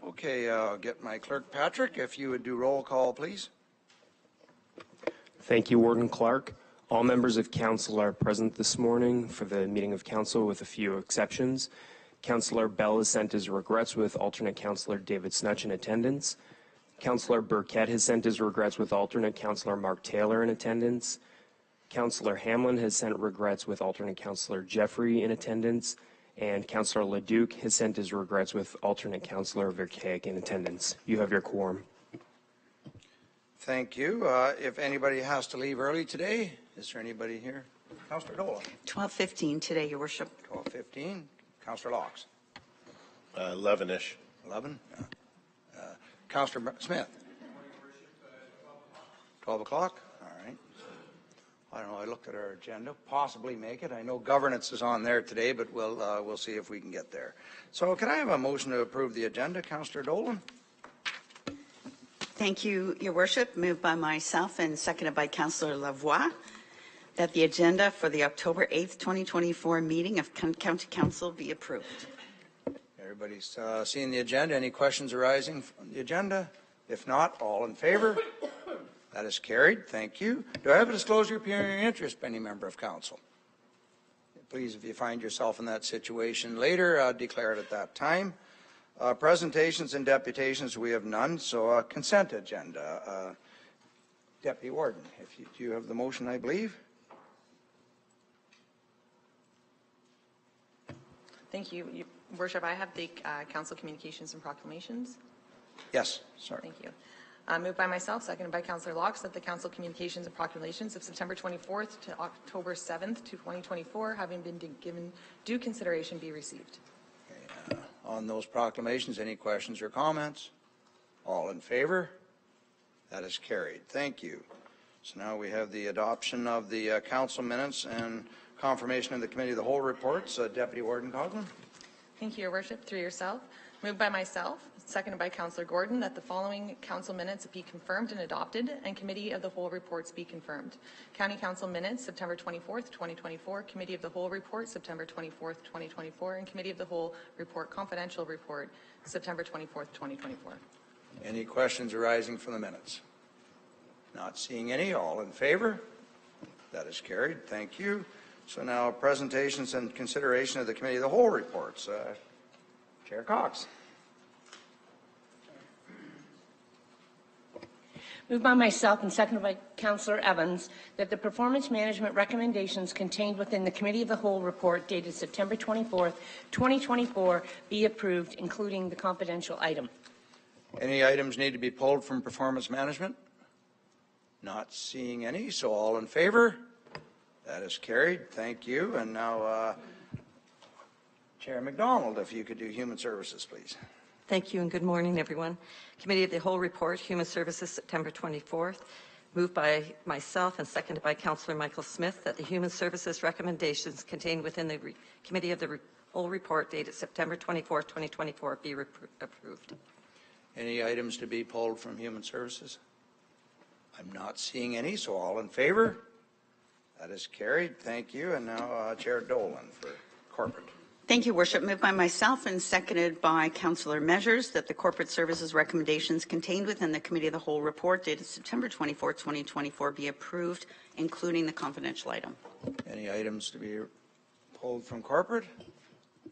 Okay, I'll get my clerk, Patrick, if you would do roll call, please. Thank you, Warden Clark. All members of council are present this morning for the meeting of council with a few exceptions. Councillor Bell has sent his regrets with alternate councillor David Snutch in attendance. Councillor Burkett has sent his regrets with alternate councillor Mark Taylor in attendance. Councillor Hamlin has sent regrets with alternate councillor Jeffrey in attendance. And Councillor Leduc has sent his regrets with alternate councillor Verkeek in attendance. You have your quorum. Thank you. If anybody has to leave early today, is there anybody here? Councillor Dolan. 12:15 today, Your Worship. 12:15. Councillor Laux. 11-ish. 11. Councillor Smith. 12 o'clock. All right. I don't know. I looked at our agenda. Possibly make it. I know governance is on there today, but we'll see if we can get there. So, can I have a motion to approve the agenda, Councillor Dolan? Thank you, Your Worship. Moved by myself and seconded by Councillor Lavoie that the agenda for the October 8th, 2024 meeting of County Council be approved. Everybody's seeing the agenda. Any questions arising from the agenda? If not, all in favor? That is carried. Thank you. Do I have a disclosure of pecuniary interest by any member of council? Please, if you find yourself in that situation later, declare it at that time. Presentations and deputations, we have none, so consent agenda. Deputy Warden, do you have the motion, I believe? Thank you, Your Worship. I have the council communications and proclamations. Yes, sorry. Thank you. Moved by myself, seconded by Councillor Laux, that the council communications and proclamations of September 24th to October 7th, 2024, having been given due consideration, be received. On those proclamations, any questions or comments? All in favor? That is carried. Thank you. So now we have the adoption of the council minutes and confirmation of the Committee of the Whole reports. Deputy Warden Coughlin. Thank you, Your Worship. Through yourself. Moved by myself, seconded by Councillor Gordon, that the following council minutes be confirmed and adopted and Committee of the Whole reports be confirmed. County Council minutes, September 24th, 2024, Committee of the Whole report, September 24th, 2024, and Committee of the Whole report, confidential report, September 24th, 2024. Any questions arising from the minutes? Not seeing any. All in favor? That is carried. Thank you. So now presentations and consideration of the Committee of the Whole reports. Chair Cox. Moved by myself and seconded by Councillor Evans that the performance management recommendations contained within the Committee of the Whole report dated September 24th, 2024 be approved, including the confidential item. Any items need to be pulled from performance management? Not seeing any, so all in favor? That is carried. Thank you. And now Chair McDonald, if you could do Human Services, please. Thank you and good morning, everyone. Committee of the Whole report, Human Services, September 24th. Moved by myself and seconded by Councillor Michael Smith that the Human Services recommendations contained within the Committee of the Whole report dated September 24th, 2024 be approved. Any items to be pulled from Human Services? I'm not seeing any, so all in favor? That is carried. Thank you. And now Chair Dolan for Corporate. Thank you, Worship. Moved by myself and seconded by Councillor Measures that the corporate services recommendations contained within the Committee of the Whole report dated September 24, 2024 be approved, including the confidential item. Any items to be pulled from corporate?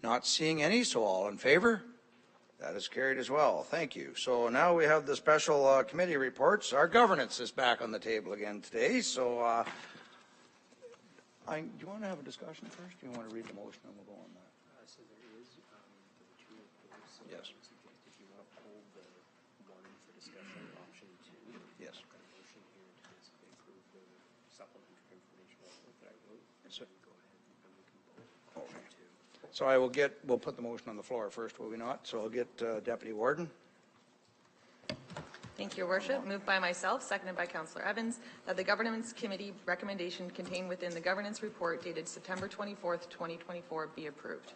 Not seeing any, so all in favor? That is carried as well. Thank you. So now we have the special committee reports. Our governance is back on the table again today. So do you want to have a discussion first? Do you want to read the motion and we'll go on that? So there is two reports. Yes. If you want to pull the one for discussion, option 2. Yes. I've got a motion here to basically approve the supplementary information report that I wrote. So go ahead and we can pull option 2. So we'll put the motion on the floor first, will we not? So I'll get Deputy Warden. Thank you, Your Worship. Moved by myself, seconded by Councillor Evans, that the Governance Committee recommendation contained within the governance report dated September 24th, 2024 be approved.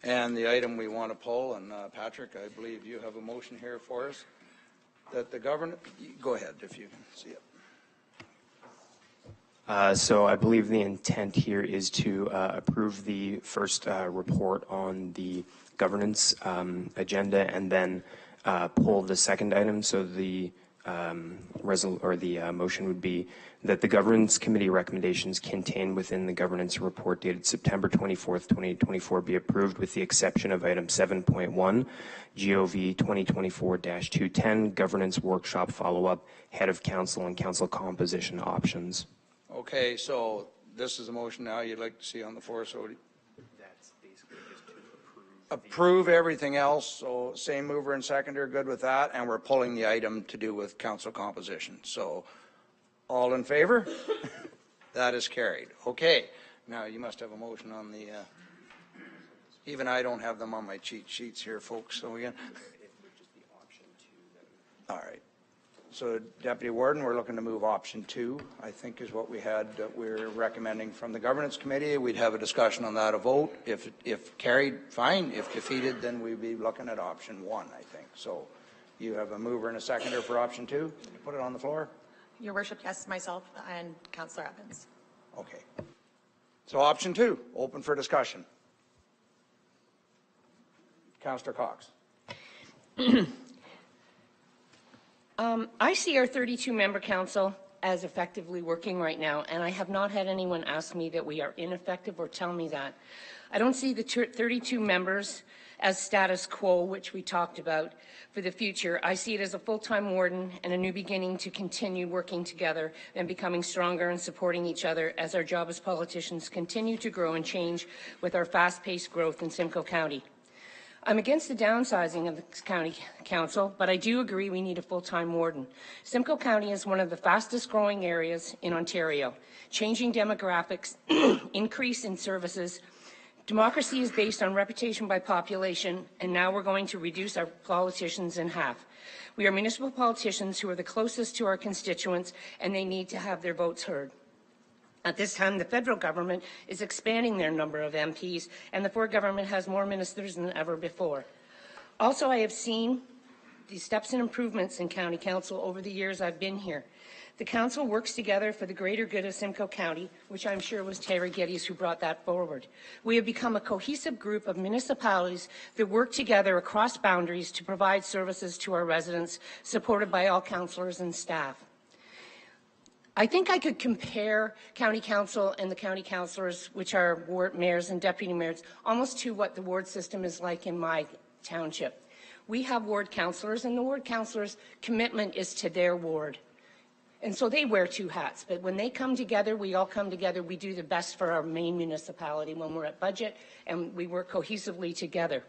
And the item we want to pull, and Patrick, I believe you have a motion here for us, that the governance, go ahead if you can see it. So I believe the intent here is to approve the first report on the governance agenda and then pull the second item. So the motion would be that the governance committee recommendations contained within the governance report dated September 24th, 2024 be approved with the exception of item 7.1, GOV 2024-210, governance workshop follow-up, head of council and council composition options. Okay, so this is a motion now you'd like to see on the floor, so That's basically just to approve everything else, so same mover and seconder, good with that, and we're pulling the item to do with council composition. So all in favor? That is carried. Okay, now you must have a motion on the, even I don't have them on my cheat sheets here, folks, so again. All right. So Deputy Warden, we're looking to move option 2, I think is what we had, we're recommending from the governance committee. We'd have a discussion on that, a vote. If carried, fine. If defeated, then we'd be looking at option 1, I think. So you have a mover and a seconder for option 2. Put it on the floor. Your Worship, yes, myself and Councillor Evans. Okay. So option 2, open for discussion. Councillor Cox. I see our 32-member council as effectively working right now, and I have not had anyone ask me that we are ineffective or tell me that. I don't see the 32 members as status quo, which we talked about for the future. I see it as a full-time warden and a new beginning to continue working together and becoming stronger and supporting each other as our job as politicians continue to grow and change with our fast-paced growth in Simcoe County. I'm against the downsizing of the county council, but I do agree we need a full-time warden. Simcoe County is one of the fastest growing areas in Ontario. Changing demographics, increase in services. Democracy is based on reputation by population, and now we're going to reduce our politicians in half. We are municipal politicians who are the closest to our constituents, and they need to have their votes heard. At this time, the federal government is expanding their number of MPs, and the Ford government has more ministers than ever before. Also, I have seen the steps and improvements in county council over the years I've been here. The council works together for the greater good of Simcoe County, which I'm sure was Terry Geddes who brought that forward. We have become a cohesive group of municipalities that work together across boundaries to provide services to our residents, supported by all councillors and staff. I think I could compare county council and the county councillors, which are ward mayors and deputy mayors, almost to what the ward system is like in my township. We have ward councillors, and the ward councillors' commitment is to their ward. And so they wear 2 hats, but when they come together, we all come together, we do the best for our main municipality when we're at budget, and we work cohesively together.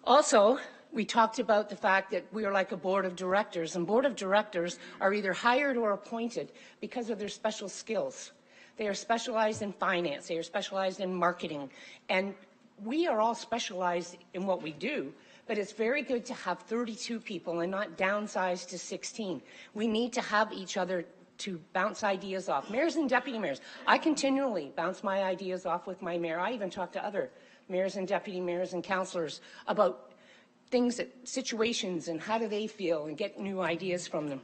Also, we talked about the fact that we are like a board of directors, and board of directors are either hired or appointed because of their special skills. They are specialized in finance, they are specialized in marketing, and we are all specialized in what we do, but it's very good to have 32 people and not downsize to 16. We need to have each other to bounce ideas off. Mayors and deputy mayors, I continually bounce my ideas off with my mayor. I even talk to other mayors and deputy mayors and councillors about things, situations, and how do they feel, and get new ideas from them.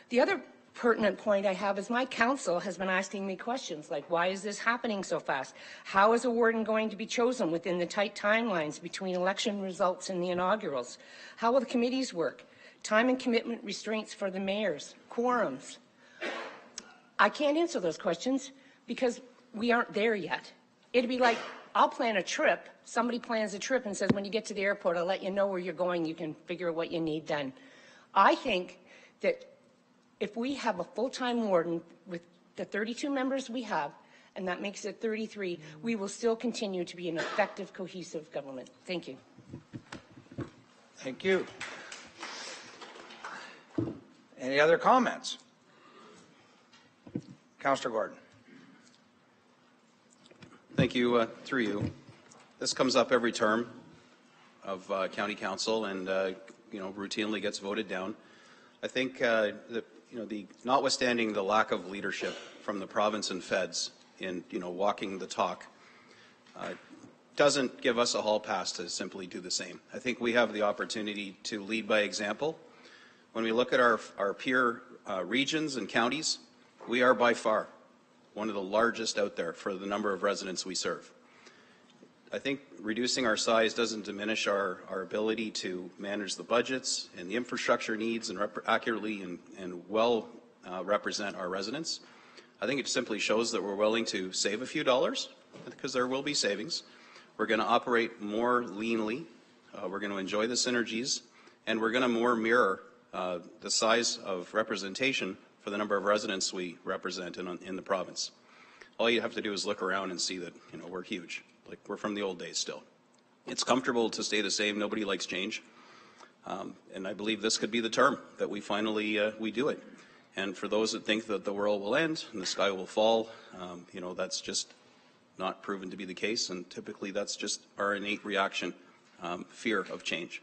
The other pertinent point I have is my council has been asking me questions like, why is this happening so fast? How is a warden going to be chosen within the tight timelines between election results and the inaugurals? How will the committees work? Time and commitment restraints for the mayors, quorums. I can't answer those questions because we aren't there yet. It'd be like, I'll plan a trip. Somebody plans a trip and says, when you get to the airport, I'll let you know where you're going. You can figure out what you need then. I think that if we have a full-time warden with the 32 members we have, and that makes it 33, we will still continue to be an effective, cohesive government. Thank you. Thank you. Any other comments? Councillor Gordon. Thank you. Through you. This comes up every term of county council, and routinely gets voted down. I think notwithstanding the lack of leadership from the province and feds in walking the talk, doesn't give us a hall pass to simply do the same. I think we have the opportunity to lead by example. When we look at our peer regions and counties, We are by far one of the largest out there for the number of residents we serve. I think reducing our size doesn't diminish our ability to manage the budgets and the infrastructure needs and accurately and well represent our residents. I think it simply shows that we're willing to save a few dollars, because there will be savings. We're going to operate more leanly. We're going to enjoy the synergies, and we're going to more mirror the size of representation for the number of residents we represent in the province. All you have to do is look around and see that, you know, we're huge. Like, we're from the old days still. It's comfortable to stay the same. Nobody likes change. And I believe this could be the term that we finally we do it. And for those that think that the world will end and the sky will fall, you know, that's just not proven to be the case. And typically that's just our innate reaction, fear of change.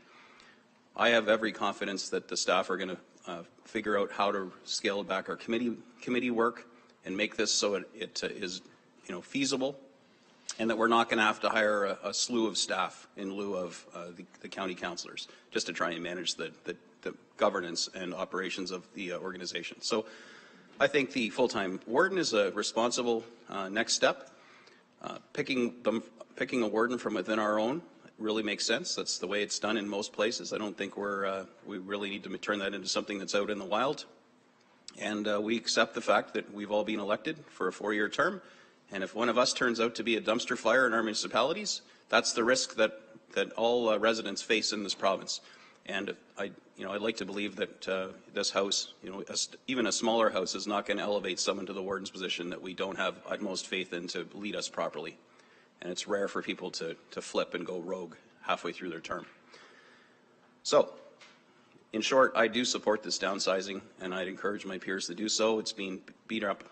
I have every confidence that the staff are going to figure out how to scale back our committee work and make this so it is, you know, feasible, and that we're not going to have to hire a slew of staff in lieu of the county councillors just to try and manage the governance and operations of the organization. So I think the full-time warden is a responsible next step. Picking a warden from within our own really makes sense. That's the way it's done in most places. I don't think we really need to turn that into something that's out in the wild. And we accept the fact that we've all been elected for a 4-year term. And if one of us turns out to be a dumpster fire in our municipalities, that's the risk that all residents face in this province. And I'd like to believe that this House, you know, even a smaller House, is not going to elevate someone to the warden's position that we don't have utmost faith in to lead us properly. And it's rare for people to flip and go rogue halfway through their term. So, in short, I do support this downsizing, and I'd encourage my peers to do so. It's being beat up,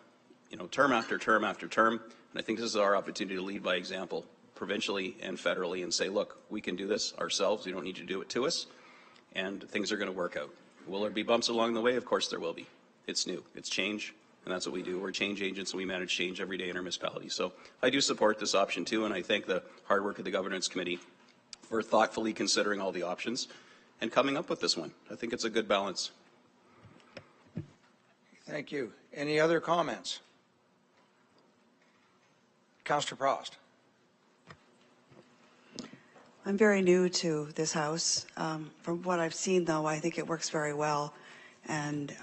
you know, term after term after term, and I think this is our opportunity to lead by example, provincially and federally, and say, look, we can do this ourselves. You don't need to do it to us, and things are going to work out. Will there be bumps along the way? Of course there will be. It's new. It's change, and that's what we do. We're change agents, and we manage change every day in our municipality. So I do support this option too, and I thank the hard work of the Governance Committee for thoughtfully considering all the options and coming up with this one. I think it's a good balance. Thank you. Any other comments? Councillor Prost. I'm very new to this House. From what I've seen, though, I think it works very well. And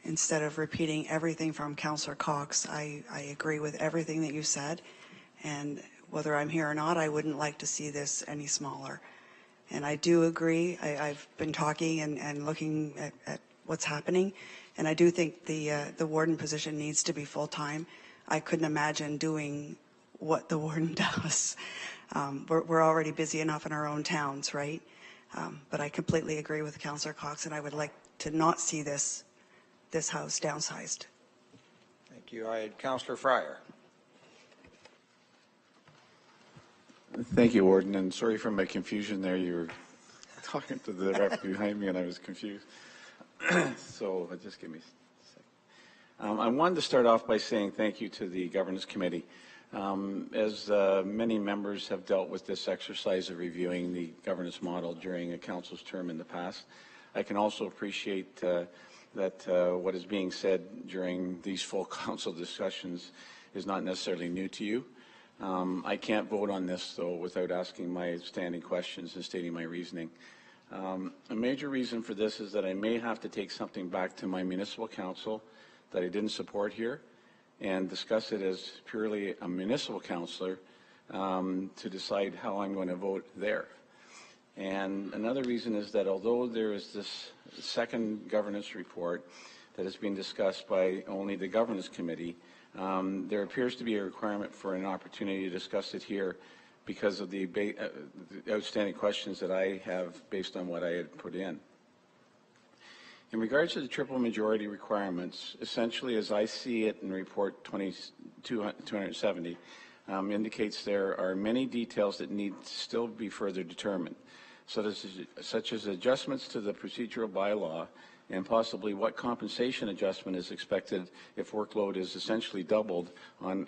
instead of repeating everything from Councillor Cox, I agree with everything that you said. And whether I'm here or not, I wouldn't like to see this any smaller. And I do agree. I've been talking and looking at what's happening. And I do think the warden position needs to be full-time. I couldn't imagine doing what the warden does. We're already busy enough in our own towns, right? But I completely agree with Councillor Cox, and I would like to not see this House downsized. Thank you. I had Councillor Fryer. Thank you, Warden, and sorry for my confusion there. You were talking to the rep behind me, and I was confused. So just give me a second. I wanted to start off by saying thank you to the Governance Committee. As many members have dealt with this exercise of reviewing the governance model during a council's term in the past, I can also appreciate that what is being said during these full council discussions is not necessarily new to you. I can't vote on this, though, without asking my standing questions and stating my reasoning. A major reason for this is that I may have to take something back to my municipal council that I didn't support here and discuss it as purely a municipal councillor to decide how I'm going to vote there. And another reason is that although there is this second governance report that is being discussed by only the Governance Committee, there appears to be a requirement for an opportunity to discuss it here because of the outstanding questions that I have based on what I had put in. In regards to the triple majority requirements, essentially as I see it in Report 270, indicates there are many details that need to still be further determined, such as adjustments to the procedural bylaw and possibly what compensation adjustment is expected if workload is essentially doubled on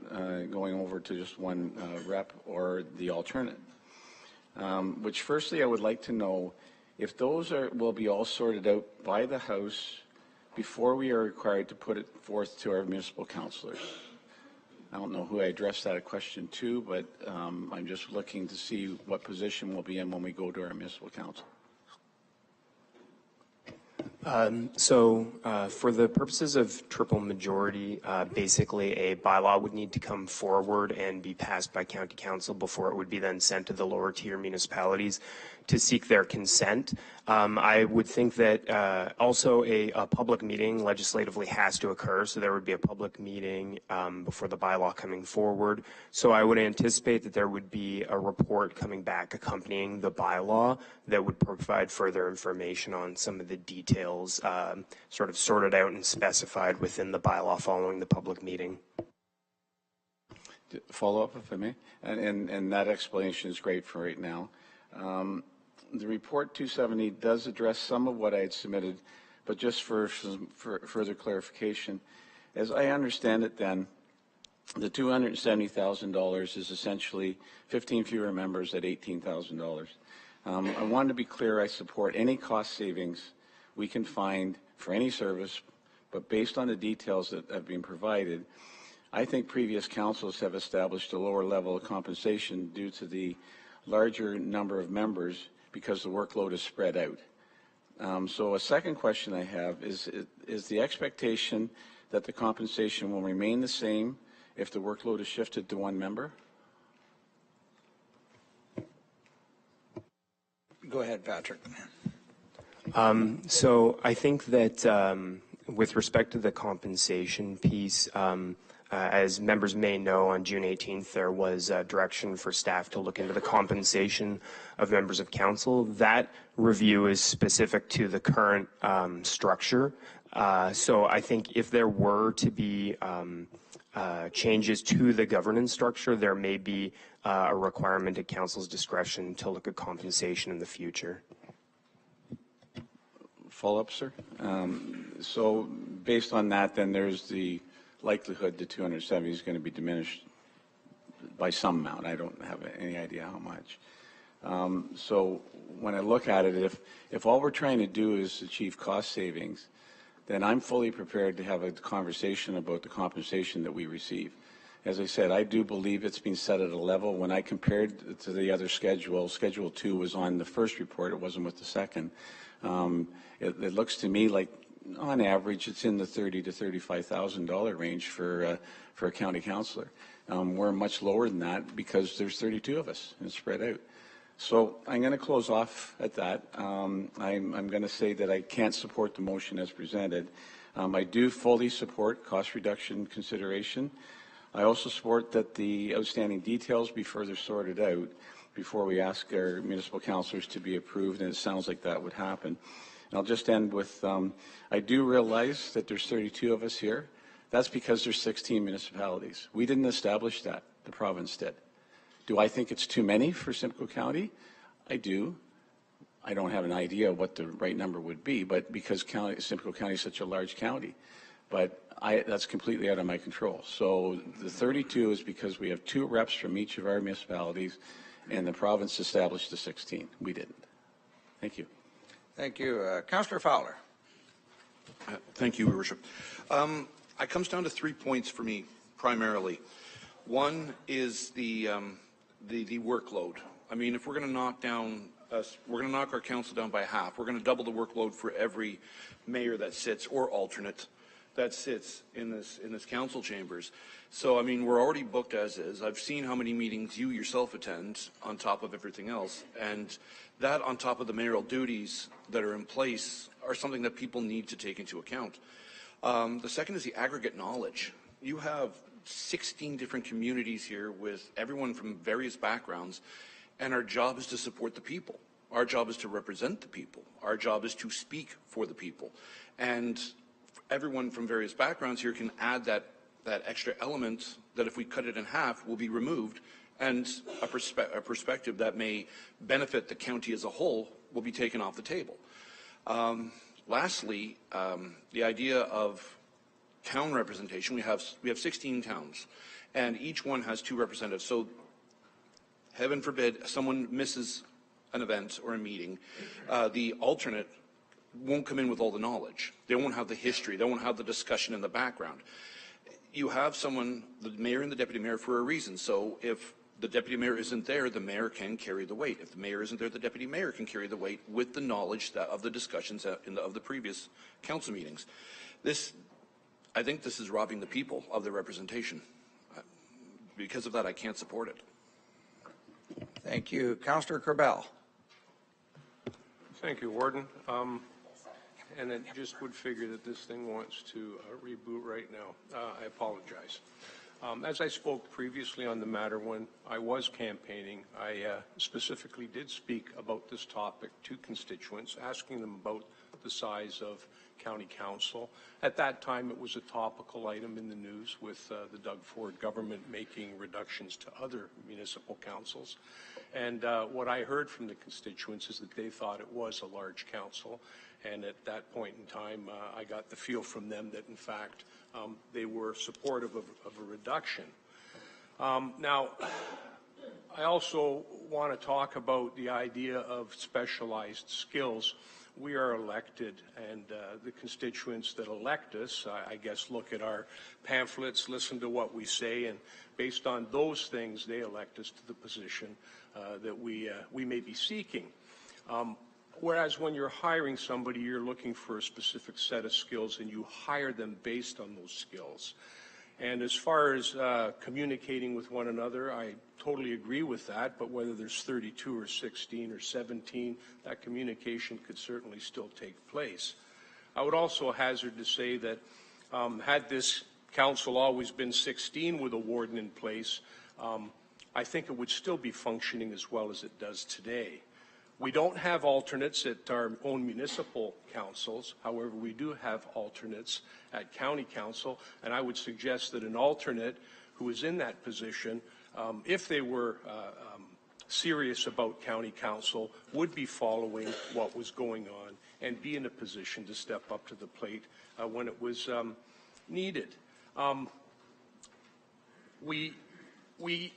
going over to just one rep or the alternate. Which firstly I would like to know if those will be all sorted out by the House before we are required to put it forth to our municipal councillors. I don't know who I addressed that question to, but I'm just looking to see what position we'll be in when we go to our municipal council. For the purposes of triple majority, basically a bylaw would need to come forward and be passed by county council before it would be then sent to the lower tier municipalities to seek their consent. I would think that also a public meeting legislatively has to occur, so there would be a public meeting before the bylaw coming forward. So I would anticipate that there would be a report coming back accompanying the bylaw that would provide further information on some of the details sort of sorted out and specified within the bylaw following the public meeting. Follow up, if I may, and that explanation is great for right now. The report 270 does address some of what I had submitted, but just for further clarification, as I understand it then, the $270,000 is essentially 15 fewer members at $18,000. I wanted to be clear, I support any cost savings we can find for any service, but based on the details that have been provided, I think previous councils have established a lower level of compensation due to the larger number of members because the workload is spread out. So a second question I have is the expectation that the compensation will remain the same if the workload is shifted to one member? Go ahead, Patrick. So I think that with respect to the compensation piece, as members may know, on June 18th, there was direction for staff to look into the compensation of members of council. That review is specific to the current structure. So I think if there were to be changes to the governance structure, there may be a requirement at council's discretion to look at compensation in the future. Follow up, sir. So based on that, then there's the likelihood the 270 is going to be diminished by some amount. I don't have any idea how much. So when I look at it, if all we're trying to do is achieve cost savings, then I'm fully prepared to have a conversation about the compensation that we receive. As I said, I do believe it's been set at a level. When I compared to the other schedule, Schedule 2 was on the first report, it wasn't with the second. It looks to me like, on average, it's in the $30,000 to $35,000 range for a county councillor. We're much lower than that because there's 32 of us and spread out. So I'm going to close off at that. I'm going to say that I can't support the motion as presented. I do fully support cost reduction consideration. I also support that the outstanding details be further sorted out before we ask our municipal councillors to be approved, and it sounds like that would happen. And I'll just end with, I do realize that there's 32 of us here. That's because there's 16 municipalities. We didn't establish that, the province did. Do I think it's too many for Simcoe County? I do. I don't have an idea what the right number would be, but because Simcoe County is such a large county. But that's completely out of my control. So the 32 is because we have 2 reps from each of our municipalities, and the province established the 16. We didn't. Thank you. Thank you. Councillor Fowler. Thank you, Your Worship. It comes down to 3 points for me, primarily. One is the workload. I mean, if we're going to knock our council down by half. We're going to double the workload for every mayor that sits or alternate that sits in this council chambers. So, I mean, we're already booked as is. I've seen how many meetings you yourself attend on top of everything else. And that on top of the mayoral duties that are in place are something that people need to take into account. The second is the aggregate knowledge. You have 16 different communities here with everyone from various backgrounds, and our job is to support the people. Our job is to represent the people. Our job is to speak for the people. And everyone from various backgrounds here can add that extra element that if we cut it in half will be removed, and a perspective that may benefit the county as a whole will be taken off the table. Lastly, the idea of town representation. We have 16 towns, and each one has 2 representatives. So heaven forbid someone misses an event or a meeting, the alternate won't come in with all the knowledge. They won't have the history. They won't have the discussion in the background. You have someone, the mayor and the deputy mayor, for a reason. So if the deputy mayor isn't there, the mayor can carry the weight. If the mayor isn't there, the deputy mayor can carry the weight with the knowledge of the discussions of the previous council meetings. I think this is robbing the people of their representation. Because of that, I can't support it. Thank you. Councillor Corbell. Thank you, Warden. And it just would figure that this thing wants to reboot right now. I apologize. As I spoke previously on the matter when I was campaigning, I specifically did speak about this topic to constituents, asking them about the size of county council. At that time, it was a topical item in the news with the Doug Ford government making reductions to other municipal councils. And what I heard from the constituents is that they thought it was a large council. And at that point in time, I got the feel from them that, in fact, they were supportive of a reduction. Now, I also want to talk about the idea of specialized skills. We are elected, and the constituents that elect us, I guess, look at our pamphlets, listen to what we say, and based on those things, they elect us to the position that we may be seeking. Whereas when you're hiring somebody, you're looking for a specific set of skills, and you hire them based on those skills. And as far as communicating with one another, I totally agree with that, but whether there's 32 or 16 or 17, that communication could certainly still take place. I would also hazard to say that had this council always been 16 with a warden in place, I think it would still be functioning as well as it does today. We don't have alternates at our own municipal councils. However, we do have alternates at county council, and I would suggest that an alternate who is in that position, if they were serious about county council, would be following what was going on and be in a position to step up to the plate when it was needed.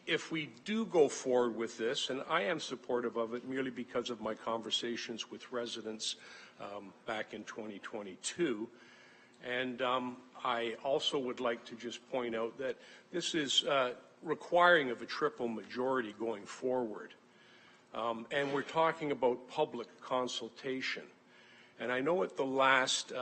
If we do go forward with this, and I am supportive of it merely because of my conversations with residents back in 2022, and I also would like to just point out that this is requiring of a triple majority going forward, and we're talking about public consultation. And I know at the last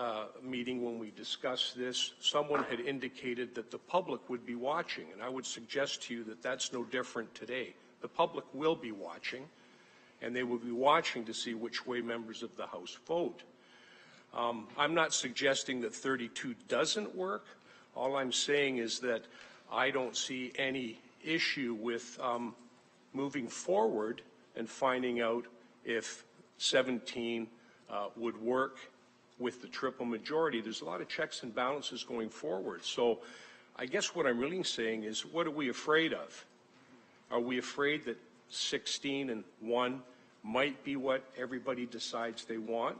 meeting when we discussed this, someone had indicated that the public would be watching, and I would suggest to you that that's no different today. The public will be watching, and they will be watching to see which way members of the House vote. I'm not suggesting that 32 doesn't work. All I'm saying is that I don't see any issue with moving forward and finding out if 17 would work with the triple majority. There's a lot of checks and balances going forward. So I guess what I'm really saying is, what are we afraid of? Are we afraid that 16 and 1 might be what everybody decides they want?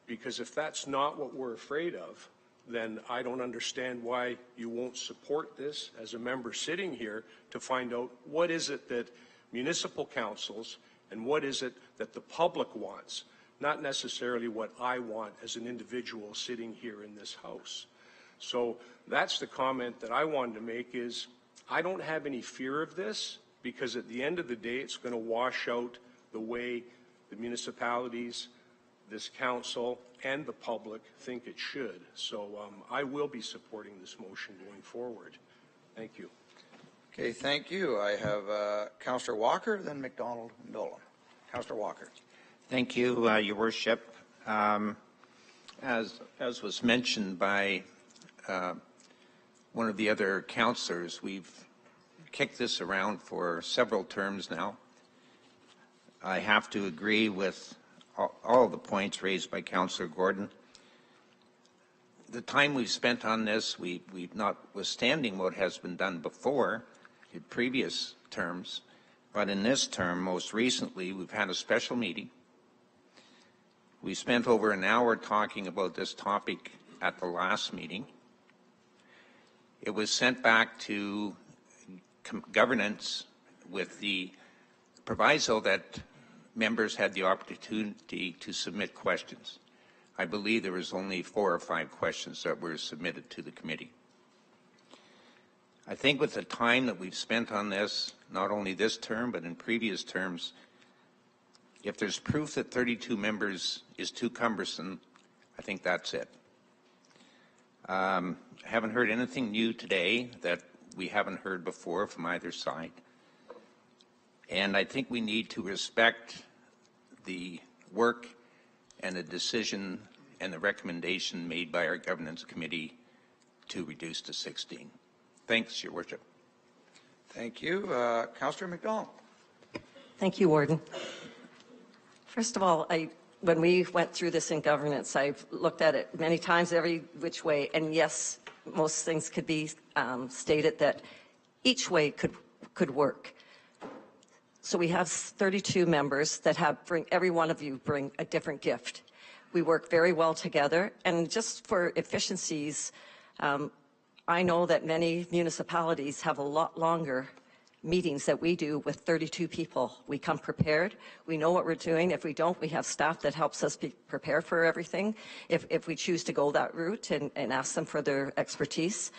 Because if that's not what we're afraid of, then I don't understand why you won't support this as a member sitting here to find out what is it that municipal councils and what is it that the public wants. Not necessarily what I want as an individual sitting here in this House. So that's the comment that I wanted to make is I don't have any fear of this, because at the end of the day, it's going to wash out the way the municipalities, this council, and the public think it should. So I will be supporting this motion going forward. Thank you. Okay, thank you. I have Councillor Walker, then McDonald and Dolan. Councillor Walker. Thank you, Your Worship. As was mentioned by one of the other councillors, we've kicked this around for several terms now. I have to agree with all the points raised by Councillor Gordon. The time we've spent on this, we've notwithstanding what has been done before in previous terms, but in this term, most recently, we've had a special meeting. We spent over an hour talking about this topic at the last meeting. It was sent back to governance with the proviso that members had the opportunity to submit questions. I believe there was only 4 or 5 questions that were submitted to the committee. I think with the time that we've spent on this, not only this term, but in previous terms, if there's proof that 32 members is too cumbersome, I think that's it. I haven't heard anything new today that we haven't heard before from either side. And I think we need to respect the work and the decision and the recommendation made by our governance committee to reduce to 16. Thanks, Your Worship. Thank you. Councillor McDonald. Thank you, Warden. First of all, when we went through this in governance, I've looked at it many times, every which way, and yes, most things could be stated that each way could work. So we have 32 members that every one of you bring a different gift. We work very well together, and just for efficiencies, I know that many municipalities have a lot longer meetings that we do with 32 people. We come prepared. We know what we're doing. If we don't, we have staff that helps us be prepared for everything if we choose to go that route and ask them for their expertise.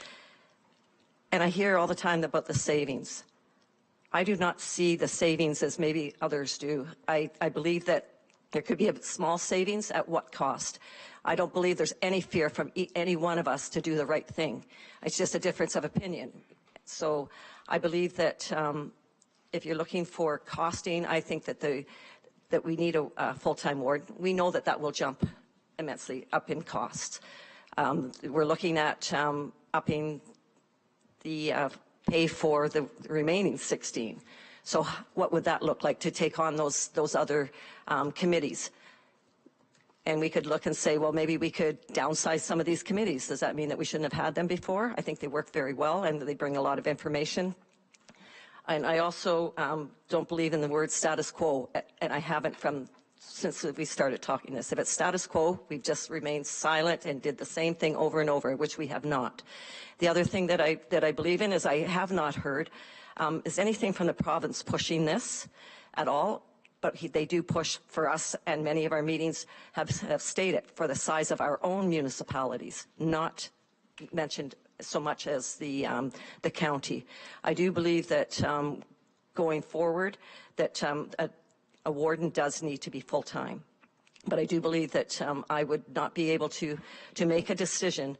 And I hear all the time about the savings. I do not see the savings as maybe others do. I believe that there could be a small savings. At what cost? I don't believe there's any fear from any one of us to do the right thing. It's just a difference of opinion. So I believe that if you're looking for costing, I think that we need a full-time warden. We know that will jump immensely up in cost. We're looking at upping the pay for the remaining 16. So what would that look like to take on those other committees? And we could look and say, well, maybe we could downsize some of these committees. Does that mean that we shouldn't have had them before? I think they work very well and they bring a lot of information. And I also don't believe in the word status quo, and I haven't since we started talking this. If it's status quo, we've just remained silent and did the same thing over and over, which we have not. The other thing that I believe in is I have not heard is anything from the province pushing this at all. But they do push for us, and many of our meetings have stated for the size of our own municipalities, not mentioned so much as the county. I do believe that going forward that a warden does need to be full-time. But I do believe that I would not be able to make a decision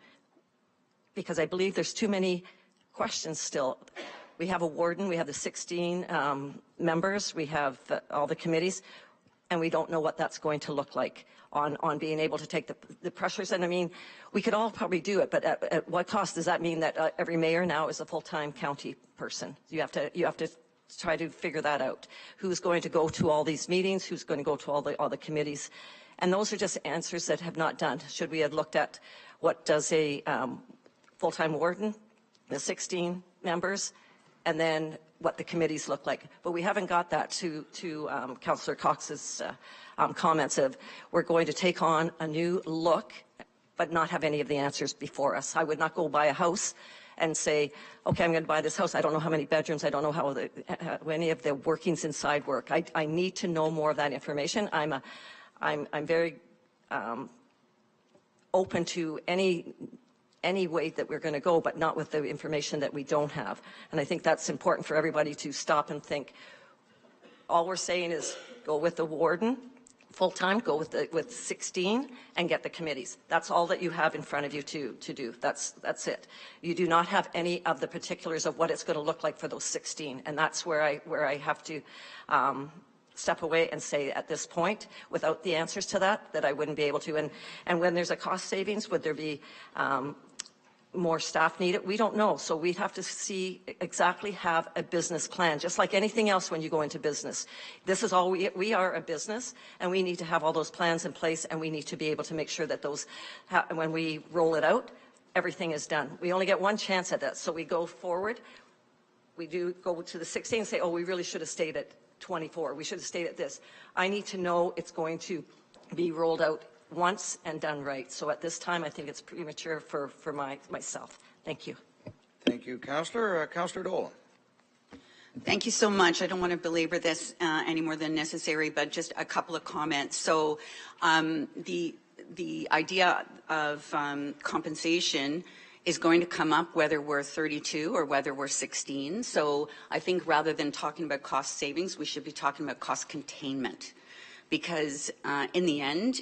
because I believe there's too many questions still. We have a warden, we have the 16 members, we have all the committees, and we don't know what that's going to look like on being able to take the pressures. And I mean, we could all probably do it, but at what cost? Does that mean that every mayor now is a full-time county person? You have to try to figure that out. Who's going to go to all these meetings? Who's going to go to all the committees? And those are just answers that have not done. Should we have looked at what does a full-time warden, the 16 members, and then what the committees look like. But we haven't got that to Councillor Cox's comments of we're going to take on a new look but not have any of the answers before us. I would not go buy a house and say, okay, I'm going to buy this house. I don't know how many bedrooms. I don't know how any of the workings inside work. I need to know more of that information. I'm very open to any way that we're going to go, but not with the information that we don't have. And I think that's important for everybody to stop and think. All we're saying is go with the warden full-time, go with 16 and get the committees. That's all that you have in front of you to do. That's it. You do not have any of the particulars of what it's going to look like for those 16. And that's where I have to step away and say at this point, without the answers to that I wouldn't be able to. And when there's a cost savings, would there be more staff needed? We don't know. So we'd have to have a business plan, just like anything else when you go into business. This is all we are a business, and we need to have all those plans in place, and we need to be able to make sure that those, when we roll it out, everything is done. We only get one chance at that. So we go forward. We do go to the 16 and say, oh, we really should have stayed at 24. We should have stayed at this. I need to know it's going to be rolled out once and done right. So at this time, I think it's premature for myself. Thank you. Thank you, Councillor. Councillor Dolan. Thank you so much. I don't want to belabor this any more than necessary, but just a couple of comments. So the the idea of compensation is going to come up whether we're 32 or whether we're 16. So I think rather than talking about cost savings, we should be talking about cost containment. Because in the end,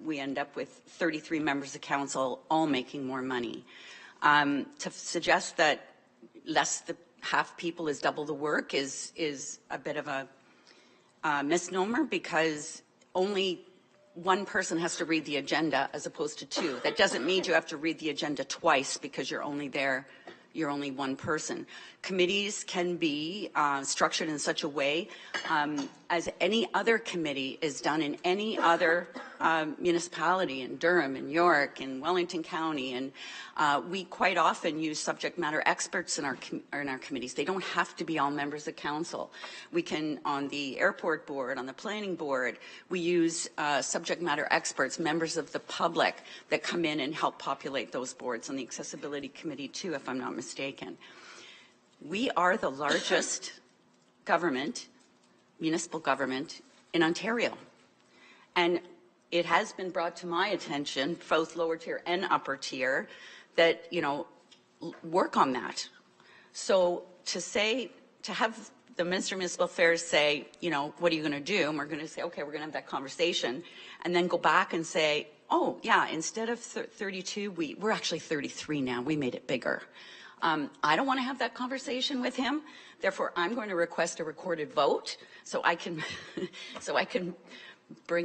we end up with 33 members of council all making more money. To suggest that half people is double the work is a bit of a misnomer, because only one person has to read the agenda as opposed to two. That doesn't mean you have to read the agenda twice because you're only one person. Committees can be structured in such a way as any other committee is done in any other municipality, in Durham, in York, in Wellington County, and we quite often use subject matter experts in our committees. They don't have to be all members of council. We can, on the airport board, on the planning board, we use subject matter experts, members of the public, that come in and help populate those boards. On the accessibility committee too, if I'm not mistaken. We are the largest government, municipal government, in Ontario. And it has been brought to my attention, both lower tier and upper tier, that, work on that. So to have the Minister of Municipal Affairs say, what are you going to do? And we're going to say, okay, we're going to have that conversation. And then go back and say, oh, yeah, instead of 32, we're actually 33 now. We made it bigger. I don't want to have that conversation with him. Therefore, I'm going to request a recorded vote so I can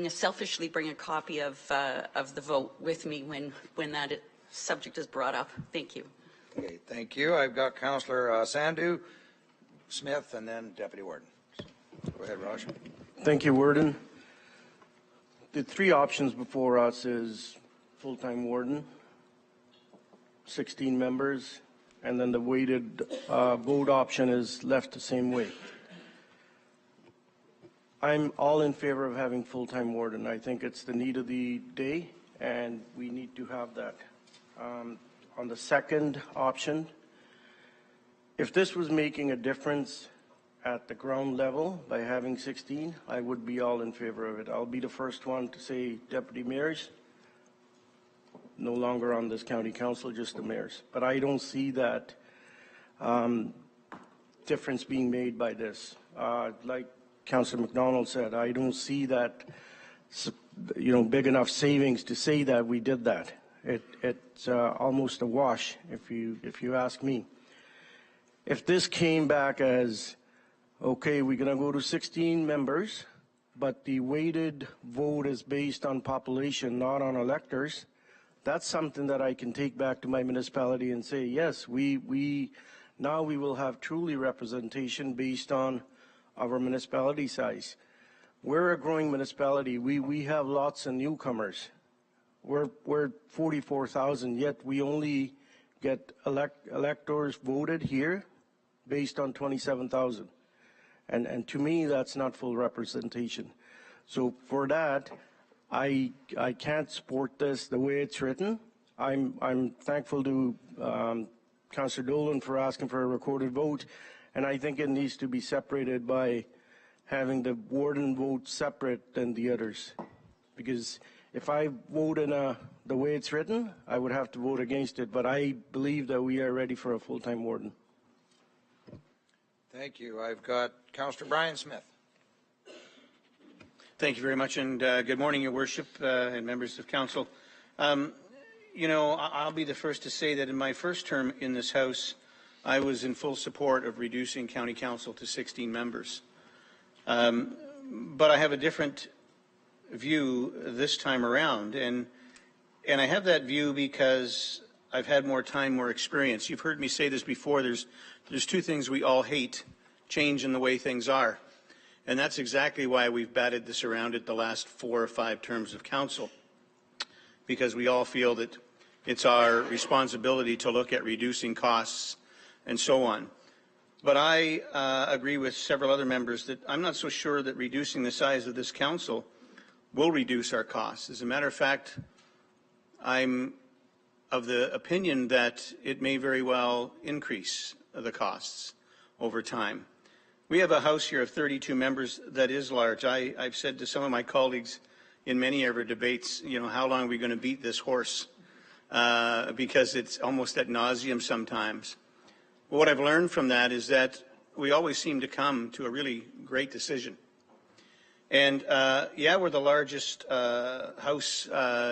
selfishly bring a copy of the vote with me when that subject is brought up. Thank you. Okay, thank you. I've got Councillor Sandhu, Smith, and then Deputy Warden. Go ahead, Raj. Thank you, Warden. The three options before us is full-time warden, 16 members, and then the weighted vote option is left the same way. I'm all in favor of having full-time warden. I think it's the need of the day, and we need to have that. On the second option, if this was making a difference at the ground level by having 16, I would be all in favor of it. I'll be the first one to say deputy mayors, no longer on this county council, just the mayors. But I don't see that difference being made by this. Like Councillor McDonald said, I don't see that, big enough savings to say that we did that. It's almost a wash, if you ask me. If this came back as, okay, we're going to go to 16 members, but the weighted vote is based on population, not on electors, that's something that I can take back to my municipality and say, yes, now we will have truly representation based on our municipality size. We're a growing municipality. We have lots of newcomers. We're 44,000, yet we only get electors voted here based on 27,000. And to me, that's not full representation. So for that, I can't support this the way it's written. I'm thankful to Councillor Dolan for asking for a recorded vote, and I think it needs to be separated by having the warden vote separate than the others. Because if I vote in the way it's written, I would have to vote against it, but I believe that we are ready for a full-time warden. Thank you. I've got Councillor Brian Smith. Thank you very much, and good morning, Your Worship and members of Council. I'll be the first to say that in my first term in this House, I was in full support of reducing County Council to 16 members. But I have a different view this time around, and I have that view because I've had more time, more experience. You've heard me say this before. There's two things we all hate: change in the way things are. And that's exactly why we've batted this around at the last 4 or 5 terms of council, because we all feel that it's our responsibility to look at reducing costs and so on. But I agree with several other members that I'm not so sure that reducing the size of this council will reduce our costs. As a matter of fact, I'm of the opinion that it may very well increase the costs over time. We have a House here of 32 members that is large. I've said to some of my colleagues in many of our debates, how long are we going to beat this horse? Because it's almost ad nauseum sometimes. But what I've learned from that is that we always seem to come to a really great decision. And we're the largest house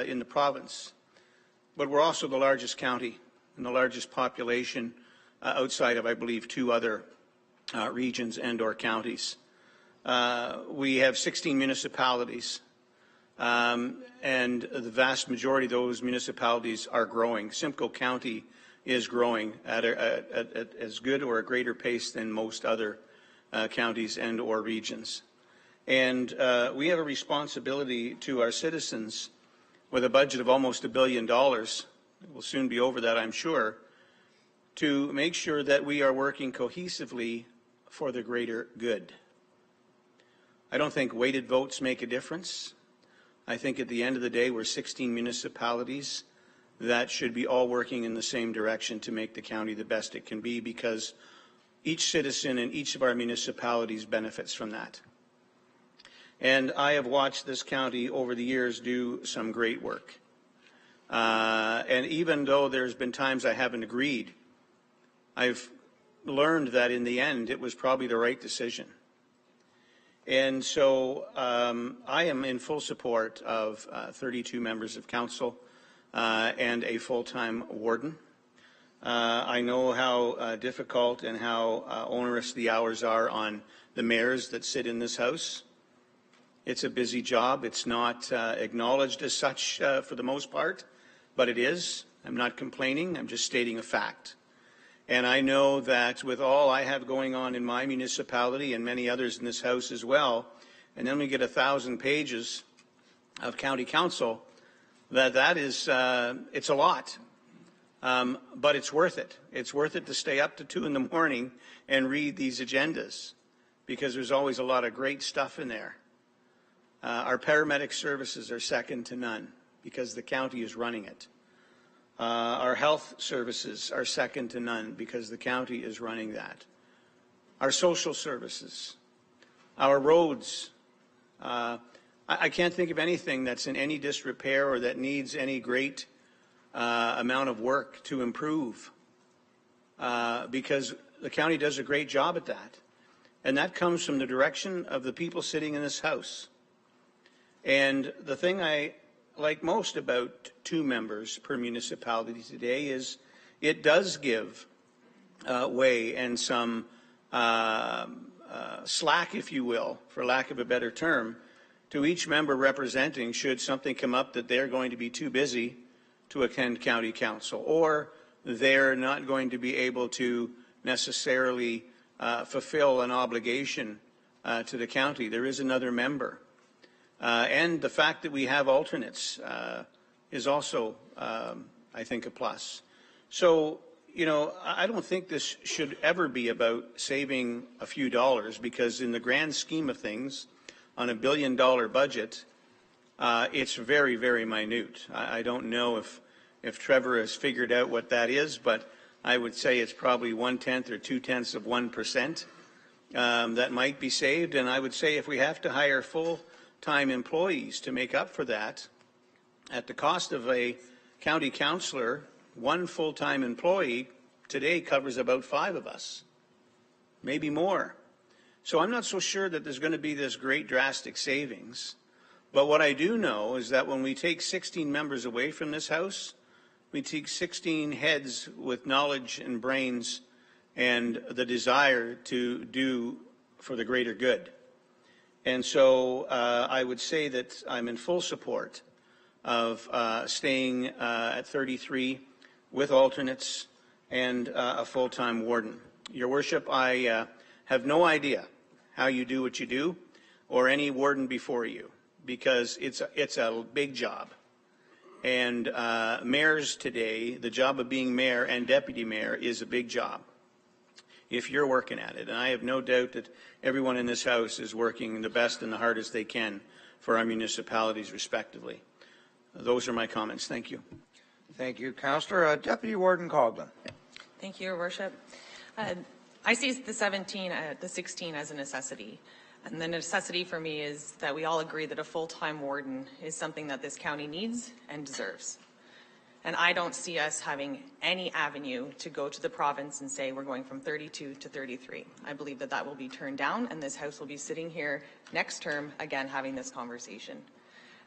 in the province, but we're also the largest county and the largest population outside of, I believe, 2 other regions and or counties. We have 16 municipalities, and the vast majority of those municipalities are growing. Simcoe County is growing at as good or a greater pace than most other counties and or regions. And we have a responsibility to our citizens with a budget of almost $1 billion. We'll soon be over that, I'm sure, to make sure that we are working cohesively for the greater good. I don't think weighted votes make a difference. I think at the end of the day, we're 16 municipalities that should be all working in the same direction to make the county the best it can be, because each citizen in each of our municipalities benefits from that. And I have watched this county over the years do some great work. And even though there's been times I haven't agreed, I've learned that in the end it was probably the right decision. And so I am in full support of 32 members of council and a full-time warden. I know how difficult and how onerous the hours are on the mayors that sit in this house. It's a busy job. It's not acknowledged as such for the most part, but it is. I'm not complaining. I'm just stating a fact. And I know that with all I have going on in my municipality and many others in this house as well, and then we get 1,000 pages of county council, that is, it's a lot. But it's worth it. It's worth it to stay up to 2 in the morning and read these agendas, because there's always a lot of great stuff in there. Our paramedic services are second to none because the county is running it. Our health services are second to none because the county is running that. Our social services, our roads. I can't think of anything that's in any disrepair or that needs any great amount of work to improve, because the county does a great job at that. And that comes from the direction of the people sitting in this house. And the thing I like most about 2 members per municipality today is it does give way and some slack, if you will, for lack of a better term, to each member representing should something come up that they're going to be too busy to attend county council, or they're not going to be able to necessarily fulfill an obligation to the county. There is another member. And the fact that we have alternates is also, I think, a plus. So, I don't think this should ever be about saving a few dollars, because in the grand scheme of things, on $1 billion budget, it's very, very minute. I don't know if Trevor has figured out what that is, but I would say it's probably 1/10 or 2/10 of 1% that might be saved. And I would say if we have to hire full-time employees to make up for that, at the cost of a county councillor, 1 full-time employee today covers about 5 of us, maybe more. So I'm not so sure that there's going to be this great drastic savings. But what I do know is that when we take 16 members away from this house, we take 16 heads with knowledge and brains and the desire to do for the greater good. And so I would say that I'm in full support of staying at 33 with alternates and a full-time warden. Your Worship, I have no idea how you do what you do, or any warden before you, because it's a big job. And mayors today, the job of being mayor and deputy mayor is a big job if you're working at it. And I have no doubt that everyone in this house is working the best and the hardest they can for our municipalities respectively. Those are my comments. Thank you. Thank you, Councillor. Deputy Warden Coghlan. Thank you, Your Worship. I see the 16 as a necessity. And the necessity for me is that we all agree that a full-time warden is something that this county needs and deserves. And I don't see us having any avenue to go to the province and say we're going from 32 to 33. I believe that that will be turned down, and this House will be sitting here next term again having this conversation.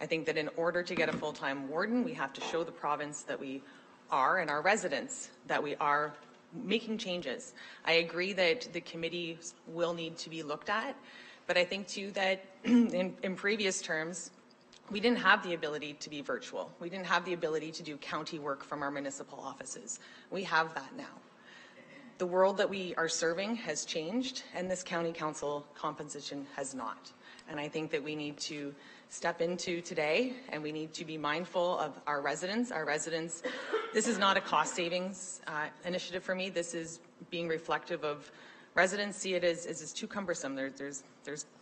I think that in order to get a full-time warden, we have to show the province that we are, and our residents, that we are making changes. I agree that the committee will need to be looked at, but I think too that in previous terms, we didn't have the ability to be virtual. We didn't have the ability to do county work from our municipal offices. We have that now. The world that we are serving has changed, and this county council composition has not. And I think that we need to step into today, and we need to be mindful of our residents. Our residents, this is not a cost savings initiative for me. This is being reflective of residents see it as it's too cumbersome. There's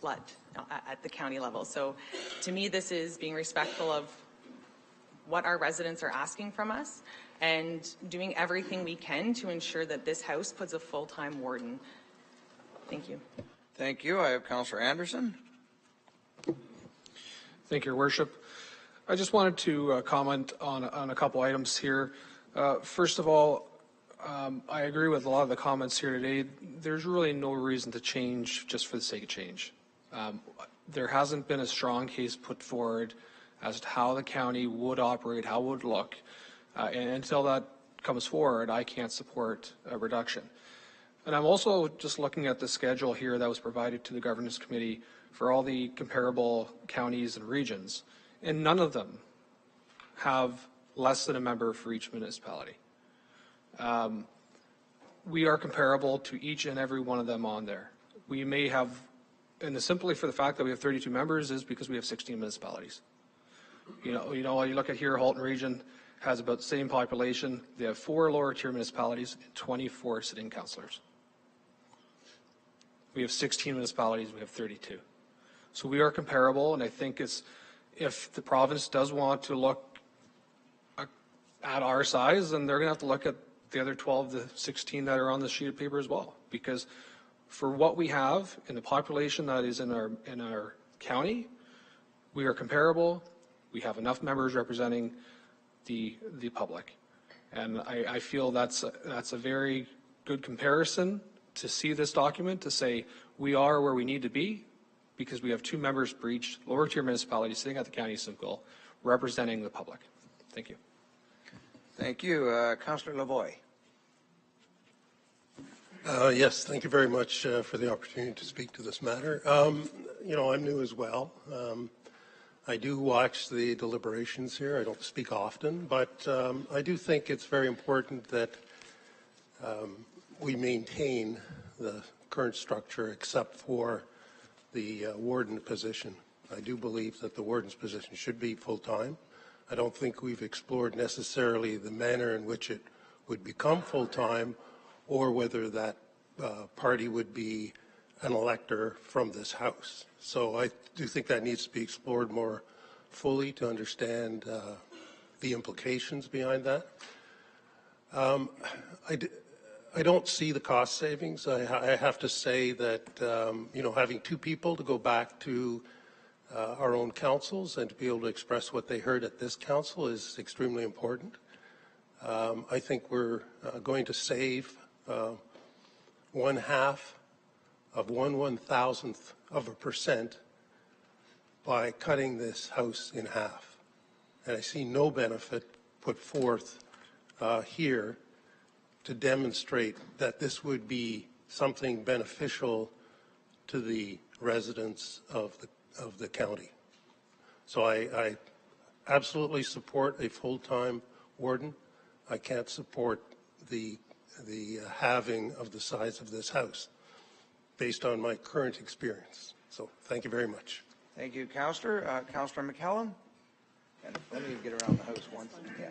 blood at the county level. So to me, this is being respectful of what our residents are asking from us and doing everything we can to ensure that this House puts a full-time warden. Thank you. Thank you. I have Councillor Anderson. Thank you, Your Worship. I just wanted to comment on a couple items here. First of all, I agree with a lot of the comments here today. There's really no reason to change just for the sake of change. There hasn't been a strong case put forward as to how the county would operate, how it would look. And until that comes forward, I can't support a reduction. And I'm also just looking at the schedule here that was provided to the Governance Committee for all the comparable counties and regions, and none of them have less than a member for each municipality. We are comparable to each and every one of them on there. We may have, and simply for the fact that we have 32 members is because we have 16 municipalities. You know, you look at here, Halton Region has about the same population. They have 4 lower tier municipalities and 24 sitting councillors. We have 16 municipalities, we have 32. So we are comparable, and I think if the province does want to look at our size, then they're going to have to look at the other 12 to 16 that are on the sheet of paper as well. Because for what we have in the population that is in our county, we are comparable. We have enough members representing the public, and I feel that's a very good comparison to see this document to say we are where we need to be, because we have 2 members per each lower tier municipality sitting at the county of Simcoe representing the public. Thank you. Thank you. Councillor Lavoie. Yes, thank you very much for the opportunity to speak to this matter. You know, I'm new as well. I do watch the deliberations here. I don't speak often, but I do think it's very important that we maintain the current structure except for the warden position. I do believe that the warden's position should be full-time. I don't think we've explored necessarily the manner in which it would become full-time or whether that party would be an elector from this House. So I do think that needs to be explored more fully to understand the implications behind that. I don't see the cost savings. I have to say that, you know, having 2 people to go back to our own councils and to be able to express what they heard at this council is extremely important. I think we're going to save 1/2 of 1/1000th of a percent by cutting this House in half. And I see no benefit put forth here to demonstrate that this would be something beneficial to the residents of the county. So I absolutely support a full-time warden. I can't support the halving of the size of this House based on my current experience. So thank you very much. Thank you, Councillor. Councillor McKellen. And let me get around the House once. Yeah.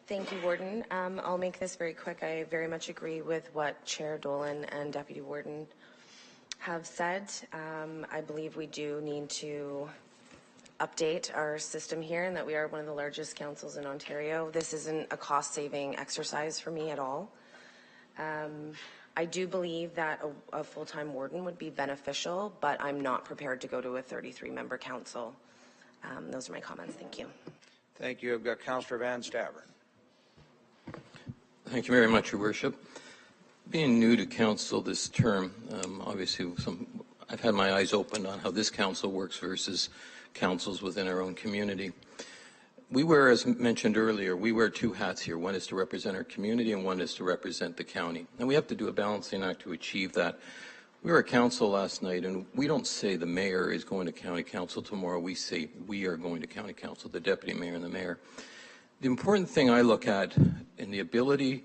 Thank you, Warden. I'll make this very quick. I very much agree with what Chair Dolan and Deputy Warden have said. I believe we do need to update our system here and that we are one of the largest councils in Ontario. This isn't a cost-saving exercise for me at all. I do believe that a full-time warden would be beneficial, but I'm not prepared to go to a 33-member council. Those are my comments. Thank you. Thank you. I've got Councillor Van Stavern. Thank you very much, Your Worship. Being new to council this term, obviously I've had my eyes opened on how this council works versus councils within our own community. We wear, as mentioned earlier, we wear two hats here. One is to represent our community and one is to represent the county. And we have to do a balancing act to achieve that. We were at council last night, and we don't say the mayor is going to county council tomorrow. We say we are going to county council, the deputy mayor and the mayor. The important thing I look at in the ability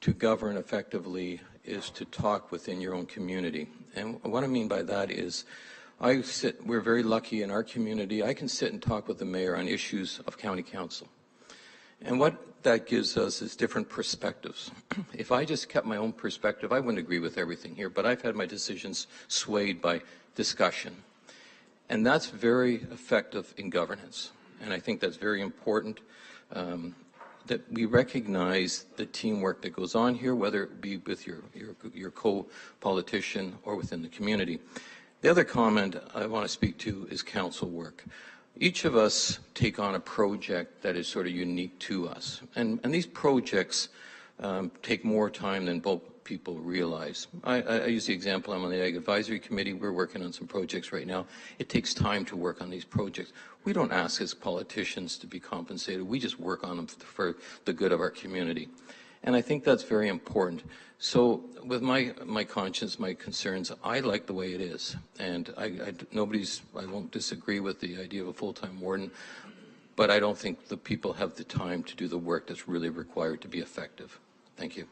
to govern effectively is to talk within your own community. And what I mean by that is we're very lucky in our community. I can sit and talk with the mayor on issues of county council. And what that gives us is different perspectives. If I just kept my own perspective, I wouldn't agree with everything here, but I've had my decisions swayed by discussion. And that's very effective in governance. And I think that's very important. That we recognize the teamwork that goes on here, whether it be with your co-politician or within the community. The other comment I want to speak to is council work. Each of us take on a project that is sort of unique to us. And these projects take more time than both people realize. I use the example, I'm on the Ag Advisory Committee. We're working on some projects right now. It takes time to work on these projects. We don't ask as politicians to be compensated. We just work on them for the good of our community. And I think that's very important. So with my conscience, my concerns, I like the way it is. And I won't disagree with the idea of a full-time warden, but I don't think the people have the time to do the work that's really required to be effective. Thank you.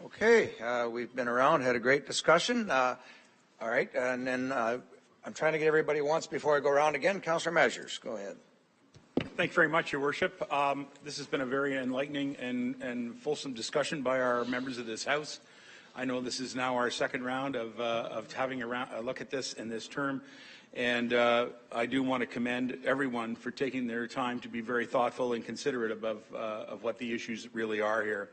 Okay, we've been around, had a great discussion. All right, and then I'm trying to get everybody once before I go around again. Councillor Measures, go ahead. Thank you very much, Your Worship. This has been a very enlightening and fulsome discussion by our members of this House. I know this is now our second round of having a look at this in this term, and I do want to commend everyone for taking their time to be very thoughtful and considerate of what the issues really are here.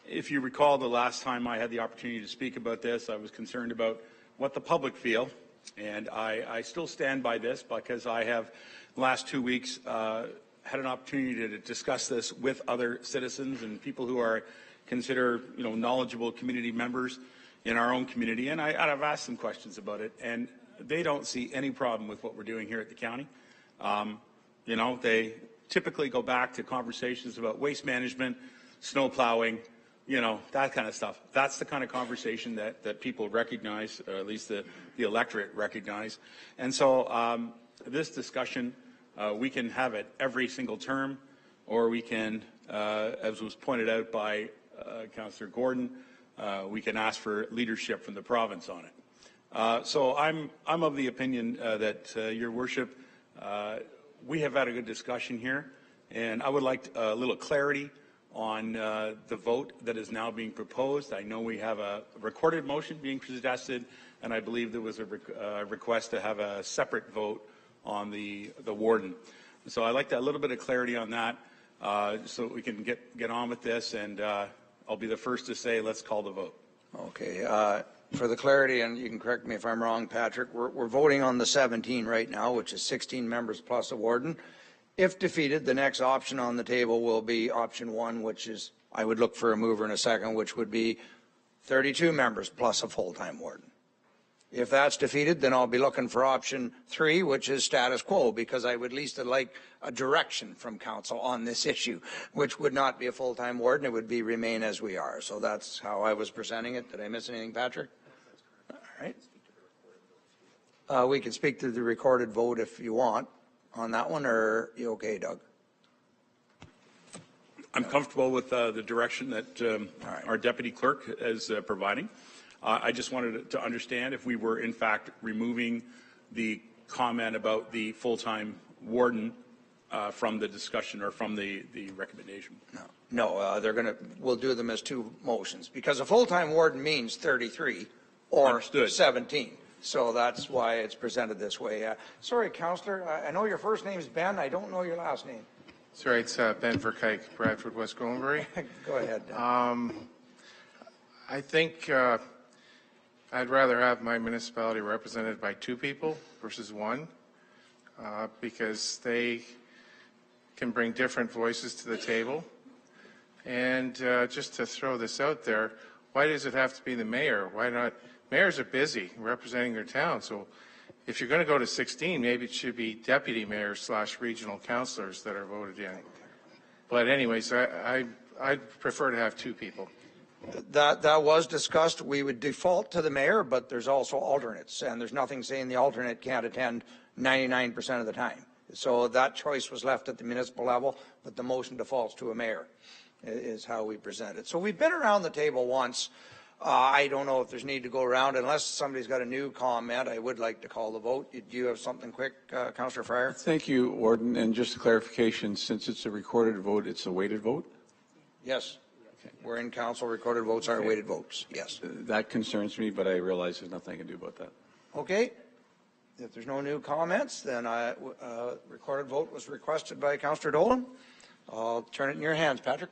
If you recall, the last time I had the opportunity to speak about this, I was concerned about what the public feel, and I still stand by this because I have, the last 2 weeks, had an opportunity to discuss this with other citizens and people who are considered, knowledgeable community members in our own community, and I've asked them questions about it, and they don't see any problem with what we're doing here at the county. They typically go back to conversations about waste management, snow plowing, that kind of stuff. That's the kind of conversation that people recognize, or at least the electorate recognize. And so this discussion, we can have it every single term, or we can, as was pointed out by Councillor Gordon, we can ask for leadership from the province on it. So I'm of the opinion that, Your Worship, we have had a good discussion here, and I would like a little clarity on the vote that is now being proposed. I know we have a recorded motion being suggested, and I believe there was a request to have a separate vote on the warden. So I'd like a little bit of clarity on that so we can get on with this, and I'll be the first to say let's call the vote. Okay. For the clarity, and you can correct me if I'm wrong, Patrick, we're voting on the 17 right now, which is 16 members plus a warden. If defeated, the next option on the table will be option 1, which is, I would look for a mover in a second, which would be 32 members plus a full-time warden. If that's defeated, then I'll be looking for option 3, which is status quo, because I would at least like a direction from council on this issue, which would not be a full-time warden. It would be remain as we are. So that's how I was presenting it. Did I miss anything, Patrick? All right. We can speak to the recorded vote if you want on that one, or you okay, Doug? I'm comfortable with the direction that our deputy clerk is providing. I just wanted to understand if we were in fact removing the comment about the full-time warden from the discussion or from the recommendation. No, we'll do them as 2 motions, because a full-time warden means 33 or Understood. 17. So that's why it's presented this way. Sorry, Councillor, I know your first name is Ben. I don't know your last name. Sorry, it's Ben Verkijk, Bradford, West Gorenbury. Go ahead. I think I'd rather have my municipality represented by 2 people versus 1 because they can bring different voices to the table. And just to throw this out there, why does it have to be the mayor? Why not? Mayors are busy representing their town. So if you're going to go to 16, maybe it should be deputy mayors / regional councillors that are voted in. But anyways, I'd prefer to have 2 people. That was discussed. We would default to the mayor, but there's also alternates, and there's nothing saying the alternate can't attend 99% of the time. So that choice was left at the municipal level, but the motion defaults to a mayor is how we present it. So we've been around the table once. I don't know if there's need to go around. Unless somebody's got a new comment, I would like to call the vote. Do you have something quick, Councillor Fryer? Thank you, Warden. And just a clarification, since it's a recorded vote, it's a weighted vote? Yes. We're in council. Recorded votes are weighted votes. Yes. That concerns me, but I realize there's nothing I can do about that. Okay. If there's no new comments, then recorded vote was requested by Councillor Dolan. I'll turn it in your hands, Patrick.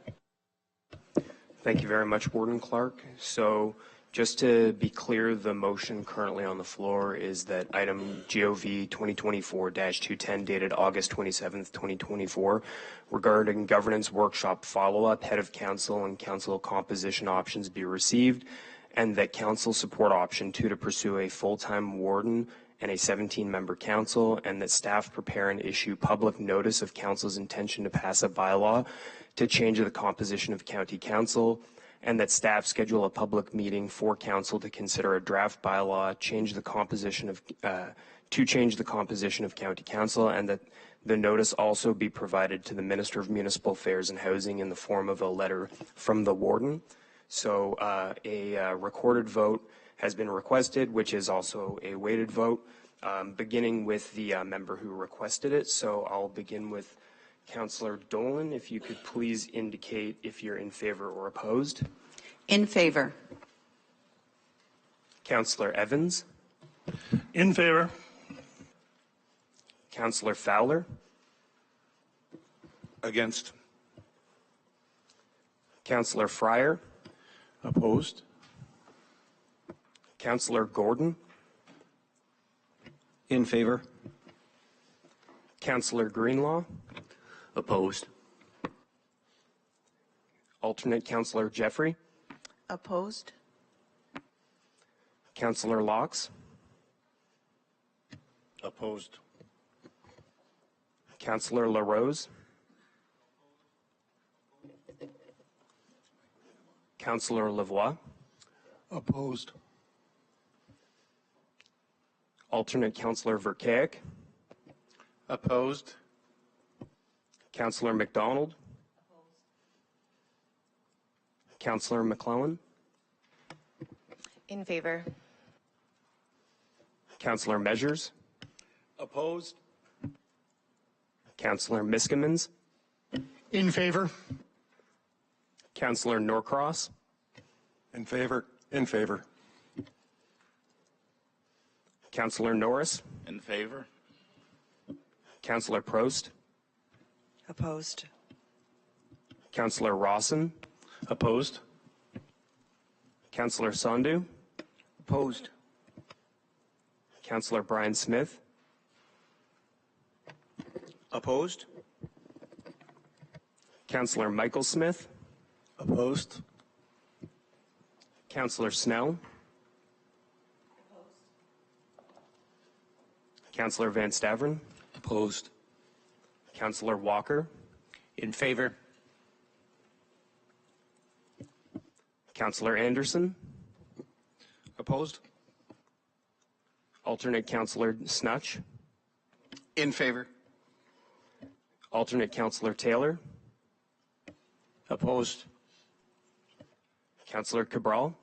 Thank you very much, Warden Clark. So just to be clear, the motion currently on the floor is that item GOV 2024-210 dated August 27th, 2024 regarding governance workshop follow-up, head of council and council composition options be received, and that council support option 2 to pursue a full-time warden and a 17-member council, and that staff prepare and issue public notice of council's intention to pass a bylaw to change the composition of county council, and that staff schedule a public meeting for council to consider a draft bylaw, to change the composition of county council, and that the notice also be provided to the Minister of Municipal Affairs and Housing in the form of a letter from the warden. So a recorded vote has been requested, which is also a weighted vote, beginning with the member who requested it. So I'll begin with Councillor Dolan. If you could please indicate if you're in favor or opposed. In favor. Councillor Evans. In favor. Councillor Fowler. Against. Councillor Fryer. Opposed. Councillor Gordon. In favor. Councillor Greenlaw. Opposed. Alternate Councillor Jeffrey. Opposed. Councillor Laux. Opposed. Councillor LaRose. Councillor Lavoie. Opposed. Alternate Councillor Verkaik. Opposed. Councillor McDonald. Councillor McClellan. In favor. Councillor Measures. Opposed. Councillor Miskimans. In favor. Councillor Norcross. In favor. In favor. Councillor Norris. In favor. Councillor Prost. Opposed. Councillor Rawson. Opposed. Councillor Sandhu. Opposed. Councillor Brian Smith. Opposed. Councillor Michael Smith. Opposed. Councillor Snell. Councillor Van Staveren. Opposed. Councillor Walker. In favor. Councillor Anderson. Opposed. Alternate Councillor Snutch. In favor. Alternate Councillor Taylor. Opposed. Councillor Cabral.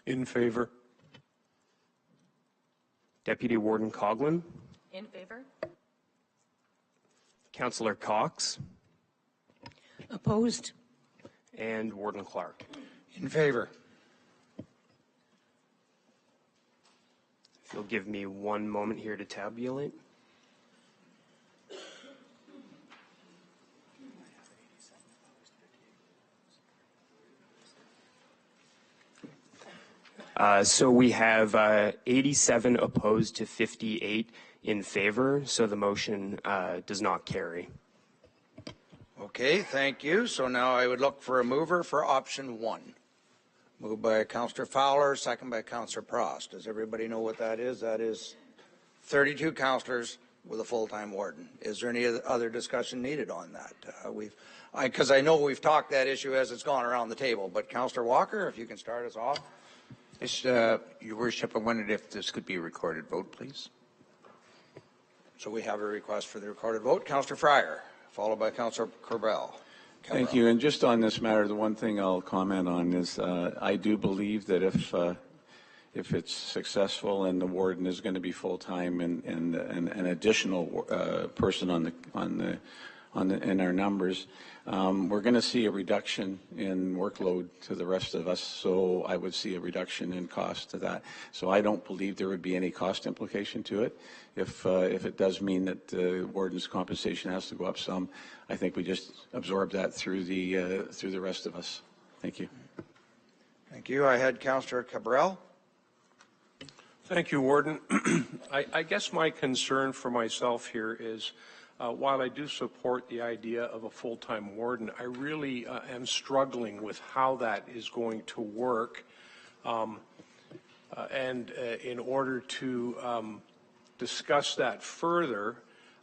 In favor. Deputy Warden Coughlin. In favor. Councillor Cox. Opposed. And Warden Clark. In favor. If you'll give me one moment here to tabulate. So we have 87 opposed to 58 in favor, so the motion does not carry. Okay, thank you. So now I would look for a mover for option 1. Moved by Councillor Fowler, second by Councillor Prost. Does everybody know what that is? That is 32 councillors with a full-time warden. Is there any other discussion needed on that? Because I know we've talked that issue as it's gone around the table, but Councillor Walker, if you can start us off. Yes, Your Worship, I wondered if this could be a recorded vote, please. So we have a request for the recorded vote. Councillor Fryer, followed by Councillor Cabral. Thank you. And just on this matter, the one thing I'll comment on is I do believe that if it's successful and the warden is going to be full-time and an additional person in our numbers, we're going to see a reduction in workload to the rest of us. So I would see a reduction in cost to that. So I don't believe there would be any cost implication to it. If it does mean that the warden's compensation has to go up some, I think we just absorb that through the rest of us. Thank you. Thank you. I had Councillor Cabral. Thank you, Warden. I guess my concern for myself here is, while I do support the idea of a full-time warden, I really am struggling with how that is going to work. And in order to discuss that further,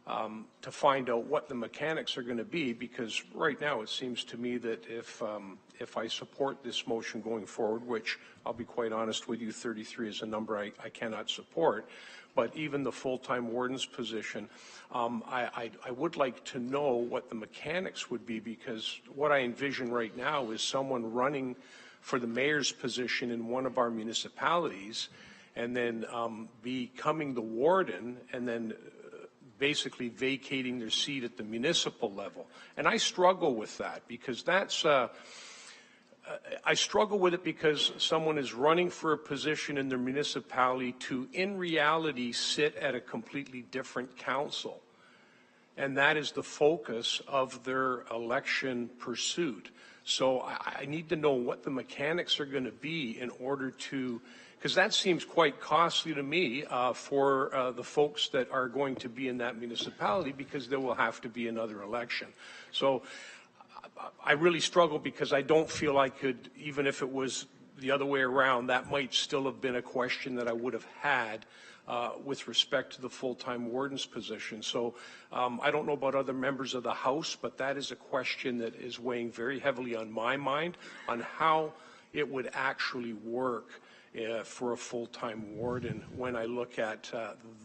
to find out what the mechanics are going to be, because right now it seems to me that if I support this motion going forward, which I'll be quite honest with you, 33 is a number I cannot support, but even the full-time warden's position, I would like to know what the mechanics would be, because what I envision right now is someone running for the mayor's position in one of our municipalities and then becoming the warden and then basically vacating their seat at the municipal level. And I struggle with that because that's, I struggle with it because someone is running for a position in their municipality to, in reality, sit at a completely different council. And that is the focus of their election pursuit. So I need to know what the mechanics are going to be in order to, because that seems quite costly to me for the folks that are going to be in that municipality, because there will have to be another election. So I really struggle because I don't feel I could, even if it was the other way around, that might still have been a question that I would have had with respect to the full-time warden's position. So I don't know about other members of the House, but that is a question that is weighing very heavily on my mind on how it would actually work for a full-time warden when I look at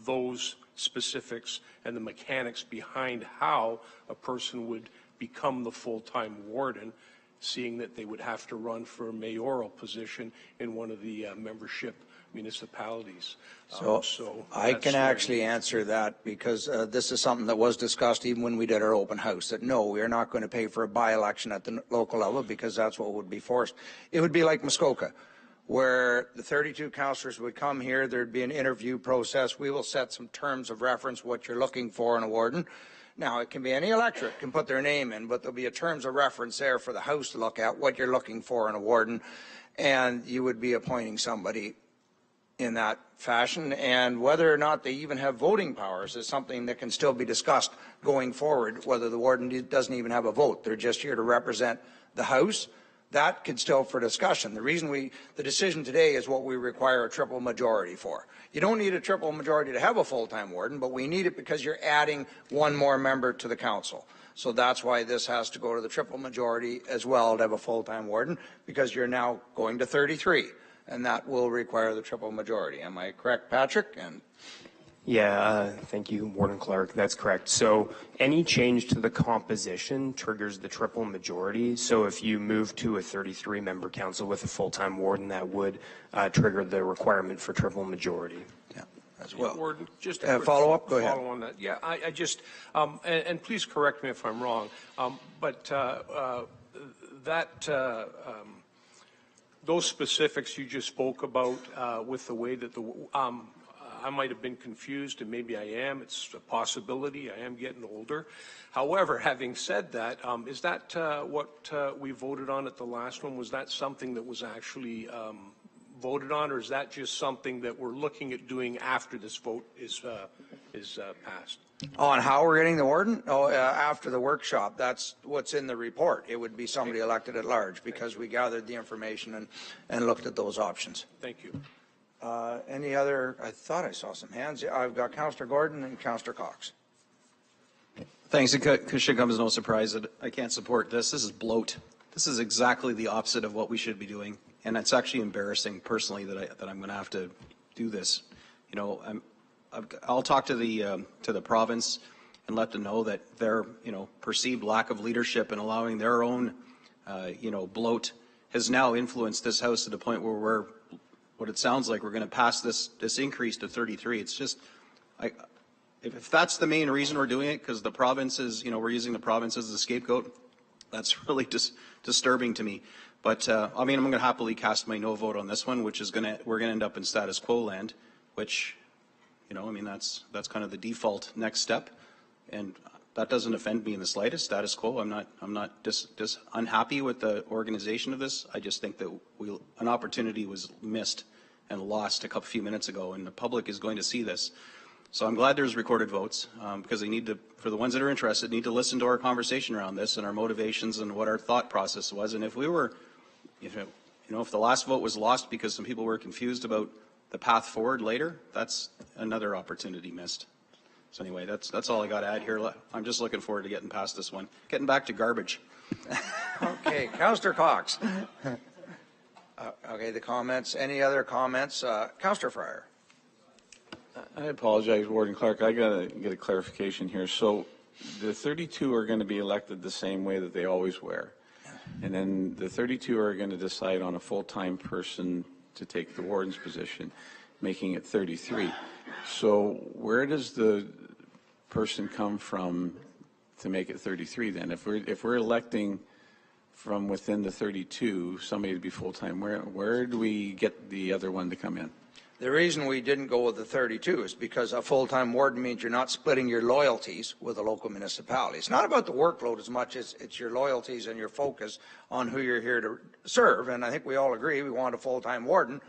those specifics and the mechanics behind how a person would become the full-time warden, seeing that they would have to run for a mayoral position in one of the membership municipalities. So I can actually answer that, because this is something that was discussed even when we did our open house, that no, we are not going to pay for a by-election at the local level, because that's what would be forced. It would be like Muskoka, where the 32 councillors would come here, there'd be an interview process. We will set some terms of reference, what you're looking for in a warden. Now, it can be any electorate can put their name in, but there'll be a terms of reference there for the House to look at, what you're looking for in a warden, and you would be appointing somebody in that fashion. And whether or not they even have voting powers is something that can still be discussed going forward, whether the warden doesn't even have a vote. They're just here to represent the House. That could still for discussion. The reason the decision today is what we require a triple majority for. You don't need a triple majority to have a full-time warden, but we need it because you're adding one more member to the council. So that's why this has to go to the triple majority as well to have a full-time warden, because you're now going to 33, and that will require the triple majority. Am I correct, Patrick? And yeah, thank you, Warden Clark. That's correct. So any change to the composition triggers the triple majority. So if you move to a 33-member council with a full-time warden, that would trigger the requirement for triple majority. Yeah, as well. Warden, just a follow up. Go ahead. Follow on that. Yeah, I just and please correct me if I'm wrong, but those specifics you just spoke about with the way that the I might have been confused, and maybe I am. It's a possibility. I am getting older. However, having said that, is that what we voted on at the last one? Was that something that was actually voted on, or is that just something that we're looking at doing after this vote is passed? On how we're getting the warden? After the workshop. That's what's in the report. It would be somebody elected at large because we gathered the information and looked at those options. Thank you. Any other? I thought I saw some hands. I've got Councillor Gordon and Councillor Cox. Thanks. It should come as no surprise that I can't support this. This is bloat. This is exactly the opposite of what we should be doing, and it's actually embarrassing personally that I'm going to have to do this. You know, I'll talk to the province and let them know that their perceived lack of leadership and allowing their own bloat has now influenced this House to the point where we're what it sounds like we're going to pass this increase to 33. It's just if that's the main reason we're doing it, because the province is we're using the province as the scapegoat, that's really just disturbing to me. But I mean, I'm going to happily cast my no vote on this one, which is we're going to end up in status quo land, which I mean that's kind of the default next step, and that doesn't offend me in the slightest. Status quo. I'm not just unhappy with the organization of this. I just think that an opportunity was missed and lost a few minutes ago, and the public is going to see this. So I'm glad there's recorded votes because they need to, for the ones that are interested, need to listen to our conversation around this and our motivations and what our thought process was. And if we were, if the last vote was lost because some people were confused about the path forward later, that's another opportunity missed. So anyway, that's all I got to add here. I'm just looking forward to getting past this one, getting back to garbage. Okay, Councillor Cox. Okay, the comments. Any other comments? Councillor Fryer. I apologize, Warden Clark. I got to get a clarification here. So the 32 are going to be elected the same way that they always were. And then the 32 are going to decide on a full-time person to take the warden's position, making it 33. So where does the person come from to make it 33 then? If we're electing from within the 32 somebody to be full-time, where do we get the other one to come in? The reason we didn't go with the 32 is because a full-time warden means you're not splitting your loyalties with a local municipality. It's not about the workload as much as it's your loyalties and your focus on who you're here to serve. And I think we all agree we want a full-time warden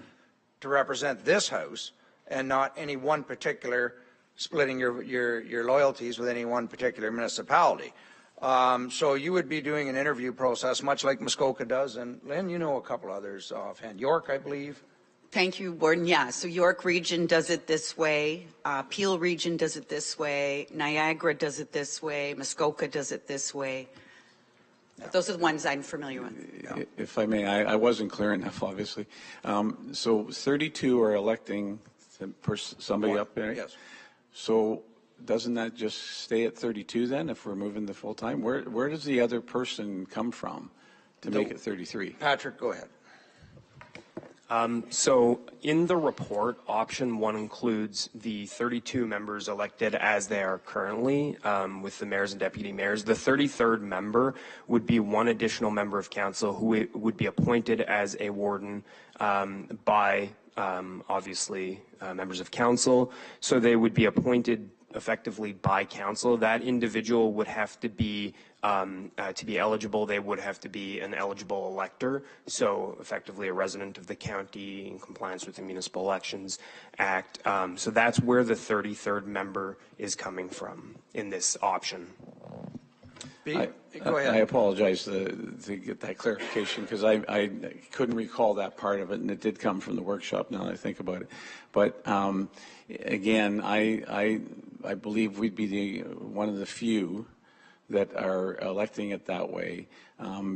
to represent this House and not any one particular splitting your loyalties with any one particular municipality. So you would be doing an interview process much like Muskoka does. And Lynn, you know a couple others offhand. York, I believe. Thank you, Warden. Yeah, so York Region does it this way. Peel Region does it this way. Niagara does it this way. Muskoka does it this way. Those are the ones I'm familiar with. If I may, I wasn't clear enough, obviously. So 32 are electing somebody up there? Yes. So doesn't that just stay at 32 then if we're moving the full-time? Where does the other person come from to make it 33? Patrick, go ahead. So in the report, option 1 includes the 32 members elected as they are currently with the mayors and deputy mayors. The 33rd member would be one additional member of council who would be appointed as a warden by obviously members of council. So they would be appointed effectively by council. That individual would have to be eligible, they would have to be an eligible elector, so effectively a resident of the county in compliance with the Municipal Elections Act. So that's where the 33rd member is coming from in this option. Go ahead. I apologize to get that clarification because I couldn't recall that part of it, and it did come from the workshop now that I think about it. But again, I believe we'd be one of the few that are electing it that way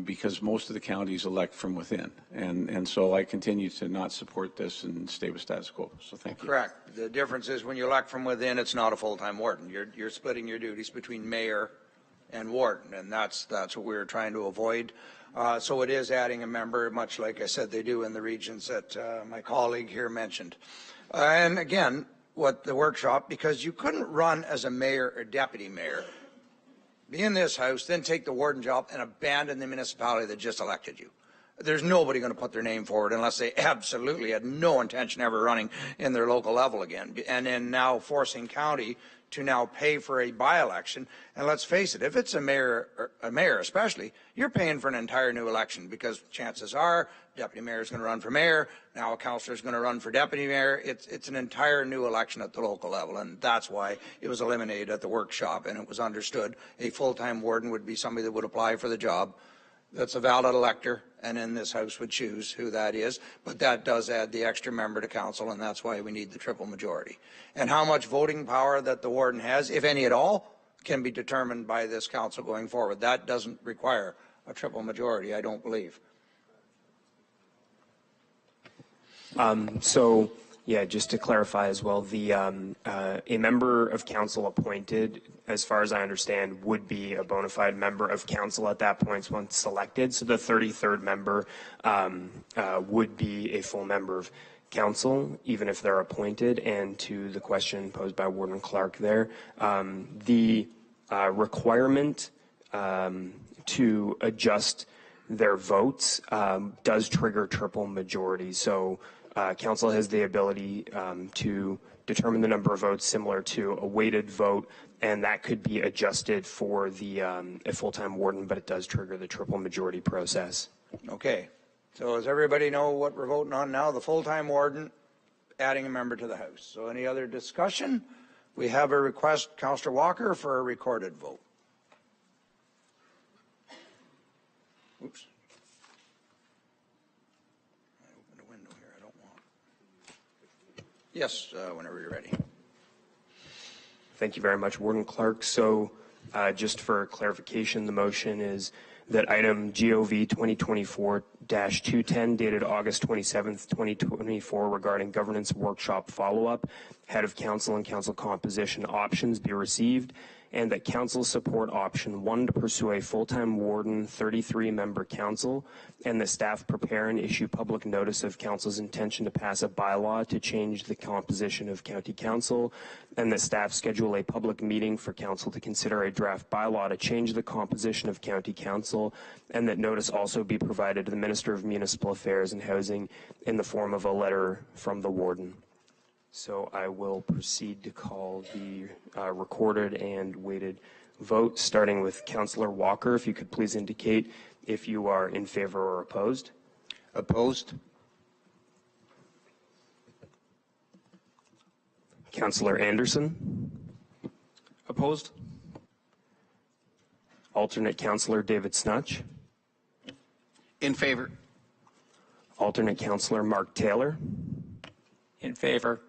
because most of the counties elect from within. And so I continue to not support this and stay with status quo. So thank you. Correct. The difference is when you elect from within, it's not a full-time warden. You're splitting your duties between mayor and warden, and that's what we're trying to avoid. So it is adding a member, much like I said they do in the regions that my colleague here mentioned. And again, what the workshop, because you couldn't run as a mayor or deputy mayor, be in this House, then take the warden job and abandon the municipality that just elected you. There's nobody going to put their name forward unless they absolutely had no intention of ever running in their local level again. And then now forcing county to now pay for a by-election. And let's face it, if it's a mayor especially, you're paying for an entire new election, because chances are deputy mayor is going to run for mayor. Now a councillor is going to run for deputy mayor. It's an entire new election at the local level. And that's why it was eliminated at the workshop. And it was understood a full-time warden would be somebody that would apply for the job, that's a valid elector, and in this house would choose who that is. But that does add the extra member to council, and that's why we need the triple majority. And how much voting power that the warden has, if any at all, can be determined by this council going forward. That doesn't require a triple majority, I don't believe. So, yeah, just to clarify as well, a member of council appointed, as far as I understand, would be a bona fide member of council at that point once selected. So the 33rd member would be a full member of council, even if they're appointed. And to the question posed by Warden Clark there, the requirement to adjust their votes does trigger triple majority. So council has the ability to determine the number of votes similar to a weighted vote, and that could be adjusted for the a full-time warden, but it does trigger the triple majority process. Okay. So does everybody know what we're voting on now? The full-time warden, adding a member to the House. So any other discussion? We have a request, Councillor Walker, for a recorded vote. Oops. I opened a window here. I don't want. Yes, whenever you're ready. Thank you very much, Warden Clark. So just for clarification, the motion is that item GOV 2024-210 dated August 27th, 2024 regarding governance workshop follow-up, head of council and council composition options be received, and that council support option 1 to pursue a full-time warden 33-member council, and that staff prepare and issue public notice of council's intention to pass a bylaw to change the composition of county council, and that staff schedule a public meeting for council to consider a draft bylaw to change the composition of county council, and that notice also be provided to the Minister of Municipal Affairs and Housing in the form of a letter from the warden. So I will proceed to call the recorded and weighted vote, starting with Councillor Walker. If you could please indicate if you are in favor or opposed. Opposed. Councillor Anderson. Opposed. Alternate Councillor David Snutch. In favor. Alternate Councillor Mark Taylor. In favor.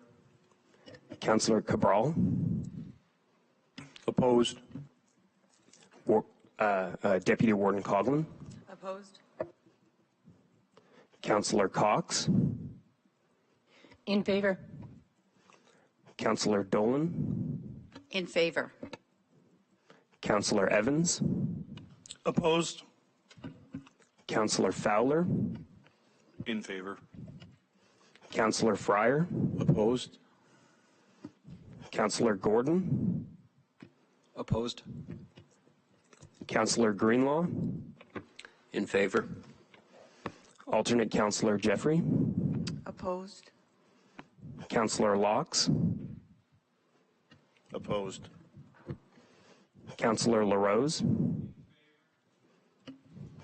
Councillor Cabral. Opposed. Deputy Warden Coughlin. Opposed. Councillor Cox. In favor. Councillor Dolan. In favor. Councillor Evans. Opposed. Councillor Fowler. In favor. Councillor Fryer. Opposed. Councillor Gordon. Opposed. Councillor Greenlaw. In favor. Alternate Councillor Jeffrey. Opposed. Councillor Locks. Opposed. Councillor LaRose.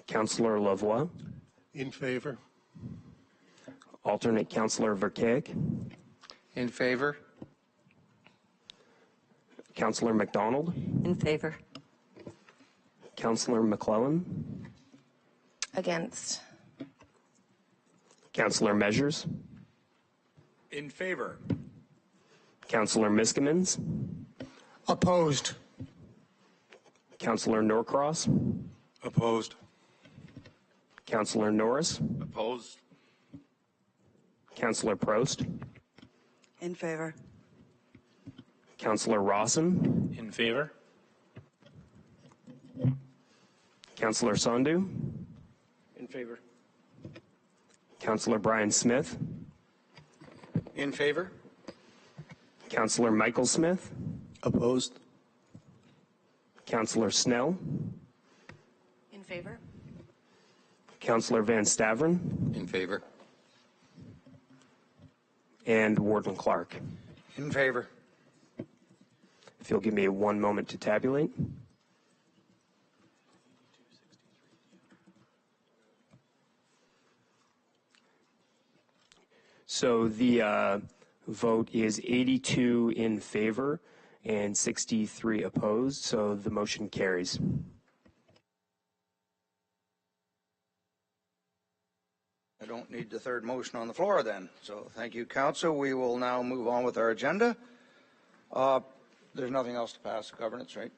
Councillor Lavoie. In favor. Alternate Councillor Verkeek. In favor. Councillor McDonald. In favor. Councillor McClellan. Against. Councillor Measures. In favor. Councillor Miskimins. Opposed. Councillor Norcross. Opposed. Councillor Norris. Opposed. Councillor Prost. In favor. Councillor Rawson. In favor. Councillor Sandhu. In favor. Councillor Brian Smith. In favor? Councillor Michael Smith. Opposed. Councillor Snell. In favor. Councillor Van Staveren. In favor. And Warden Clark. In favor. If you'll give me 1 moment to tabulate. So the vote is 82 in favor and 63 opposed, so the motion carries. I don't need the third motion on the floor then. So thank you, Council. We will now move on with our agenda. There's nothing else to pass governance, right?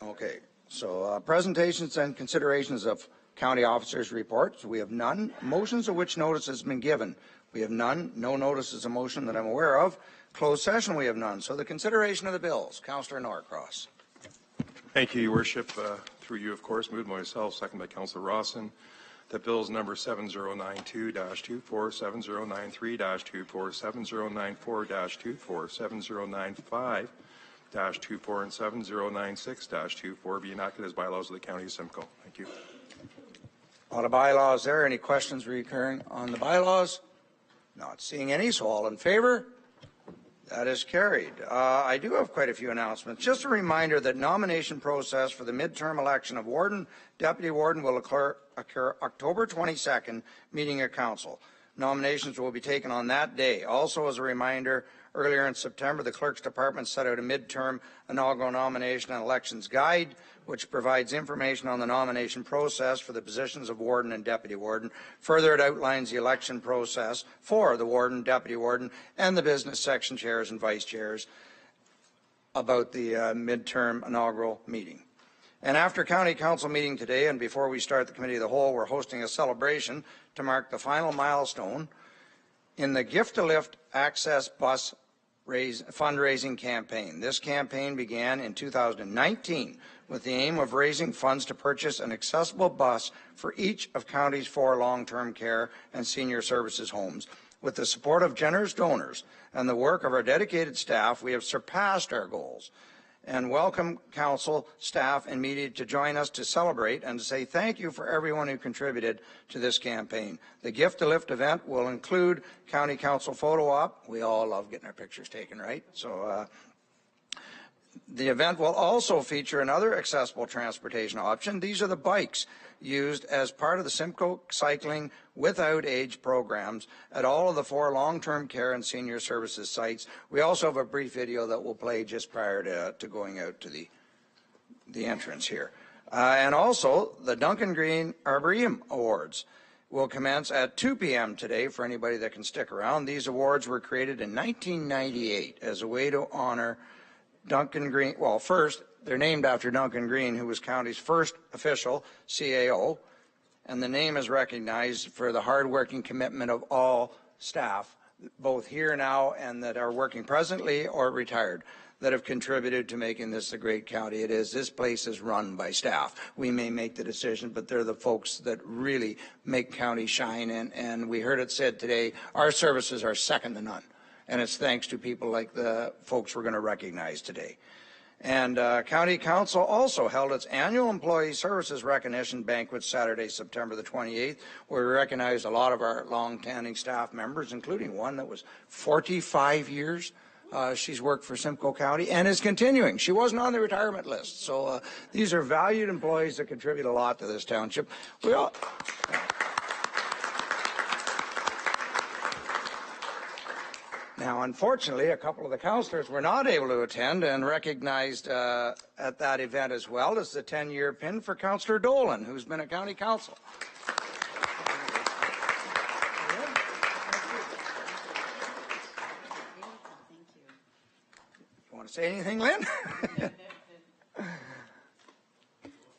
Okay. So presentations and considerations of county officers' reports. We have none. Motions of which notice has been given. We have none. No notices of motion that I'm aware of. Closed session, we have none. So the consideration of the bills. Councillor Norcross. Thank you, Your Worship. Through you, of course, moved myself, second by Councillor Rawson. That bills number 7092-24, 7093-24, 7094-24, 7095-24, and 7096-24 be enacted as bylaws of the County of Simcoe. Thank you. A lot of bylaws there. Any questions recurring on the bylaws? Not seeing any, so all in favor? That is carried. I do have quite a few announcements. Just a reminder that nomination process for the midterm election of warden, deputy warden will occur October 22nd, meeting of council. Nominations will be taken on that day. Also, as a reminder, earlier in September, the Clerk's Department set out a midterm inaugural nomination and elections guide, which provides information on the nomination process for the positions of warden and deputy warden. Further, it outlines the election process for the warden, deputy warden, and the business section chairs and vice chairs about the midterm inaugural meeting. And after County Council meeting today, and before we start the Committee of the Whole, we're hosting a celebration to mark the final milestone in the Gift to Lift Access Bus fundraising campaign. This campaign began in 2019 with the aim of raising funds to purchase an accessible bus for each of County's 4 long-term care and senior services homes. With the support of generous donors and the work of our dedicated staff, we have surpassed our goals. And welcome council, staff, and media to join us to celebrate and to say thank you for everyone who contributed to this campaign. The Gift to Lift event will include county council photo op. We all love getting our pictures taken, right? So the event will also feature another accessible transportation option. These are the bikes used as part of the Simcoe Cycling Without Age programs at all of the 4 long-term care and senior services sites. We also have a brief video that will play just prior to going out to the entrance here. And also, the Duncan Green Arboretum Awards will commence at 2 p.m. today for anybody that can stick around. These awards were created in 1998 as a way to honor Duncan Green. Well, first, they're named after Duncan Green, who was county's first official CAO, and the name is recognized for the hard-working commitment of all staff, both here now and that are working presently or retired, that have contributed to making this the great county it is. This place is run by staff. We may make the decision, but they're the folks that really make county shine, and we heard it said today, our services are second to none, and it's thanks to people like the folks we're going to recognize today. And County Council also held its annual Employee Services Recognition Banquet Saturday, September the 28th, where we recognized a lot of our long-standing staff members, including one that was 45 years. She's worked for Simcoe County and is continuing. She wasn't on the retirement list. So these are valued employees that contribute a lot to this township. Now, unfortunately, a couple of the councillors were not able to attend, and recognized at that event as well as the 10-year pin for Councillor Dolan, who's been at County Council. You want to say anything, Lynn?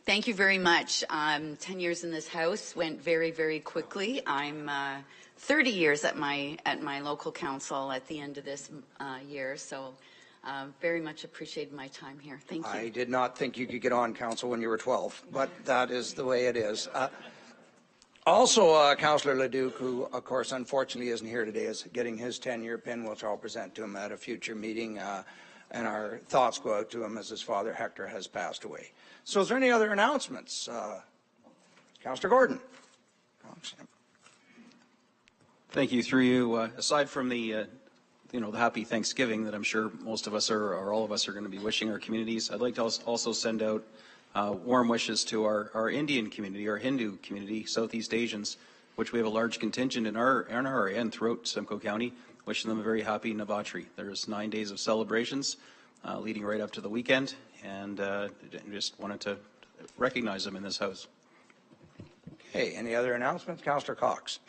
Thank you very much. 10 years in this house went very, very quickly. I'm 30 years at my local council at the end of this year, so very much appreciated my time here. Thank you. I did not think you could get on council when you were 12, but that is the way it is. Also, Councillor Leduc, who of course unfortunately isn't here today, is getting his 10-year pin, which I'll present to him at a future meeting, and our thoughts go out to him as his father Hector has passed away. So is there any other announcements? Councillor Gordon. Thank you. Through you, aside from the the happy Thanksgiving that I'm sure most of us or all of us are going to be wishing our communities, I'd like to also send out warm wishes to our Indian community, our Hindu community, Southeast Asians, which we have a large contingent in our area and throughout Simcoe County. Wishing them a very happy Navratri. There's 9 days of celebrations leading right up to the weekend, and just wanted to recognize them in this house. Okay, any other announcements? Councillor Cox.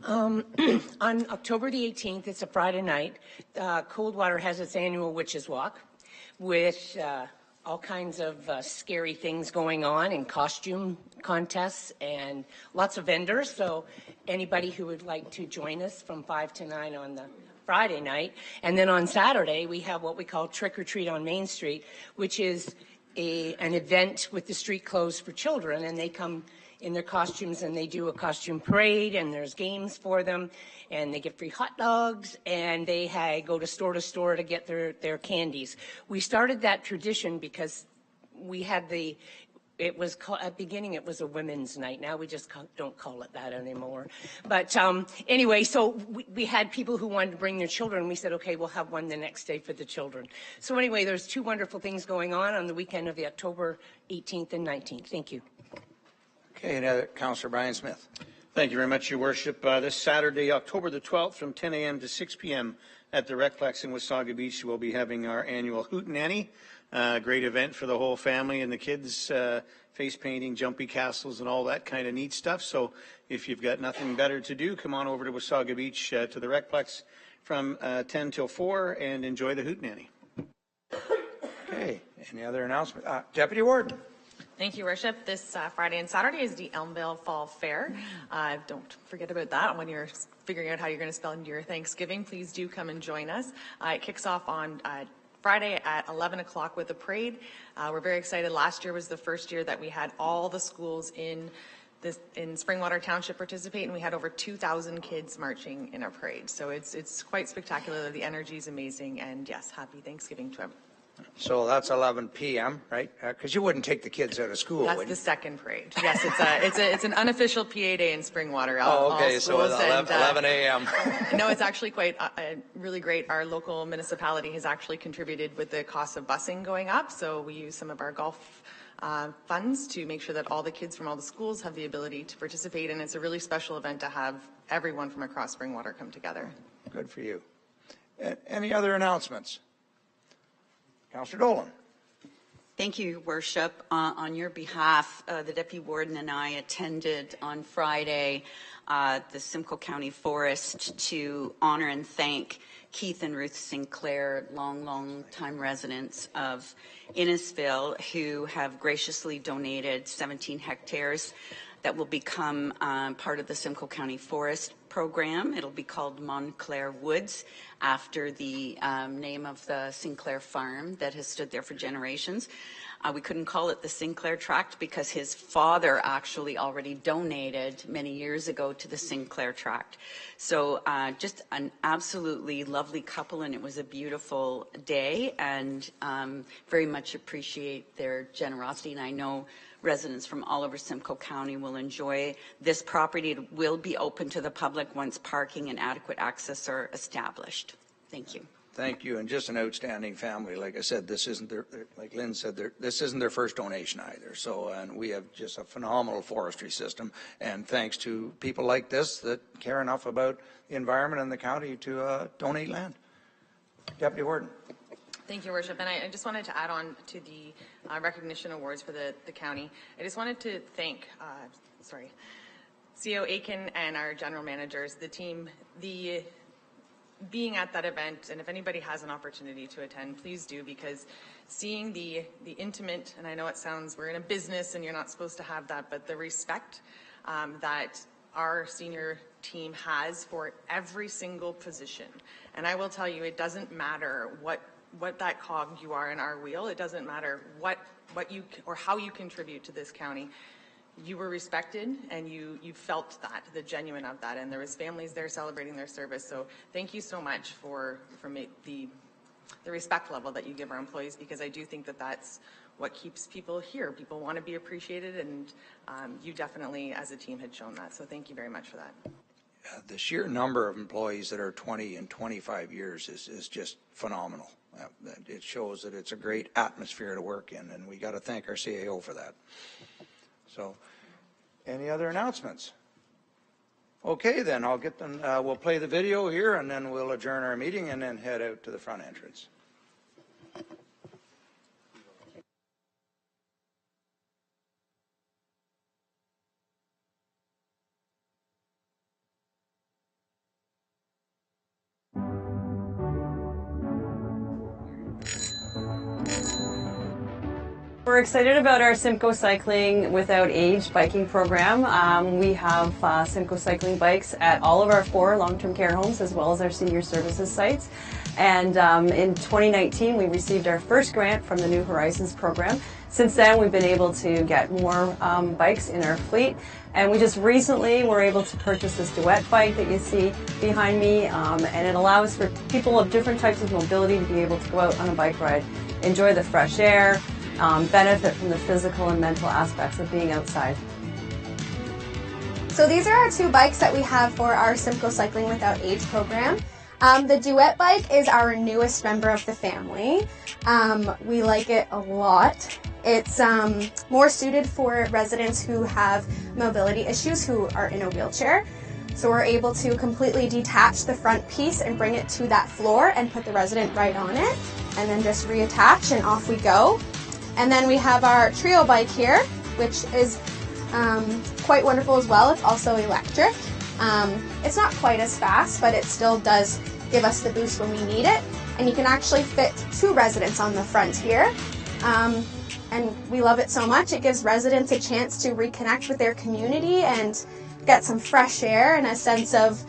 On October the 18th, it's a Friday night, Coldwater has its annual Witches Walk with all kinds of scary things going on and costume contests and lots of vendors. So anybody who would like to join us from 5 to 9 on the Friday night. And then on Saturday, we have what we call Trick or Treat on Main Street, which is an event with the street closed for children, and they come in their costumes and they do a costume parade, and there's games for them, and they get free hot dogs, and they go to store to get their candies. We started that tradition because we had at the beginning it was a women's night. Now we just don't call it that anymore. But anyway, so we had people who wanted to bring their children. We said, okay, we'll have one the next day for the children. So anyway, there's 2 wonderful things going on the weekend of the October 18th and 19th. Thank you. Okay, another Councillor Brian Smith. Thank you very much, Your Worship. This Saturday, October the 12th, from 10 a.m. to 6 p.m. at the Recplex in Wasaga Beach, we'll be having our annual Hootenanny. Great event for the whole family and the kids, face painting, jumpy castles, and all that kind of neat stuff. So if you've got nothing better to do, come on over to Wasaga Beach to the Recplex from 10 till 4 and enjoy the Hootenanny. Okay, any other announcement? Deputy Warden. Thank you, Worship. This Friday and Saturday is the Elmvale Fall Fair. Don't forget about that when you're figuring out how you're going to spend your Thanksgiving. Please do come and join us. It kicks off on Friday at 11 o'clock with a parade. We're very excited. Last year was the first year that we had all the schools in Springwater Township participate, and we had over 2,000 kids marching in our parade. So it's quite spectacular. The energy is amazing, and yes, happy Thanksgiving to everyone. So that's 11 p.m., right? Because you wouldn't take the kids out of school, That's would you? the second parade. Yes, it's an unofficial PA day in Springwater. Okay, so it's 11 a.m. No, it's actually quite really great. Our local municipality has actually contributed with the cost of busing going up, so we use some of our golf funds to make sure that all the kids from all the schools have the ability to participate, and it's a really special event to have everyone from across Springwater come together. Good for you. Any other announcements? Councillor Dolan. Thank you, Your Worship. On your behalf, the Deputy Warden and I attended on Friday the Simcoe County Forest to honor and thank Keith and Ruth Sinclair, long time residents of Innisfil, who have graciously donated 17 hectares that will become part of the Simcoe County Forest program. It'll be called Montclair Woods, after the name of the Sinclair farm that has stood there for generations. We couldn't call it the Sinclair Tract because his father actually already donated many years ago to the Sinclair Tract. So just an absolutely lovely couple, and it was a beautiful day, and very much appreciate their generosity. And I know residents from all over Simcoe County will enjoy this property. It will be open to the public once parking and adequate access are established. Thank you. Thank you, and just an outstanding family. Like I said, this isn't their, like Lynn said, this isn't their first donation either. So, and we have just a phenomenal forestry system, and thanks to people like this that care enough about the environment and the county to donate land. Deputy Warden. Thank you, Worship. And I just wanted to add on to the recognition awards for the county. I just wanted to thank, CEO Aiken and our general managers, the team, being at that event. And if anybody has an opportunity to attend, please do, because seeing the intimate, and I know it sounds, we're in a business and you're not supposed to have that, but the respect that our senior team has for every single position. And I will tell you, it doesn't matter what that cog you are in our wheel. It doesn't matter what you or how you contribute to this county. You were respected, and you felt that, the genuine of that, and there was families there celebrating their service. So thank you so much for the respect level that you give our employees, because I do think that that's what keeps people here. People want to be appreciated, and you definitely, as a team, had shown that. So thank you very much for that. The sheer number of employees that are 20 and 25 years is just phenomenal. It shows that it's a great atmosphere to work in, and we got to thank our CAO for that. So, any other announcements? Okay, then I'll get them. We'll play the video here, and then we'll adjourn our meeting and then head out to the front entrance. We're excited about our Simcoe Cycling Without Age biking program. We have Simcoe cycling bikes at all of our 4 long-term care homes as well as our senior services sites. And in 2019, we received our first grant from the New Horizons program. Since then, we've been able to get more bikes in our fleet. And we just recently were able to purchase this Duet bike that you see behind me. And it allows for people of different types of mobility to be able to go out on a bike ride, enjoy the fresh air, benefit from the physical and mental aspects of being outside. So these are our 2 bikes that we have for our Simcoe Cycling Without Age program. The Duet bike is our newest member of the family. We like it a lot. It's more suited for residents who have mobility issues who are in a wheelchair. So we're able to completely detach the front piece and bring it to that floor and put the resident right on it, and then just reattach and off we go. And then we have our Trio bike here, which is quite wonderful as well. It's also electric. It's not quite as fast, but it still does give us the boost when we need it. And you can actually fit 2 residents on the front here. And we love it so much. It gives residents a chance to reconnect with their community and get some fresh air and a sense of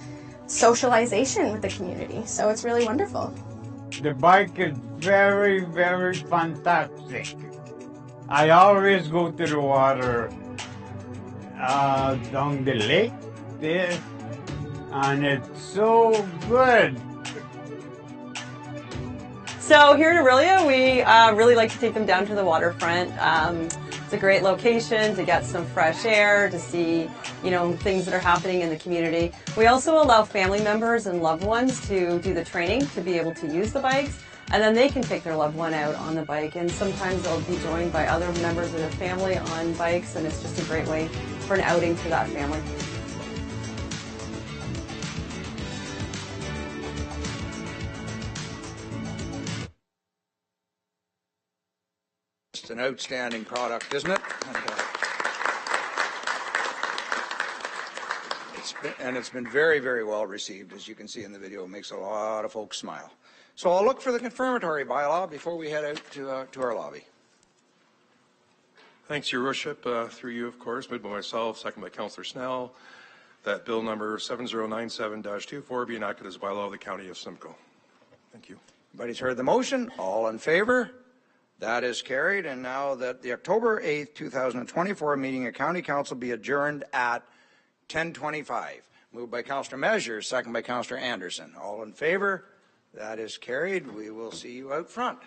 socialization with the community. So it's really wonderful. The bike is very, very fantastic. I always go to the water down the lake there, and it's so good. So here in Aurelia, we really like to take them down to the waterfront. It's a great location to get some fresh air, to see, things that are happening in the community. We also allow family members and loved ones to do the training to be able to use the bikes, and then they can take their loved one out on the bike. And sometimes they'll be joined by other members of the family on bikes, and it's just a great way for an outing for that family. It's an outstanding product, isn't it? It's been very, very well received, as you can see in the video. It makes a lot of folks smile. So I'll look for the confirmatory bylaw before we head out to our lobby. Thanks, Your Worship. Through you, of course, moved by myself, second by Councillor Snell, that bill number 7097-24 be enacted as a bylaw of the County of Simcoe. Thank you. Everybody's heard the motion. All in favor? That is carried. And now that the October 8th, 2024 meeting of County Council be adjourned at 10:25. Moved by Councillor Measures, second by Councillor Anderson. All in favor? That is carried. We will see you out front.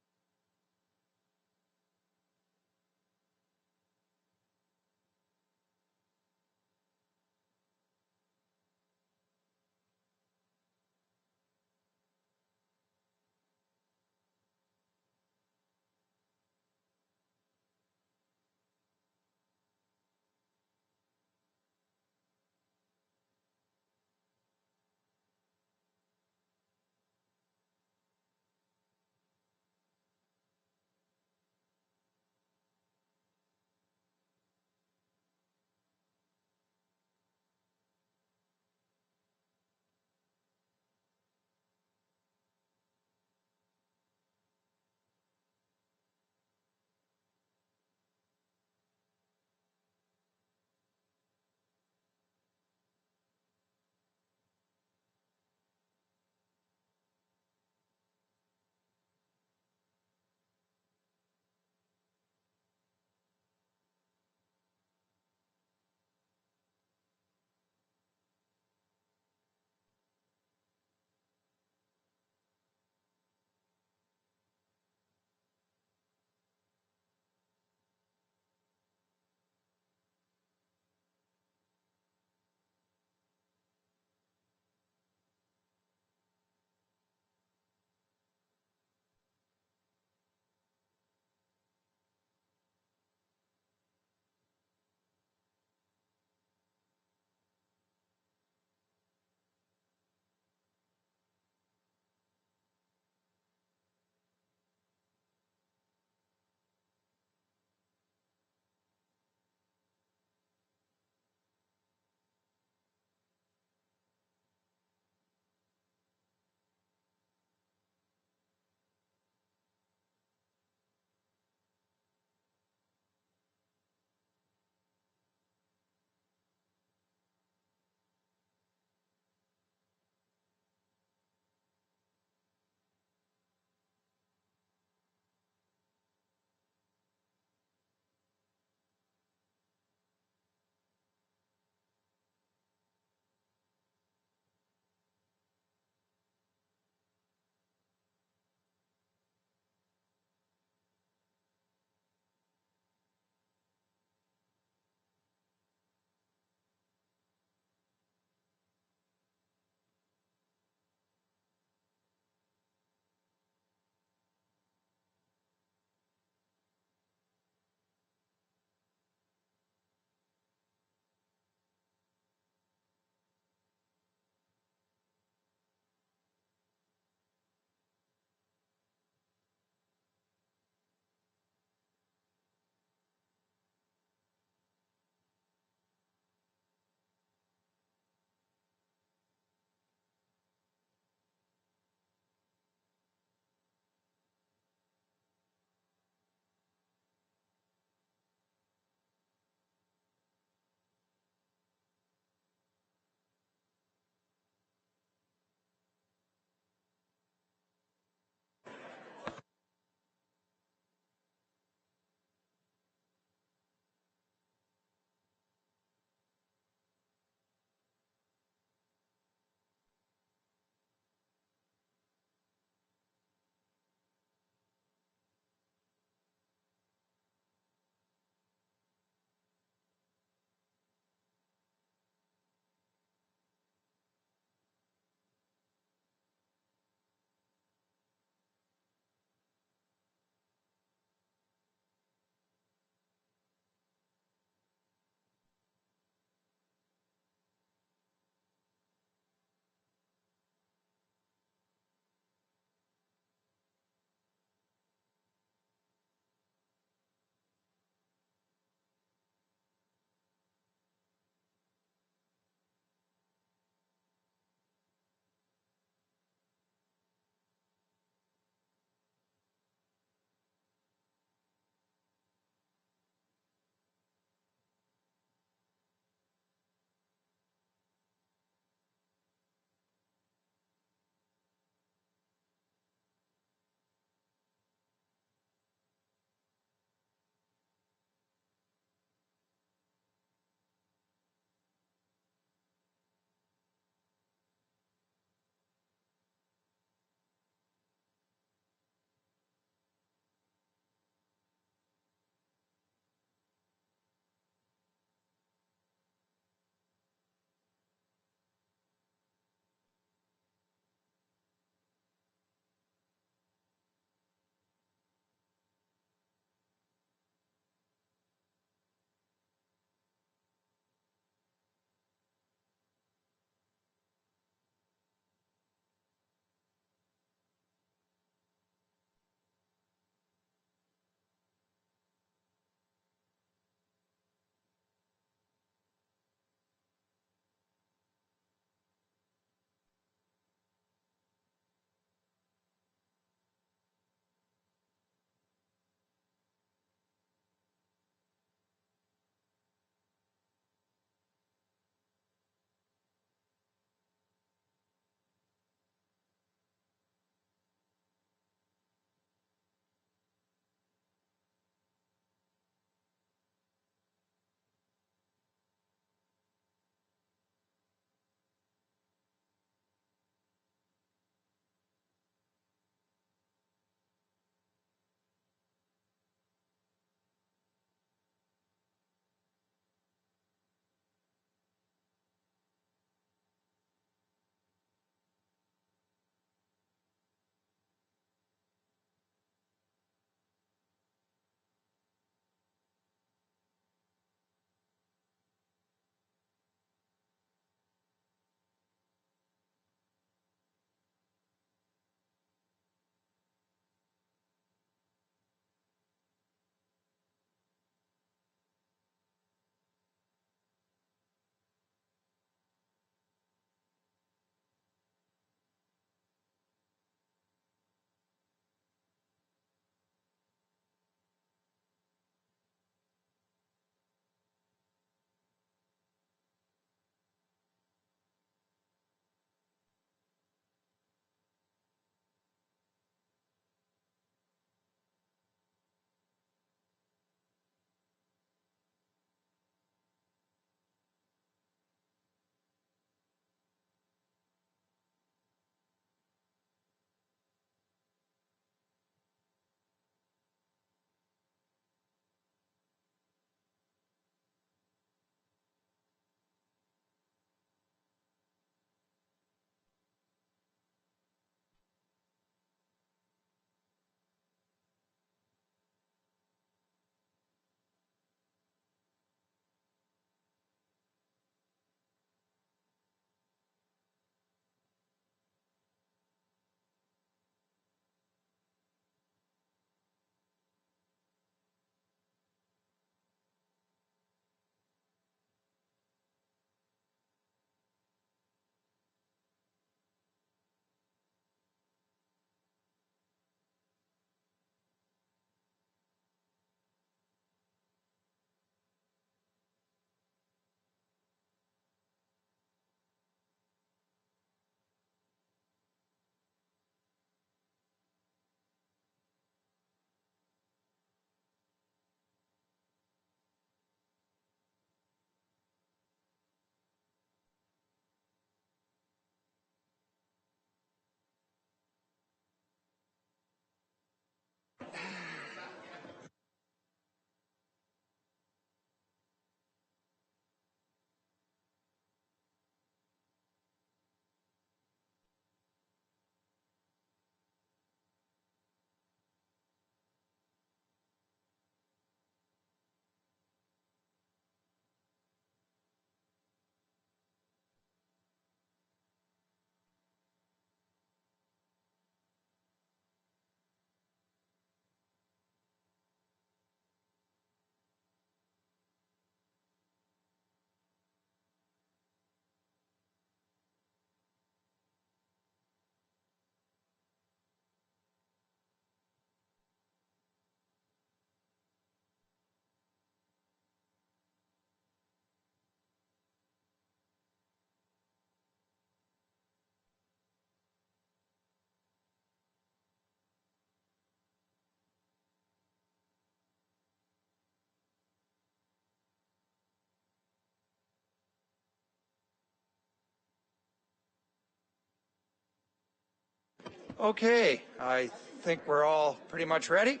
Okay, I think we're all pretty much ready.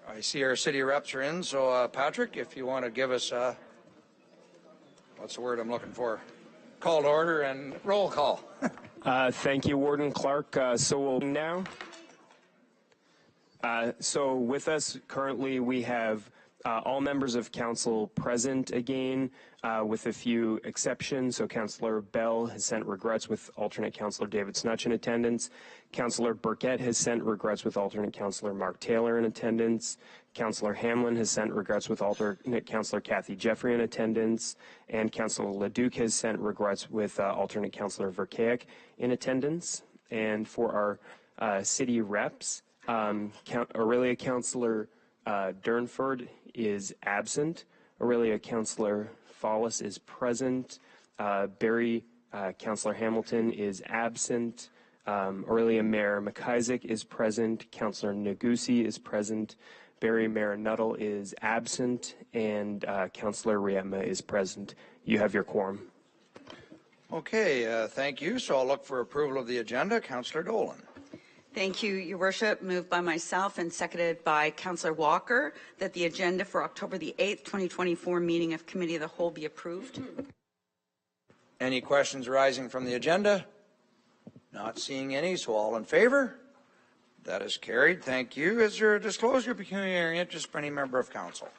I see our city reps are in, so Patrick, if you want to give us, what's the word I'm looking for? Call to order and roll call. Thank you, Warden Clark. So we'll now. So with us currently, we have all members of council present again, with a few exceptions. So Councillor Bell has sent regrets with alternate Councillor David Snutch in attendance. Councillor Burkett has sent regrets with alternate Councillor Mark Taylor in attendance. Councillor Hamlin has sent regrets with alternate Councillor Kathy Jeffrey in attendance. And Councillor Leduc has sent regrets with alternate Councillor Verkaik in attendance. And for our city reps, Aurelia Councillor Durnford is absent. Aurelia Councillor Follis is present. Barry Councillor Hamilton is absent. Aurelia Mayor McIsaac is present. Councillor Nagusi is present. Barry Mayor Nuttall is absent. And Councillor Riema is present. You have your quorum. Okay, thank you. So I'll look for approval of the agenda. Councillor Dolan. Thank you, Your Worship. Moved by myself and seconded by Councillor Walker that the agenda for October the 8th, 2024 meeting of Committee of the Whole be approved. Any questions arising from the agenda? Not seeing any, so all in favor? That is carried. Thank you. Is there a disclosure of pecuniary interest for any member of council?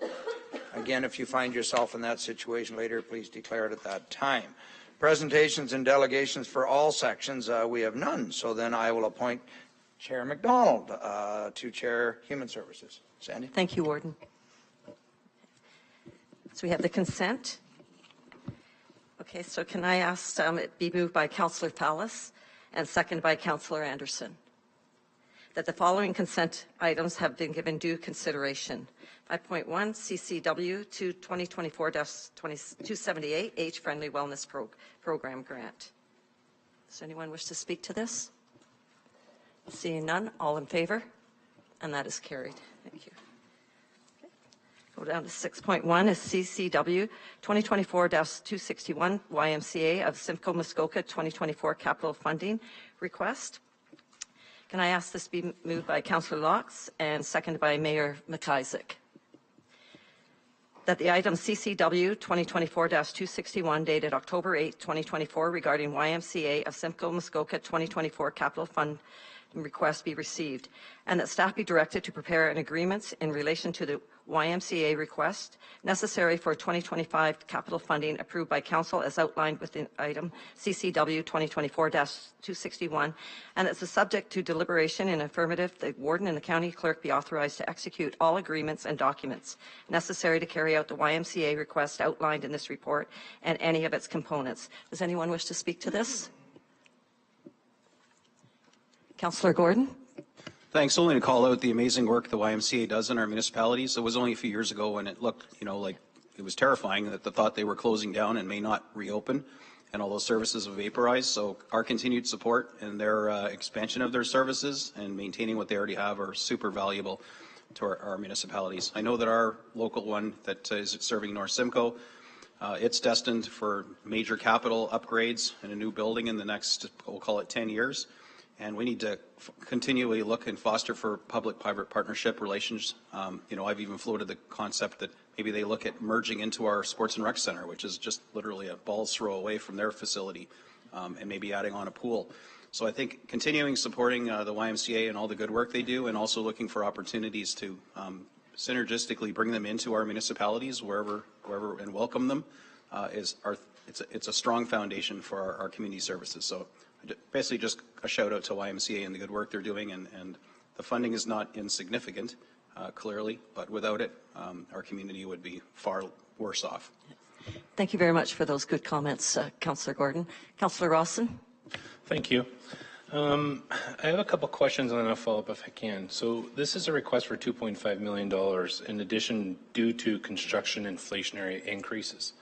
Again, if you find yourself in that situation later, please declare it at that time. Presentations and delegations for all sections, we have none. So then I will appoint Chair McDonald to chair Human Services. Sandy? Thank you, Warden. So we have the consent. Okay, so can I ask it be moved by Councillor Thallis and seconded by Councillor Anderson that the following consent items have been given due consideration. 5.1 CCW to 2024-278 Age-Friendly Wellness Program Grant. Does anyone wish to speak to this? Seeing none, all in favor? And that is carried. Thank you. Okay. Go down to 6.1 is CCW 2024-261 YMCA of Simcoe Muskoka 2024 capital funding request. Can I ask this be moved by Councillor Laux and seconded by Mayor McIsaac? That the item CCW 2024-261 dated October 8, 2024 regarding YMCA of Simcoe Muskoka 2024 capital fund request be received, and that staff be directed to prepare an agreement in relation to the YMCA request necessary for 2025 capital funding approved by Council as outlined within item CCW 2024-261, and it's a subject to deliberation in affirmative. The Warden and the County Clerk be authorized to execute all agreements and documents necessary to carry out the YMCA request outlined in this report and any of its components. Does anyone wish to speak to this? Councillor Gordon. Thanks. Only to call out the amazing work the YMCA does in our municipalities. It was only a few years ago when it looked, like it was terrifying that the thought they were closing down and may not reopen, and all those services have vaporized. So our continued support and their expansion of their services and maintaining what they already have are super valuable to our municipalities. I know that our local one that is serving North Simcoe, it's destined for major capital upgrades and a new building in the next, we'll call it 10 years. And we need to continually look and foster for public-private partnership relations. I've even floated the concept that maybe they look at merging into our sports and rec center, which is just literally a ball's throw away from their facility, and maybe adding on a pool. So I think continuing supporting the YMCA and all the good work they do, and also looking for opportunities to synergistically bring them into our municipalities wherever and welcome them it's a strong foundation for our community services. So basically just a shout out to YMCA and the good work they're doing, and the funding is not insignificant, clearly, but without it, our community would be far worse off. Thank you very much for those good comments, Councillor Gordon. Councillor Rawson. Thank you. I have a couple questions and then I'll follow up if I can. So this is a request for $2.5 million in addition due to construction inflationary increases.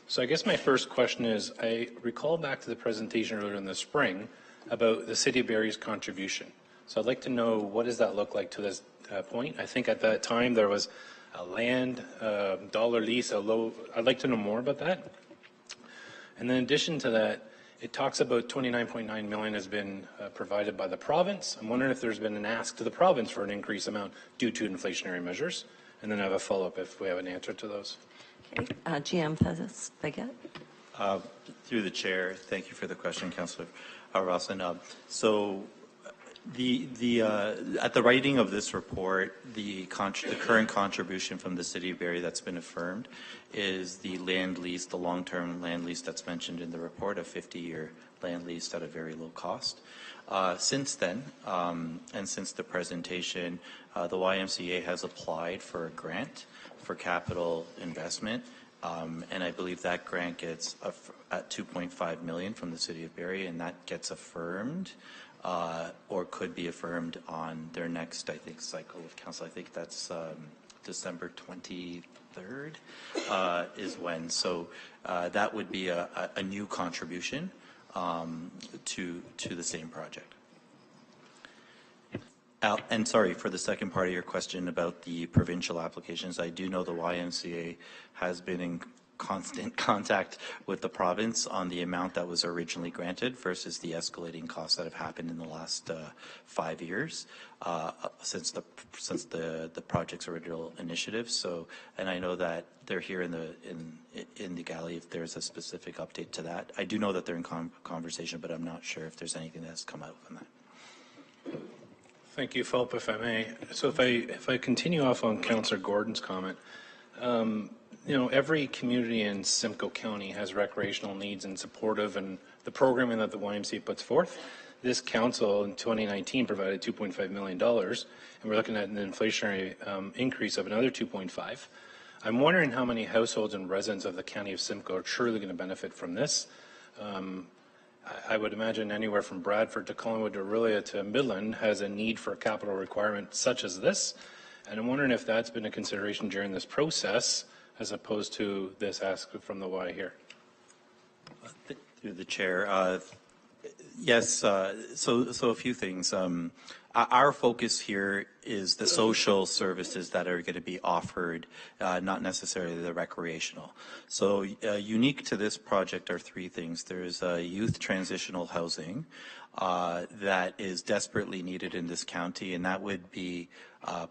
So I guess my first question is, I recall back to the presentation earlier in the spring about the City of Barrie's contribution. So I'd like to know, what does that look like to this point? I think at that time there was a land dollar lease, I'd like to know more about that. And in addition to that, it talks about 29.9 million has been provided by the province. I'm wondering if there's been an ask to the province for an increased amount due to inflationary measures. And then I have a follow-up if we have an answer to those. Okay. GM Baguette. Through the chair, thank you for the question, Councillor Rawson. So at the writing of this report, the current contribution from the City of Barrie that's been affirmed is the land lease, the long-term land lease that's mentioned in the report, a 50-year land lease at a very low cost. Since then, and since the presentation, the YMCA has applied for a grant for capital investment, and I believe that grant gets at 2.5 million from the City of Barrie, and that gets affirmed or could be affirmed on their next, I think, cycle of council. I think that's December 23rd is when. So that would be a new contribution to the same project. And sorry for the second part of your question about the provincial applications. I do know the YMCA has been in constant contact with the province on the amount that was originally granted versus the escalating costs that have happened in the last 5 years since the project's original initiative. So, and I know that they're here in the galley if there's a specific update to that. I do know that they're in conversation, but I'm not sure if there's anything that's come out from that. Thank you, Philip, if I may. So if I continue off on Councillor Gordon's comment, you know, every community in Simcoe County has recreational needs and supportive and the programming that the YMCA puts forth. This council in 2019 provided $2.5 million, and we're looking at an inflationary increase of another 2.5. I'm wondering how many households and residents of the county of Simcoe are truly going to benefit from this. I would imagine anywhere from Bradford to Collingwood to Orillia to Midland has a need for a capital requirement such as this. And I'm wondering if that's been a consideration during this process as opposed to this ask from the Y here. Through the chair, yes, so a few things. Our focus here is the social services that are going to be offered, not necessarily the recreational. So unique to this project are three things. There's youth transitional housing that is desperately needed in this county, and that would be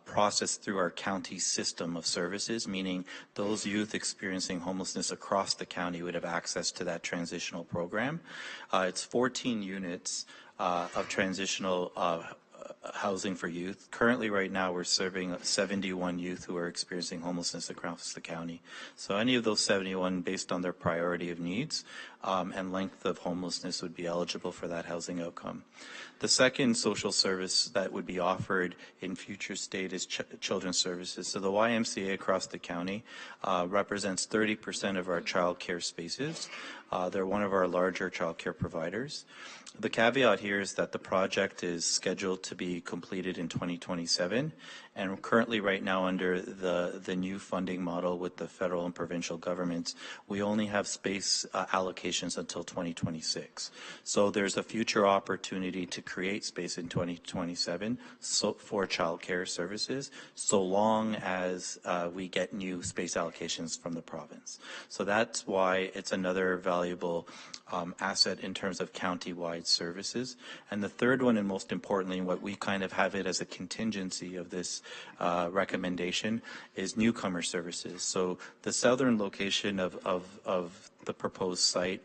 processed through our county system of services, meaning those youth experiencing homelessness across the county would have access to that transitional program. It's 14 units of transitional housing for youth. Currently, right now, we're serving 71 youth who are experiencing homelessness across the county. So any of those 71, based on their priority of needs and length of homelessness, would be eligible for that housing outcome. The second social service that would be offered in future state is children's services. So the YMCA across the county represents 30% of our child care spaces. They're one of our larger child care providers. The caveat here is that the project is scheduled to be completed in 2027, and currently right now under the new funding model with the federal and provincial governments, we only have space allocations until 2026. So there's a future opportunity to create space in 2027 for child care services, so long as we get new space allocations from the province. So that's why it's another valuable asset in terms of county-wide services. And the third one, and most importantly, what we kind of have it as a contingency of this recommendation, is newcomer services. So the southern location of the proposed site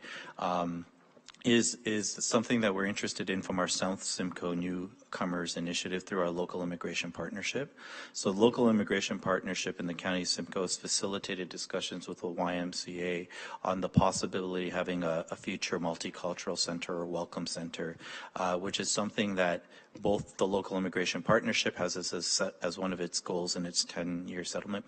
is something that we're interested in from our South Simcoe Newcomers Initiative through our local immigration partnership. So local immigration partnership in the county of Simcoe has facilitated discussions with the YMCA on the possibility of having a future multicultural center or welcome center, which is something that both the local immigration partnership has as one of its goals in its 10-year settlement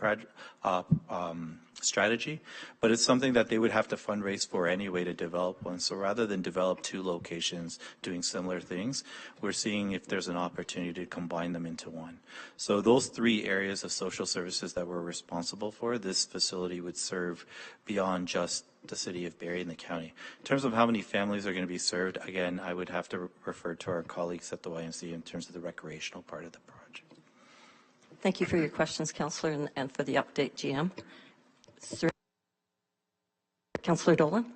strategy, but it's something that they would have to fundraise for anyway to develop one. So rather than develop two locations doing similar things, we're seeing if there's an opportunity to combine them into one. So those three areas of social services that we're responsible for, this facility would serve beyond just the city of Barrie and the county. In terms of how many families are going to be served, again, I would have to refer to our colleagues at the YMCA in terms of the recreational part of the project. Thank you for your questions, Councillor, and for the update, GM. Councillor Dolan.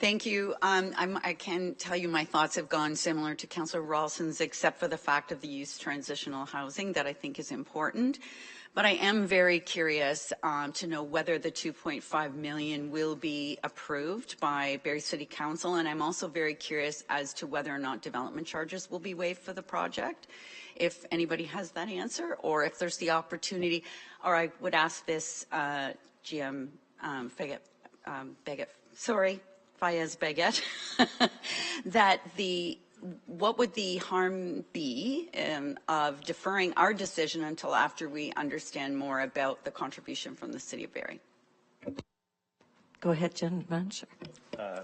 Thank you. I can tell you my thoughts have gone similar to Councillor Ralston's, except for the fact of the youth transitional housing that I think is important. But I am very curious to know whether the $2.5 million will be approved by Barrie City Council, and I'm also very curious as to whether or not development charges will be waived for the project. If anybody has that answer, or if there's the opportunity, or I would ask this GM Fayez Beget, that what would the harm be of deferring our decision until after we understand more about the contribution from the City of Barrie? Go ahead, Jen Van.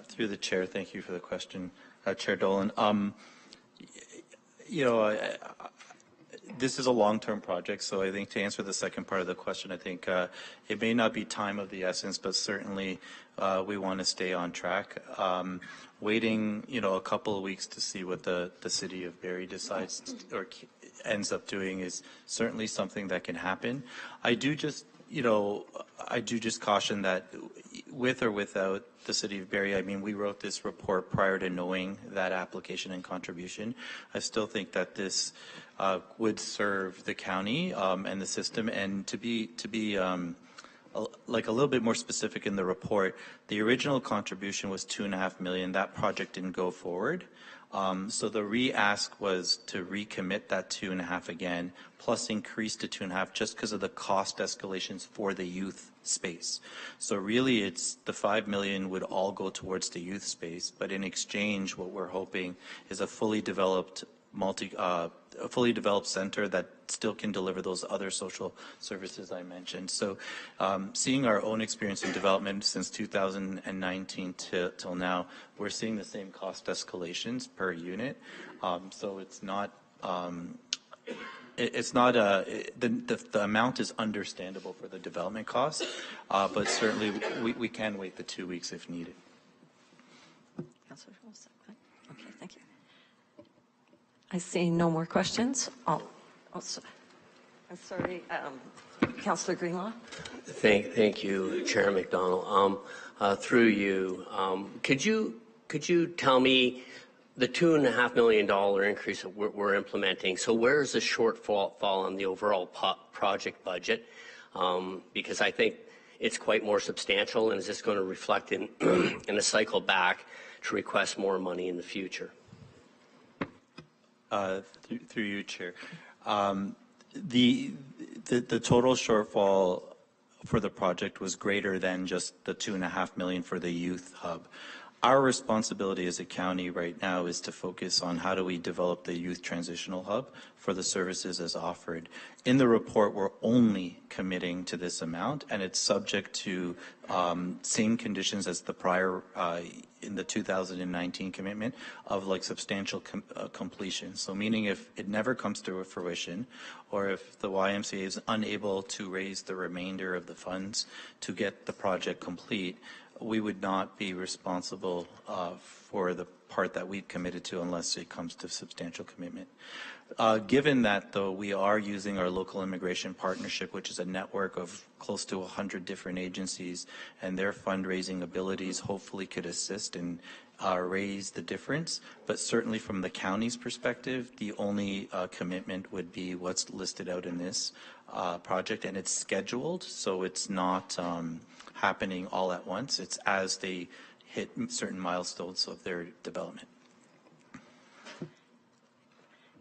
Through the chair, thank you for the question, Chair Dolan. This is a long-term project, so I think to answer the second part of the question, I think it may not be time of the essence, but certainly we want to stay on track. Waiting, a couple of weeks to see what the City of Barrie decides or ends up doing is certainly something that can happen. I do just caution that with or without the City of Barrie, I mean, we wrote this report prior to knowing that application and contribution. I still think that this would serve the county and the system. And to be like a little bit more specific in the report, the original contribution was $2.5 million. That project didn't go forward. So the re-ask was to recommit that 2.5 again, plus increase to 2.5 just because of the cost escalations for the youth space. So really it's the $5 million would all go towards the youth space, but in exchange what we're hoping is a fully developed center that still can deliver those other social services I mentioned. So seeing our own experience in development since 2019 till now, we're seeing the same cost escalations per unit. So it's not the amount is understandable for the development cost, but certainly we can wait the 2 weeks if needed. Okay, thank you. I see no more questions. I'm sorry, Councillor Greenlaw. Thank you, Chair McDonald. Through you, could you tell me the $2.5 million increase that we're implementing? So where is the shortfall on the overall project budget? Because I think it's quite more substantial, and is this going to reflect in a cycle back to request more money in the future? Through you, Chair. The total shortfall for the project was greater than just the $2.5 million for the youth hub. Our responsibility as a county right now is to focus on how do we develop the youth transitional hub for the services as offered. In the report, we're only committing to this amount, and it's subject to same conditions as the prior in the 2019 commitment of like substantial completion. So meaning if it never comes to fruition, or if the YMCA is unable to raise the remainder of the funds to get the project complete, we would not be responsible for the part that we've committed to unless it comes to substantial commitment. Given that, though, we are using our local immigration partnership, which is a network of close to 100 different agencies, and their fundraising abilities hopefully could assist and raise the difference. But certainly from the county's perspective, the only commitment would be what's listed out in this project, and it's scheduled, so it's not happening all at once. It's as they hit certain milestones of their development.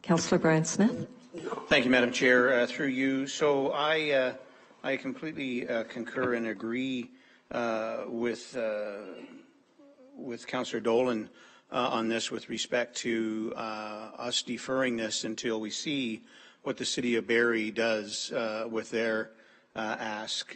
Councillor Brian Smith. Thank you, Madam Chair. Through you. So I completely concur and agree with Councillor Dolan on this with respect to us deferring this until we see what the City of Barrie does with their ask.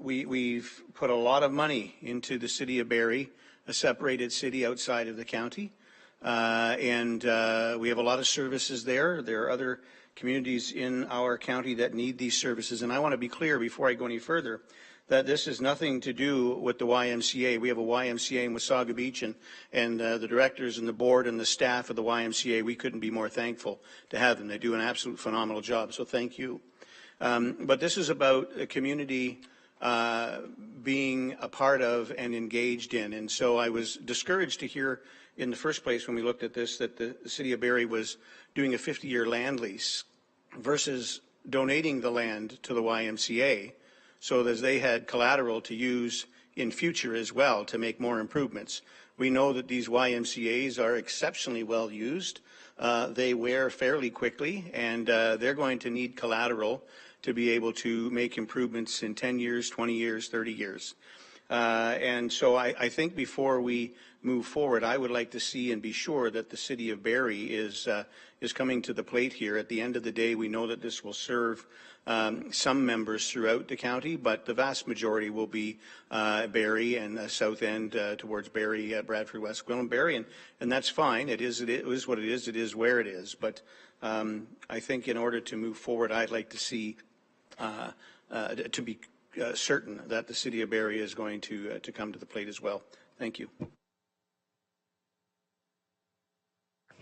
We've put a lot of money into the City of Barrie, a separated city outside of the county. And we have a lot of services there. There are other communities in our county that need these services. And I want to be clear before I go any further that this has nothing to do with the YMCA. We have a YMCA in Wasaga Beach, and the directors and the board and the staff of the YMCA, we couldn't be more thankful to have them. They do an absolute phenomenal job, so thank you. But this is about a community being a part of and engaged in. And so I was discouraged to hear in the first place when we looked at this that the City of Barrie was doing a 50-year land lease versus donating the land to the YMCA so that they had collateral to use in future as well to make more improvements. We know that these YMCAs are exceptionally well used. They wear fairly quickly, and they're going to need collateral to be able to make improvements in 10 years, 20 years, 30 years. And so I think before we move forward, I would like to see and be sure that the City of Barrie is coming to the plate here. At the end of the day, we know that this will serve some members throughout the county, but the vast majority will be Barrie and the south end towards Barrie, Bradford, West Gwillimbury, and that's fine. It is what it is. It is where it is. But I think in order to move forward, I'd like to see to be certain that the City of Barrie is going to come to the plate as well. Thank you.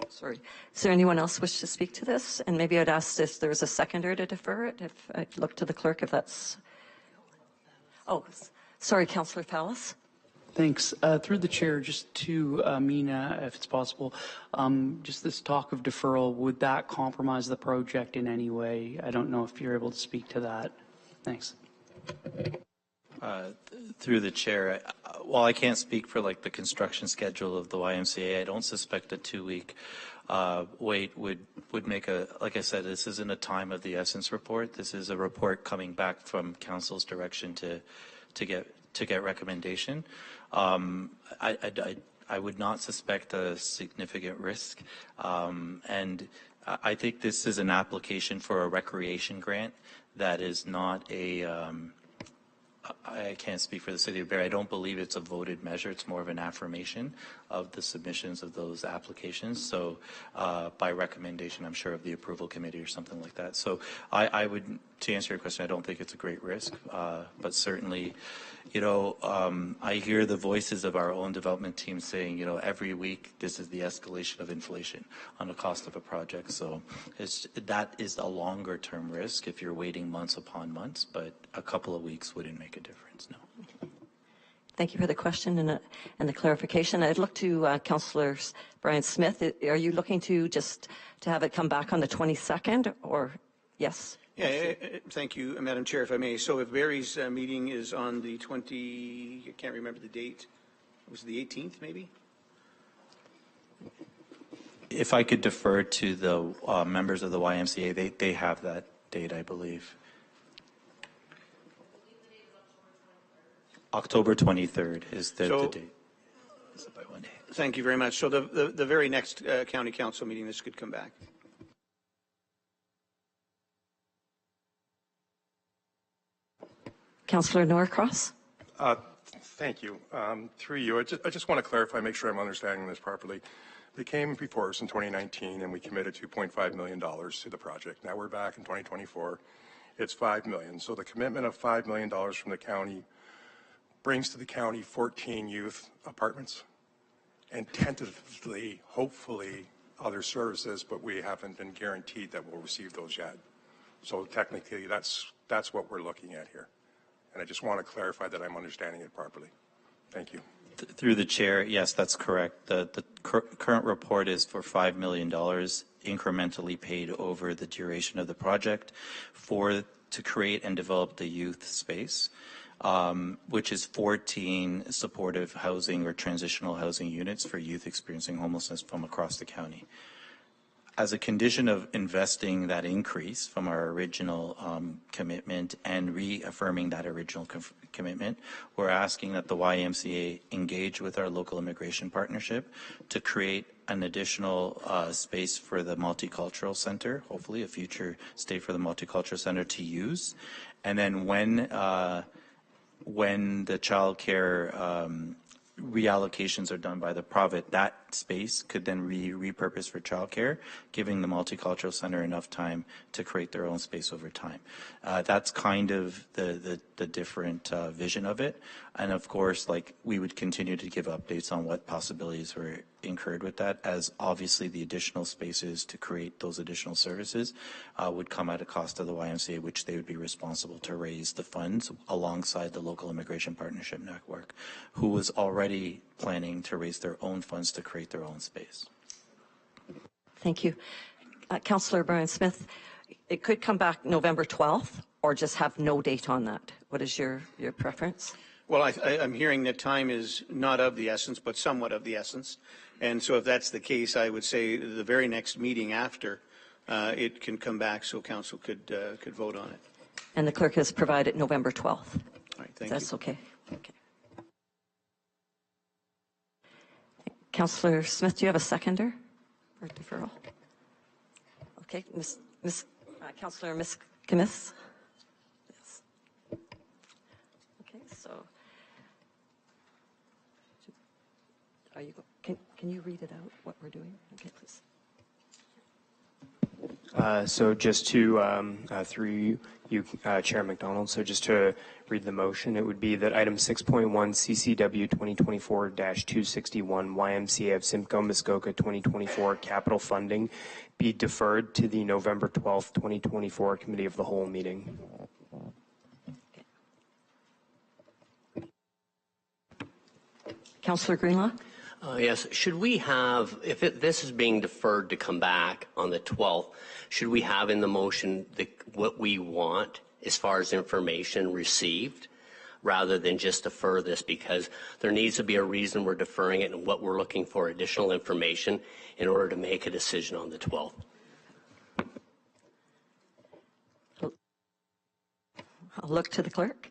Sorry. Is there anyone else wish to speak to this? And maybe I'd ask if there's a seconder to defer it, if I'd look to the clerk if that's... Oh, sorry, Councillor Pallas. Thanks. Through the chair, just to Mina, if it's possible, just this talk of deferral, would that compromise the project in any way? I don't know if you're able to speak to that. Thanks. Through the chair, while I can't speak for like the construction schedule of the YMCA, I don't suspect a 2-week wait would make a, like I said, this isn't a time of the essence report. This is a report coming back from council's direction to get recommendation. I would not suspect a significant risk, and I think this is an application for a recreation grant that is not a I can't speak for the City of Barrie. I don't believe it's a voted measure. It's more of an affirmation of the submissions of those applications. So by recommendation, I'm sure, of the approval committee or something like that. So I would, to answer your question, I don't think it's a great risk, but certainly, you know, I hear the voices of our own development team saying, you know, every week this is the escalation of inflation on the cost of a project. So that is a longer term risk if you're waiting months upon months, but a couple of weeks wouldn't make a difference, no. Thank you for the question and the clarification. I'd look to Councillor Brian Smith. Are you looking to just to have it come back on the 22nd, or yes? Yeah, thank you, Madam Chair, if I may. So if Barrie's meeting is on the I can't remember the date. Was it the 18th, maybe? If I could defer to the members of the YMCA, they have that date, I believe. October 23rd is the date. By one day. Thank you very much. So the very next county council meeting, this could come back. Councillor Norcross. Thank you. Through you, I just want to clarify, make sure I'm understanding this properly. They came before us in 2019 and we committed $2.5 million to the project. Now we're back in 2024. It's $5 million. So the commitment of $5 million from the county brings to the county 14 youth apartments and tentatively, hopefully, other services, but we haven't been guaranteed that we'll receive those yet. So technically, that's what we're looking at here. And I just want to clarify that I'm understanding it properly. Thank you. Through the chair, yes, that's correct. The current report is for $5 million incrementally paid over the duration of the project to create and develop the youth space, which is 14 supportive housing or transitional housing units for youth experiencing homelessness from across the county. As a condition of investing that increase from our original commitment and reaffirming that original commitment, we're asking that the YMCA engage with our local immigration partnership to create an additional space for the Multicultural Center, hopefully a future state for the Multicultural Center to use. And then when the child care reallocations are done by the province, that that space could then be repurposed for childcare, giving the multicultural center enough time to create their own space over time. That's kind of the different vision of it. And of course, like, we would continue to give updates on what possibilities were incurred with that, as obviously the additional spaces to create those additional services would come at a cost of the YMCA, which they would be responsible to raise the funds alongside the local immigration partnership network, who was already planning to raise their own funds to create their own space. Thank you. Councillor Brian Smith, it could come back November 12th or just have no date on that. What is your preference? Well, I'm hearing that time is not of the essence, but somewhat of the essence. And so if that's the case, I would say the very next meeting after it can come back so council could vote on it. And the clerk has provided November 12th. All right, thank you. That's okay. Okay. Councillor Smith, do you have a seconder or deferral? Okay, Councillor Miss. Yes. Okay, so are you? Can you read it out what we're doing? Okay, please. So just to, through you, Chair McDonald, so just to read the motion, it would be that item 6.1 CCW 2024-261 YMCA of Simcoe Muskoka 2024 capital funding be deferred to the November 12th, 2024 Committee of the Whole meeting. Councillor Greenlaw? Yes. Should we have, if this is being deferred to come back on the 12th, should we have in the motion what we want as far as information received, rather than just defer this? Because there needs to be a reason we're deferring it and what we're looking for additional information in order to make a decision on the 12th. I'll look to the clerk.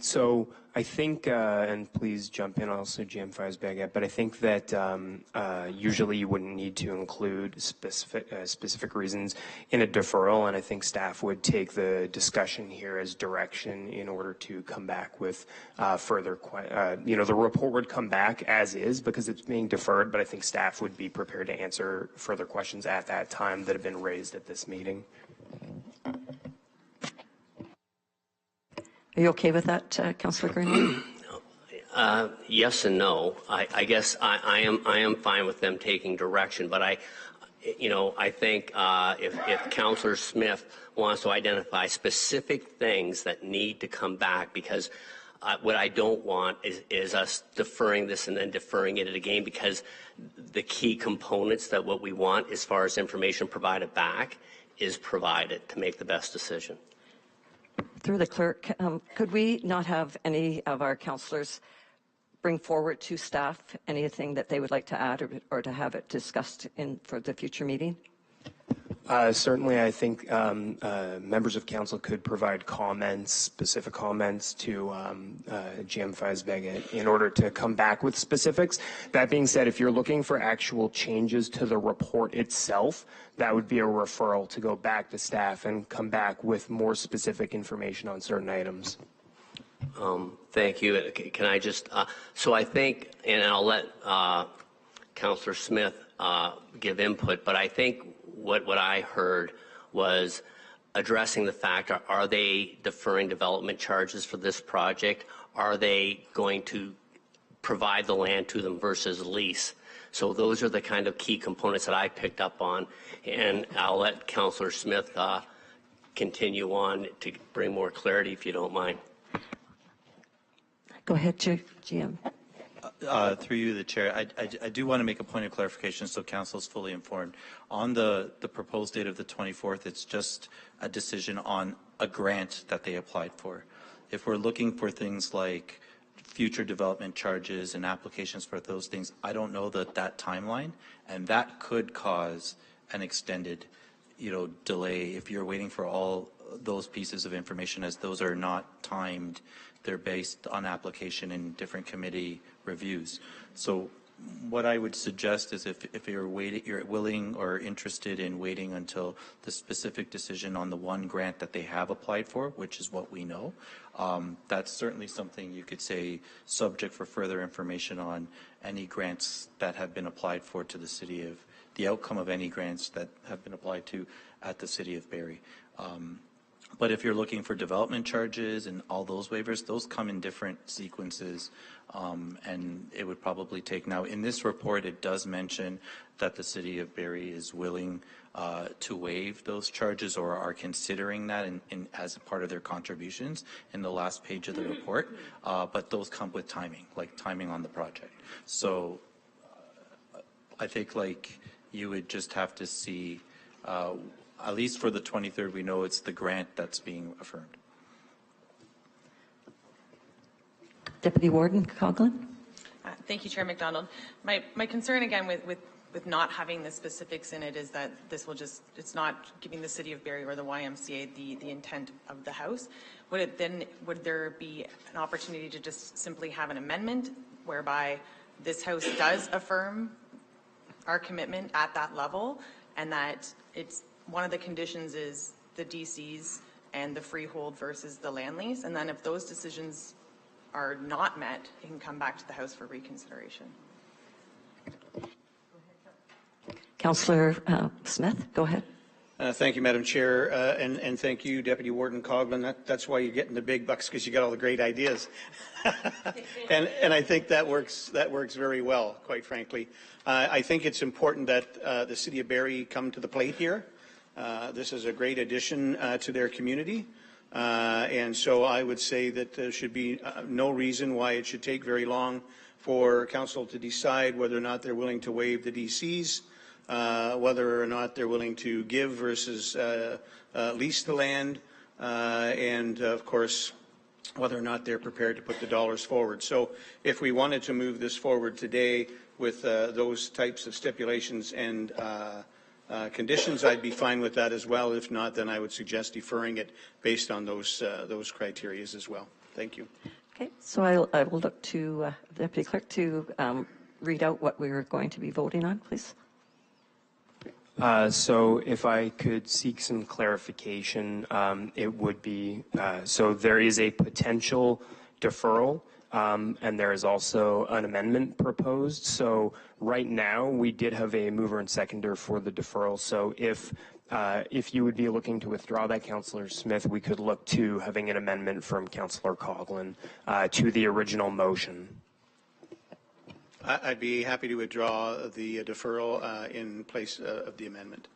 So I think, and please jump in also, GM Feisberg, but I think that usually you wouldn't need to include specific reasons in a deferral, and I think staff would take the discussion here as direction in order to come back with further, the report would come back as is because it's being deferred, but I think staff would be prepared to answer further questions at that time that have been raised at this meeting. Are you okay with that, Councillor Greenlaw? Yes and no. I guess I am fine with them taking direction, but I think if Councillor Smith wants to identify specific things that need to come back, because what I don't want is us deferring this and then deferring it again, because the key components that what we want as far as information provided back is provided to make the best decision. Through the clerk, could we not have any of our councillors bring forward to staff anything that they would like to add or to have it discussed for the future meeting? Certainly, I think members of council could provide comments, specific comments to GM Feisberg in order to come back with specifics. That being said, if you're looking for actual changes to the report itself, that would be a referral to go back to staff and come back with more specific information on certain items. Thank you. Can I just, so I think, and I'll let Councillor Smith give input, but I think what I heard was addressing the fact, are they deferring development charges for this project? Are they going to provide the land to them versus lease? So those are the kind of key components that I picked up on, and I'll let Councillor Smith continue on to bring more clarity, if you don't mind. Go ahead, GM. Through you, the chair, I do want to make a point of clarification so council is fully informed. On the proposed date of the 24th, it's just a decision on a grant that they applied for. If we're looking for things like future development charges and applications for those things, I don't know that timeline, and that could cause an extended, delay if you're waiting for all those pieces of information, as those are not timed. They're based on application and different committee reviews. So what I would suggest is if you're willing or interested in waiting until the specific decision on the one grant that they have applied for, which is what we know, that's certainly something you could say subject for further information on any grants that have been applied for to the city of, the outcome of any grants that have been applied to at the city of Barrie. But if you're looking for development charges and all those waivers, those come in different sequences, and it would probably take. Now, in this report, it does mention that the city of Barrie is willing to waive those charges or are considering that as a part of their contributions in the last page of the report, but those come with timing, like timing on the project. So I think like you would just have to see at least for the 23rd, we know it's the grant that's being affirmed. Deputy Warden Coughlin. Thank you, Chair McDonald. My concern again with not having the specifics in it is that this will just, it's not giving the City of Barrie or the YMCA the intent of the House. Would there be an opportunity to just simply have an amendment whereby this House does affirm our commitment at that level, and that it's one of the conditions is the DCs and the freehold versus the land lease, and then if those decisions are not met, it can come back to the House for reconsideration. Councillor Smith, go ahead. Thank you, Madam Chair, and thank you, Deputy Warden Coughlin. That's why you're getting the big bucks, because you got all the great ideas, and I think that works very well, quite frankly. I think it's important that the City of Barrie come to the plate here. This is a great addition to their community, and so I would say that there should be no reason why it should take very long for Council to decide whether or not they're willing to waive the DCs, whether or not they're willing to give versus lease the land, and of course whether or not they're prepared to put the dollars forward. So if we wanted to move this forward today with those types of stipulations and conditions, I'd be fine with that as well. If not, then I would suggest deferring it based on those criteria as well. Thank you. Okay, so I will look to the Deputy Clerk to read out what we're going to be voting on, please. So if I could seek some clarification, it would be, so there is a potential deferral, and there is also an amendment proposed. So right now, we did have a mover and seconder for the deferral. So if you would be looking to withdraw that, Councillor Smith, we could look to having an amendment from Councillor Coughlin to the original motion. I'd be happy to withdraw the deferral in place of the amendment.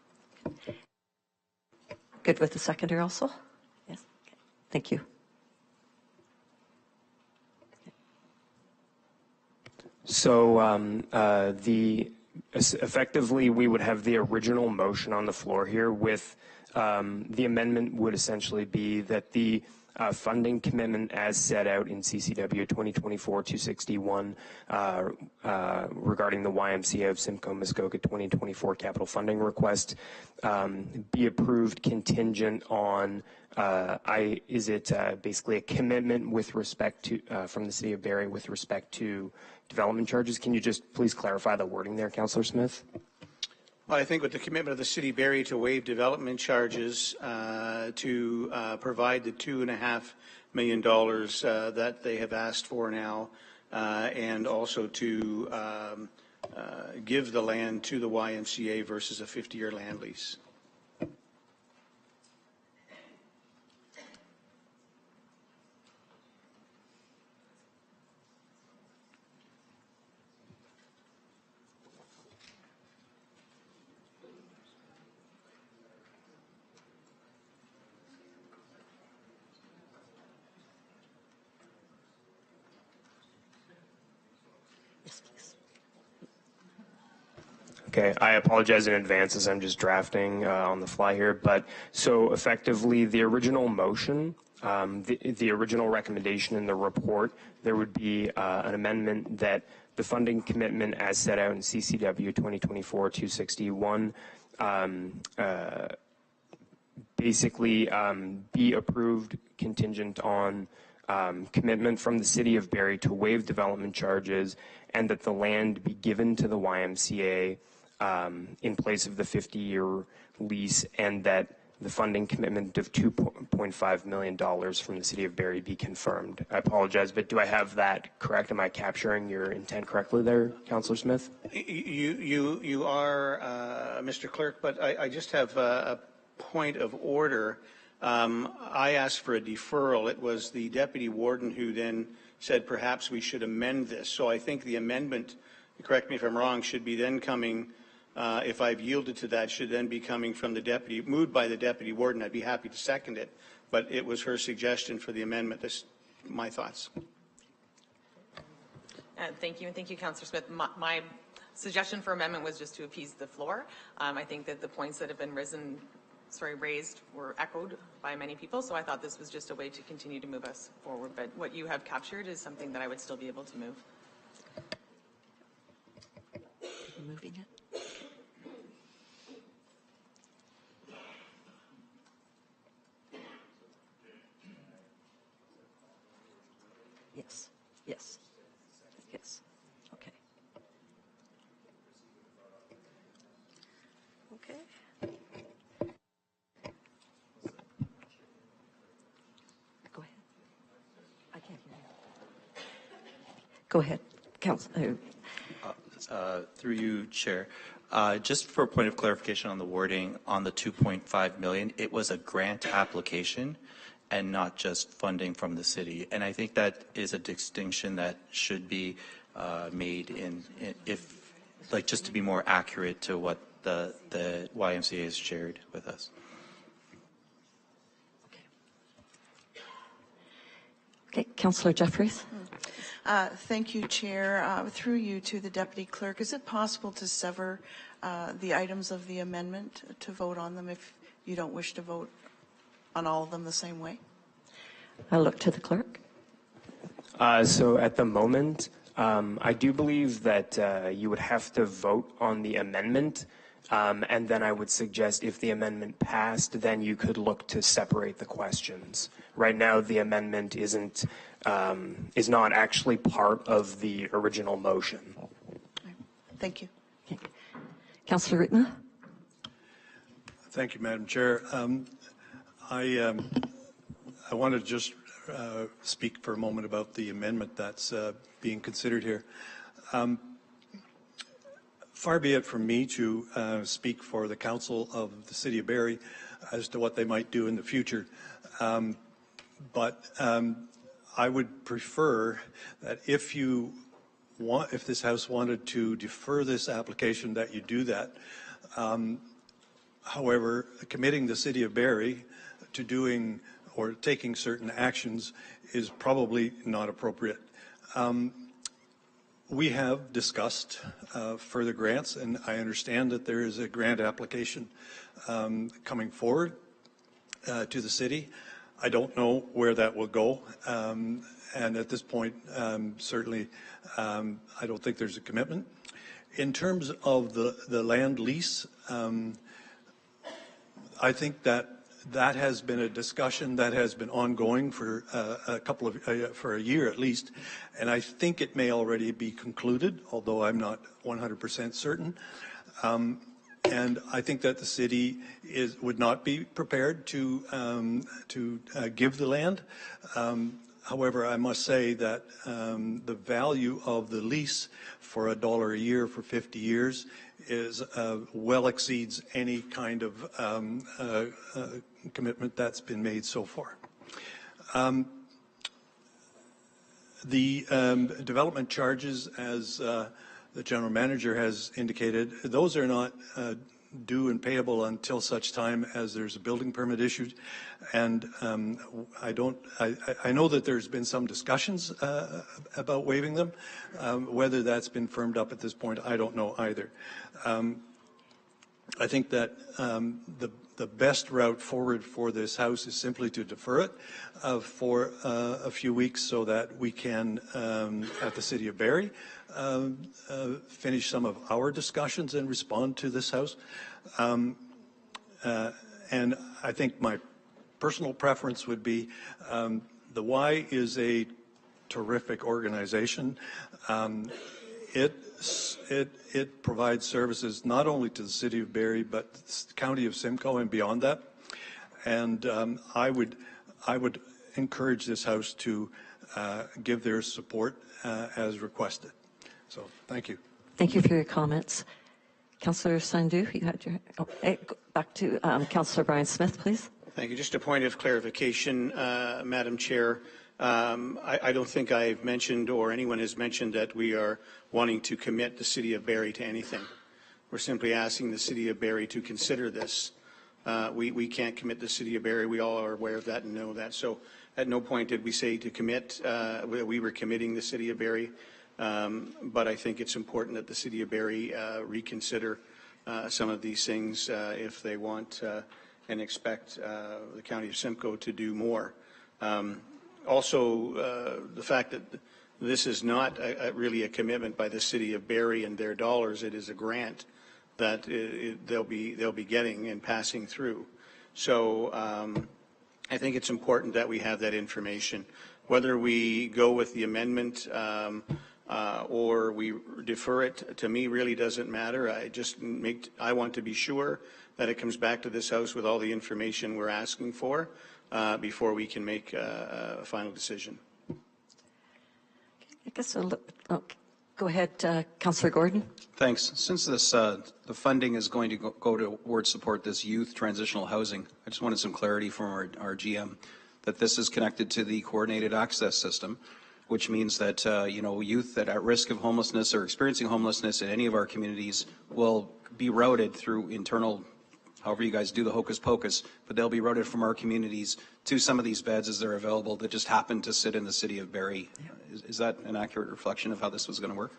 Good with the seconder also? Yes. Okay. Thank you. So effectively, we would have the original motion on the floor here with the amendment would essentially be that the funding commitment as set out in CCW 2024-261 regarding the YMCA of Simcoe Muskoka 2024 capital funding request be approved contingent on is it basically a commitment with respect to from the City of Barrie with respect to development charges? Can you just please clarify the wording there, Councillor Smith? Well, I think with the commitment of the City of Barrie to waive development charges, to provide the $2.5 million that they have asked for now, and also to give the land to the YMCA versus a 50-year land lease. Okay, I apologize in advance as I'm just drafting on the fly here, but so effectively the original motion, the original recommendation in the report, there would be an amendment that the funding commitment as set out in CCW 2024-261 basically be approved contingent on commitment from the City of Barrie to waive development charges, and that the land be given to the YMCA in place of the 50-year lease, and that the funding commitment of $2.5 million from the City of Barrie be confirmed. I apologize, but do I have that correct? Am I capturing your intent correctly there, Councillor Smith? You are, Mr. Clerk, but I just have a point of order. I asked for a deferral. It was the deputy warden who then said perhaps we should amend this. So I think the amendment, correct me if I'm wrong, should be then coming, if I've yielded to that, should then be coming from the deputy, moved by the deputy warden. I'd be happy to second it, but it was her suggestion for the amendment. That's my thoughts. Thank you, and thank you, Councillor Smith. My suggestion for amendment was just to appease the floor. I think that the points that have been raised were echoed by many people, so I thought this was just a way to continue to move us forward. But what you have captured is something that I would still be able to move. Moving it. Yes. Yes. Yes. Okay. Okay. Go ahead. I can't hear you. Go ahead, Councillor. Through you, Chair. Just for a point of clarification on the wording on the $2.5 million, it was a grant application and not just funding from the city. And I think that is a distinction that should be made just to be more accurate to what the YMCA has shared with us. Okay, Councillor Jeffries. Thank you, Chair. Through you to the Deputy Clerk, is it possible to sever the items of the amendment to vote on them if you don't wish to vote on all of them the same way? I'll look to the clerk. So at the moment, I do believe that you would have to vote on the amendment, and then I would suggest if the amendment passed, then you could look to separate the questions. Right now, the amendment is not actually part of the original motion. Thank you. Okay. Councillor Ritma. Thank you, Madam Chair. I wanted to just speak for a moment about the amendment that's being considered here. Far be it from me to speak for the Council of the City of Barrie as to what they might do in the future, but I would prefer that if this House wanted to defer this application, that you do that. However, committing the City of Barrie to doing or taking certain actions is probably not appropriate. We have discussed further grants, and I understand that there is a grant application coming forward to the city. I don't know where that will go, and at this point, certainly, I don't think there's a commitment. In terms of the land lease, I think that has been a discussion that has been ongoing for for a year at least, and I think it may already be concluded, although I'm not 100% certain. And I think that the city would not be prepared to give the land. However, I must say that the value of the lease for $1 a year for 50 years is well exceeds any kind of commitment that's been made so far. The development charges, as the general manager has indicated, those are not due and payable until such time as there's a building permit issued. And I know that there's been some discussions about waiving them. Whether that's been firmed up at this point, I don't know either. I think that the best route forward for this House is simply to defer it for a few weeks so that we can, at the City of Barrie, finish some of our discussions and respond to this House. And I think my personal preference would be The Y is a terrific organization. It provides services not only to the city of Barrie, but the county of Simcoe and beyond that. And I would encourage this House to give their support as requested. So thank you. Thank you for your comments. Councillor Sandhu, you had your, back to Councillor Brian Smith, please. Thank you. Just a point of clarification, Madam Chair. I don't think I've mentioned or anyone has mentioned that we are wanting to commit the City of Barrie to anything. We're simply asking the City of Barrie to consider this. We can't commit the City of Barrie. We all are aware of that and know that. So at no point did we say to commit. We were committing the City of Barrie. But I think it's important that the City of Barrie reconsider some of these things if they want and expect the County of Simcoe to do more. Also, the fact that this is not really a commitment by the City of Barrie and their dollars, it is a grant that they'll be getting and passing through. So I think it's important that we have that information. Whether we go with the amendment or we defer it, to me really doesn't matter. I want to be sure that it comes back to this House with all the information we're asking for before we can make a final decision. I guess go ahead, Councillor Gordon. Thanks. Since this the funding is going to go towards support this youth transitional housing, I just wanted some clarity from our GM that this is connected to the coordinated access system, which means that youth that are at risk of homelessness or experiencing homelessness in any of our communities will be routed through internal, however you guys do the hocus pocus, but they'll be routed from our communities to some of these beds as they're available that just happen to sit in the City of Barrie. Is that an accurate reflection of how this was going to work?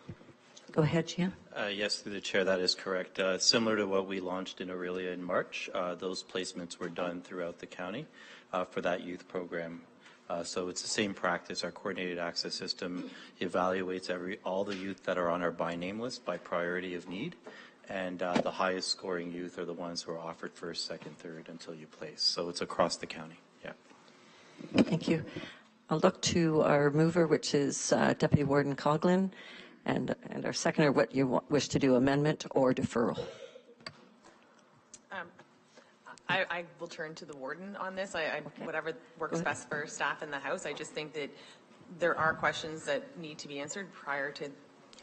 Go ahead, Gian. Yes, through the chair, that is correct. Similar to what we launched in Aurelia in March, those placements were done throughout the county for that youth program. So it's the same practice. Our coordinated access system evaluates all the youth that are on our by name list by priority of need, and the highest scoring youth are the ones who are offered first, second, third until you place. So it's across the county. Yeah. Thank you. I'll look to our mover, which is Deputy Warden Coughlin, and our seconder, what you wish to do, amendment or deferral. I will turn to the warden on this. Whatever works best for staff in the House. I just think that there are questions that need to be answered prior to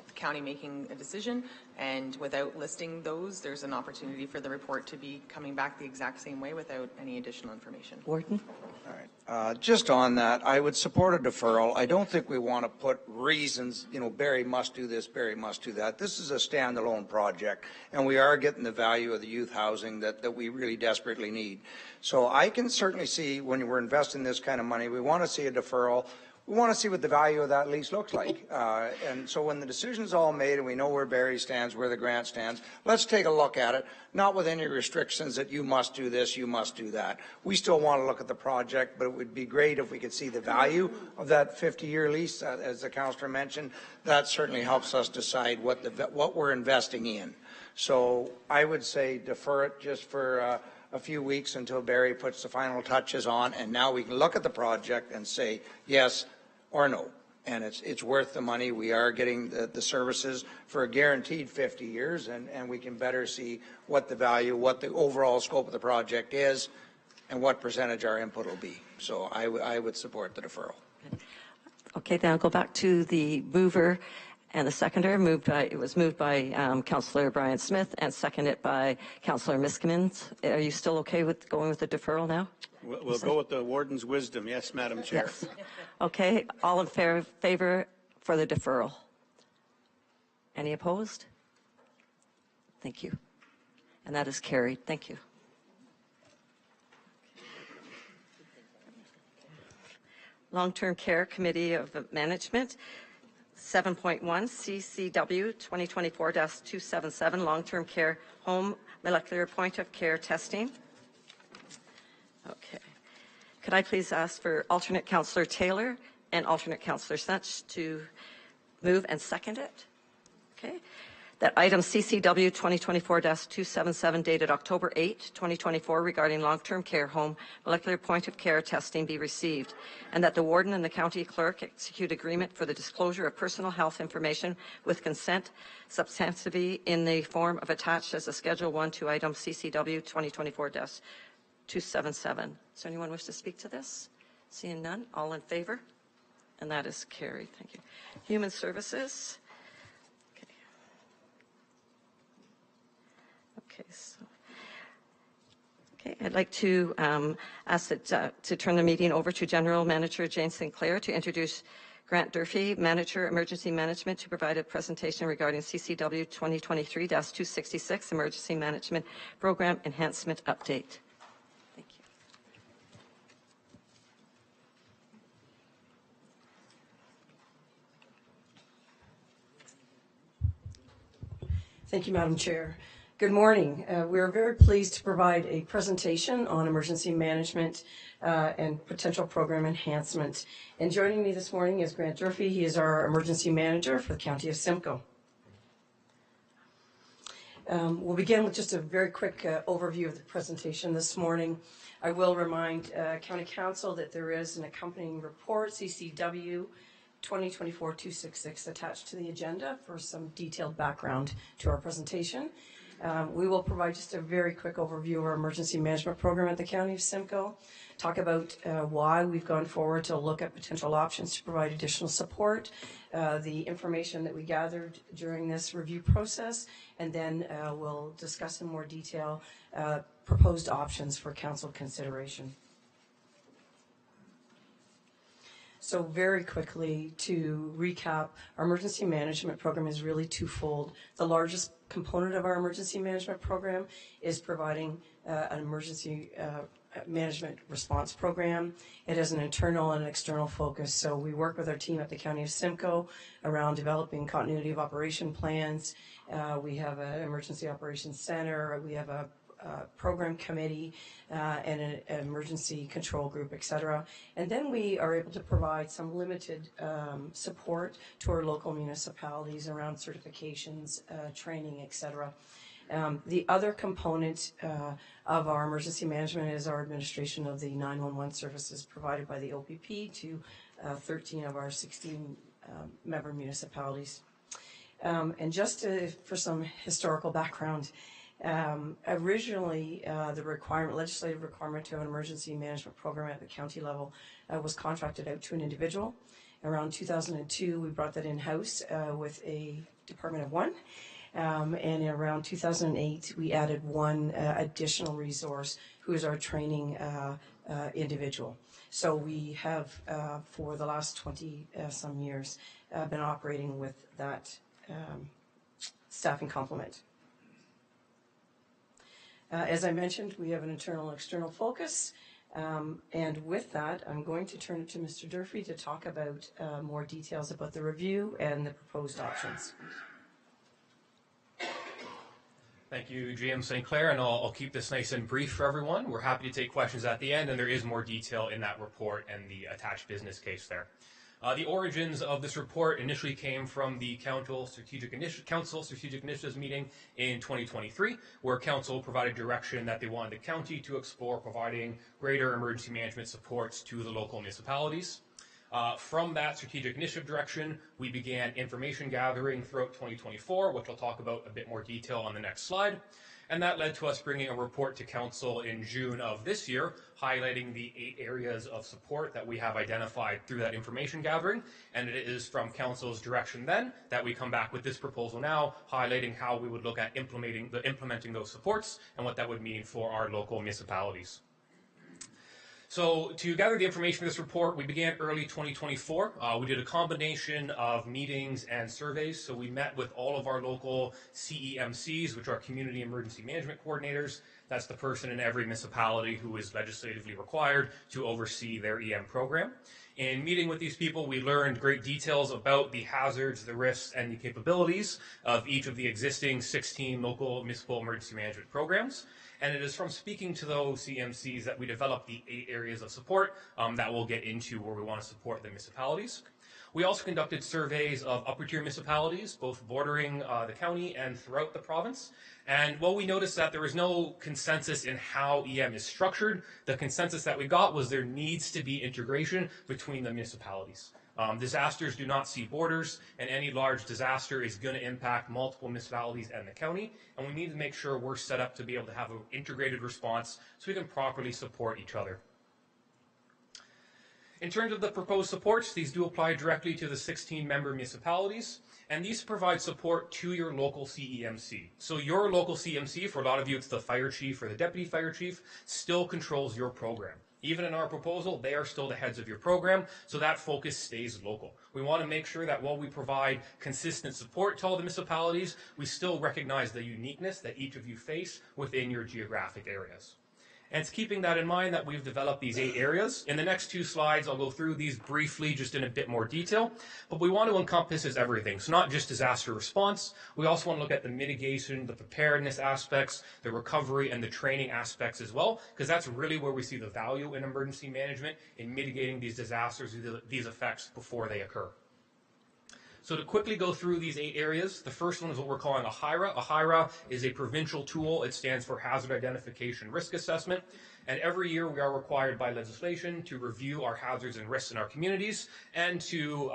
the county making a decision, and without listing those, there's an opportunity for the report to be coming back the exact same way without any additional information. Warden? All right. Just on that, I would support a deferral. I don't think we want to put reasons, Barrie must do this, Barrie must do that. This is a standalone project, and we are getting the value of the youth housing that we really desperately need. So I can certainly see when we're investing this kind of money, we want to see a deferral. We want to see what the value of that lease looks like. And so when the decision is all made and we know where Barrie stands, where the grant stands, let's take a look at it, not with any restrictions that you must do this, you must do that. We still want to look at the project, but it would be great if we could see the value of that 50-year lease, as the councillor mentioned. That certainly helps us decide what we're investing in. So I would say defer it just for a few weeks until Barrie puts the final touches on, and now we can look at the project and say yes or no. And it's worth the money. We are getting the services for a guaranteed 50 years, and we can better see what the value, what the overall scope of the project is, and what percentage our input will be. So I would support the deferral. Okay, then I'll go back to the mover and the seconder. It was moved by Councillor Brian Smith and seconded by Councillor Miskimins. Are you still okay with going with the deferral now? We'll go with the warden's wisdom. Yes, Madam Chair. Yes. Okay, all in favor for the deferral? Any opposed? Thank you. And that is carried. Thank you. Long-Term Care Committee of Management. 7.1 CCW 2024-277 Long-Term Care Home Molecular Point of Care Testing. Okay. Could I please ask for alternate Councillor Taylor and alternate Councillor Snutch to move and second it? Okay. That item CCW 2024-277 dated October 8, 2024 regarding long-term care home molecular point of care testing be received, and that the warden and the county clerk execute agreement for the disclosure of personal health information with consent substantively in the form of attached as a Schedule 1 to item CCW 2024-277. Does anyone wish to speak to this? Seeing none, all in favor? And that is carried. Thank you. Human Services. I'd like to ask that, to turn the meeting over to General Manager Jane Sinclair to introduce Grant Durfee, Manager, Emergency Management, to provide a presentation regarding CCW 2023-266 Emergency Management Program Enhancement Update. Thank you. Thank you, Madam Chair. Good morning. We are very pleased to provide a presentation on emergency management and potential program enhancement. And joining me this morning is Grant Durfee. He is our emergency manager for the County of Simcoe. We'll begin with just a very quick overview of the presentation this morning. I will remind County Council that there is an accompanying report, CCW 2024-266, attached to the agenda for some detailed background to our presentation. We will provide just a very quick overview of our emergency management program at the County of Simcoe, talk about why we've gone forward to look at potential options to provide additional support, the information that we gathered during this review process, and then we'll discuss in more detail proposed options for council consideration. So very quickly, to recap, our emergency management program is really twofold. The largest component of our emergency management program is providing an emergency management response program. It has an internal and an external focus. So we work with our team at the County of Simcoe around developing continuity of operation plans. We have an emergency operations center. We have a program committee and an emergency control group, et cetera. And then we are able to provide some limited support to our local municipalities around certifications, training, et cetera. The other component of our emergency management is our administration of the 911 services provided by the OPP to 13 of our 16 member municipalities. And just for some historical background, originally, the legislative requirement to have an emergency management program at the county level was contracted out to an individual. Around 2002, we brought that in-house with a department of one. And around 2008, we added one additional resource who is our training individual. So we have, for the last 20-some years, been operating with that staffing complement. As I mentioned, we have an internal and external focus. And with that, I'm going to turn it to Mr. Durfee to talk about more details about the review and the proposed options. Thank you, GM St. Clair, and I'll keep this nice and brief for everyone. We're happy to take questions at the end, and there is more detail in that report and the attached business case there. The origins of this report initially came from the Council Strategic Initiatives meeting in 2023, where Council provided direction that they wanted the county to explore providing greater emergency management supports to the local municipalities. From that strategic initiative direction, we began information gathering throughout 2024, which I'll talk about a bit more detail on the next slide. And that led to us bringing a report to Council in June of this year, highlighting the 8 areas of support that we have identified through that information gathering. And it is from Council's direction then that we come back with this proposal now, highlighting how we would look at implementing those supports and what that would mean for our local municipalities. So to gather the information for this report, we began early 2024. We did a combination of meetings and surveys. So we met with all of our local CEMCs, which are Community Emergency Management Coordinators. That's the person in every municipality who is legislatively required to oversee their EM program. In meeting with these people, we learned great details about the hazards, the risks, and the capabilities of each of the existing 16 local municipal emergency management programs. And it is from speaking to those CMCs that we developed the 8 areas of support that we'll get into where we want to support the municipalities. We also conducted surveys of upper-tier municipalities, both bordering the county and throughout the province. And while we noticed that there was no consensus in how EM is structured, the consensus that we got was there needs to be integration between the municipalities. Disasters do not see borders, and any large disaster is going to impact multiple municipalities and the county, and we need to make sure we're set up to be able to have an integrated response so we can properly support each other. In terms of the proposed supports, these do apply directly to the 16-member municipalities, and these provide support to your local CEMC. So your local CEMC, for a lot of you it's the fire chief or the deputy fire chief, still controls your program. Even in our proposal, they are still the heads of your program, so that focus stays local. We want to make sure that while we provide consistent support to all the municipalities, we still recognize the uniqueness that each of you face within your geographic areas. And it's keeping that in mind that we've developed these 8 areas. In the next 2 slides, I'll go through these briefly, just in a bit more detail. But we want to encompass everything. So not just disaster response. We also want to look at the mitigation, the preparedness aspects, the recovery, and the training aspects as well, because that's really where we see the value in emergency management, in mitigating these disasters, these effects before they occur. So to quickly go through these 8 areas, the first one is what we're calling a HIRA. A HIRA is a provincial tool. It stands for Hazard Identification Risk Assessment. And every year we are required by legislation to review our hazards and risks in our communities and to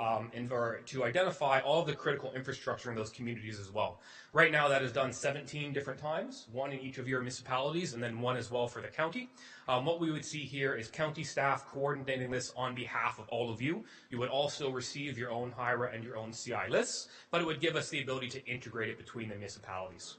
identify all of the critical infrastructure in those communities as well. Right now that is done 17 different times, 1 in each of your municipalities and then 1 as well for the county. What we would see here is county staff coordinating this on behalf of all of you. You would also receive your own HIRA and your own CI lists, but it would give us the ability to integrate it between the municipalities.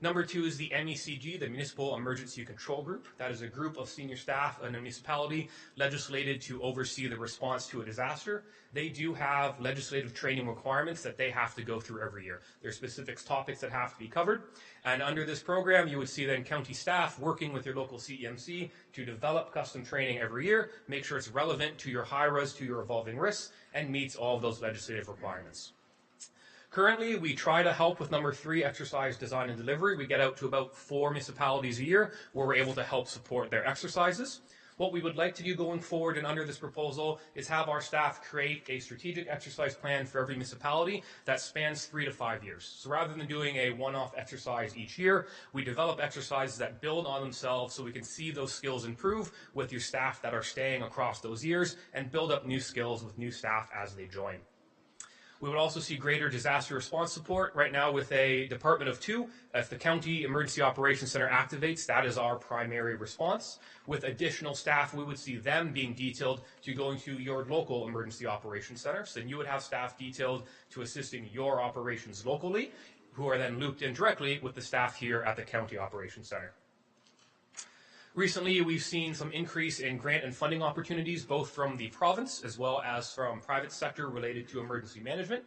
Number 2 is the MECG, the Municipal Emergency Control Group. That is a group of senior staff in a municipality legislated to oversee the response to a disaster. They do have legislative training requirements that they have to go through every year. There are specific topics that have to be covered. And under this program, you would see then county staff working with your local CEMC to develop custom training every year, make sure it's relevant to your HIRAs, to your evolving risks, and meets all of those legislative requirements. Currently, we try to help with number 3, exercise design and delivery. We get out to about 4 municipalities a year where we're able to help support their exercises. What we would like to do going forward and under this proposal is have our staff create a strategic exercise plan for every municipality that spans 3 to 5 years. So rather than doing a one-off exercise each year, we develop exercises that build on themselves so we can see those skills improve with your staff that are staying across those years and build up new skills with new staff as they join. We would also see greater disaster response support. Right now with a department of 2, if the County Emergency Operations Center activates, that is our primary response. With additional staff, we would see them being detailed to going to your local Emergency Operations Center. So then you would have staff detailed to assisting your operations locally, who are then looped in directly with the staff here at the County Operations Center. Recently, we've seen some increase in grant and funding opportunities, both from the province as well as from private sector related to emergency management.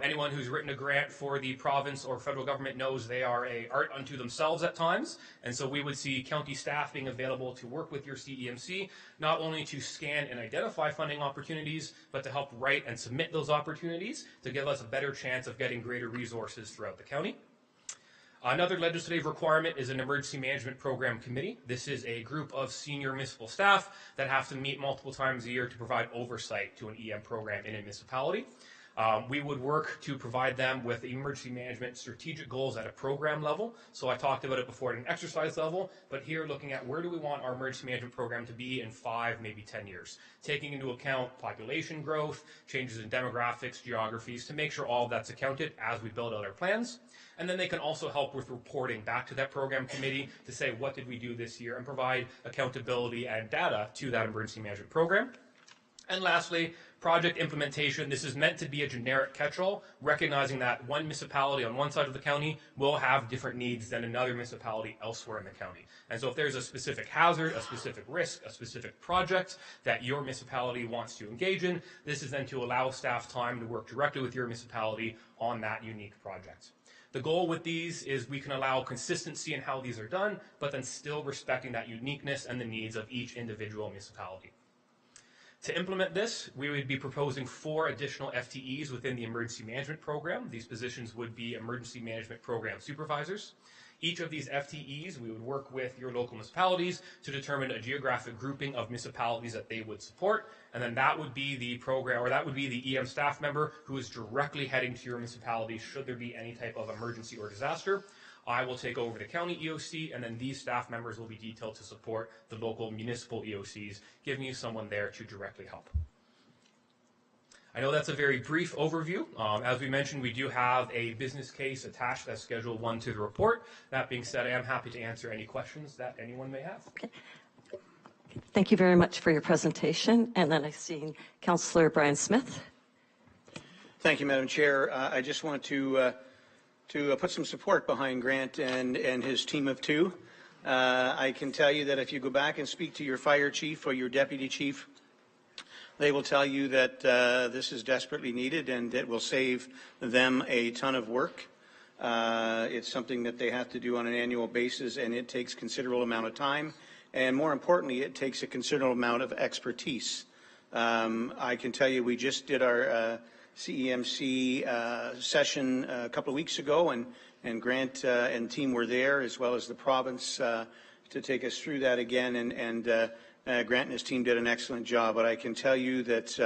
Anyone who's written a grant for the province or federal government knows they are an art unto themselves at times. And so we would see county staff being available to work with your CEMC, not only to scan and identify funding opportunities, but to help write and submit those opportunities to give us a better chance of getting greater resources throughout the county. Another legislative requirement is an Emergency Management Program Committee. This is a group of senior municipal staff that have to meet multiple times a year to provide oversight to an EM program in a municipality. We would work to provide them with emergency management strategic goals at a program level. So I talked about it before at an exercise level, but here looking at where do we want our emergency management program to be in 5, maybe 10 years, taking into account population growth, changes in demographics, geographies, to make sure all of that's accounted as we build out our plans. And then they can also help with reporting back to that program committee to say what did we do this year and provide accountability and data to that emergency management program. And lastly, project implementation. This is meant to be a generic catch-all, recognizing that one municipality on one side of the county will have different needs than another municipality elsewhere in the county. And so if there's a specific hazard, a specific risk, a specific project that your municipality wants to engage in, this is then to allow staff time to work directly with your municipality on that unique project. The goal with these is we can allow consistency in how these are done, but then still respecting that uniqueness and the needs of each individual municipality. To implement this, we would be proposing 4 additional FTEs within the emergency management program. These positions would be emergency management program supervisors. Each of these FTEs, we would work with your local municipalities to determine a geographic grouping of municipalities that they would support, and then that would be the program, or that would be the EM staff member who is directly heading to your municipality should there be any type of emergency or disaster. I will take over the county EOC, and then these staff members will be detailed to support the local municipal EOCs, giving you someone there to directly help. I know that's a very brief overview. As we mentioned, we do have a business case attached as Schedule 1 to the report. That being said, I am happy to answer any questions that anyone may have. Okay. Thank you very much for your presentation. And then I see Councillor Brian Smith. Thank you, Madam Chair. I just want to put some support behind Grant and his team of two. I can tell you that if you go back and speak to your fire chief or your deputy chief, they will tell you that this is desperately needed and it will save them a ton of work. It's something that they have to do on an annual basis, and it takes considerable amount of time. And more importantly, it takes a considerable amount of expertise. I can tell you we just did our CEMC session a couple of weeks ago, and Grant and team were there, as well as the province, to take us through that again. And Grant and his team did an excellent job. But I can tell you that,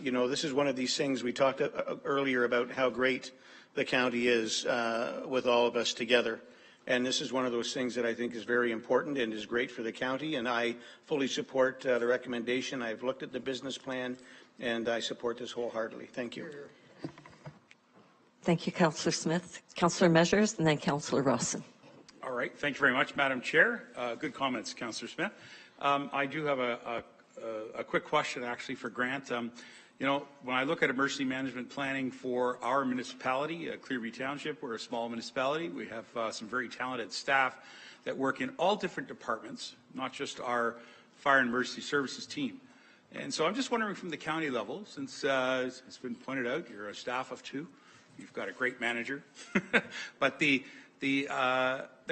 you know, this is one of these things we talked earlier about how great the county is with all of us together. And this is one of those things that I think is very important and is great for the county. And I fully support the recommendation. I've looked at the business plan, and I support this wholeheartedly. Thank you. Thank you, Councillor Smith. Councillor Measures, and then Councillor Rawson. All right. Thank you very much, Madam Chair. Good comments, Councillor Smith. I do have a quick question, actually, for Grant. You know, when I look at emergency management planning for our municipality, Clearview Township, we're a small municipality. We have some very talented staff that work in all different departments, not just our fire and emergency services team. And so I'm just wondering from the county level, since it's been pointed out, you're a staff of two, you've got a great manager, but the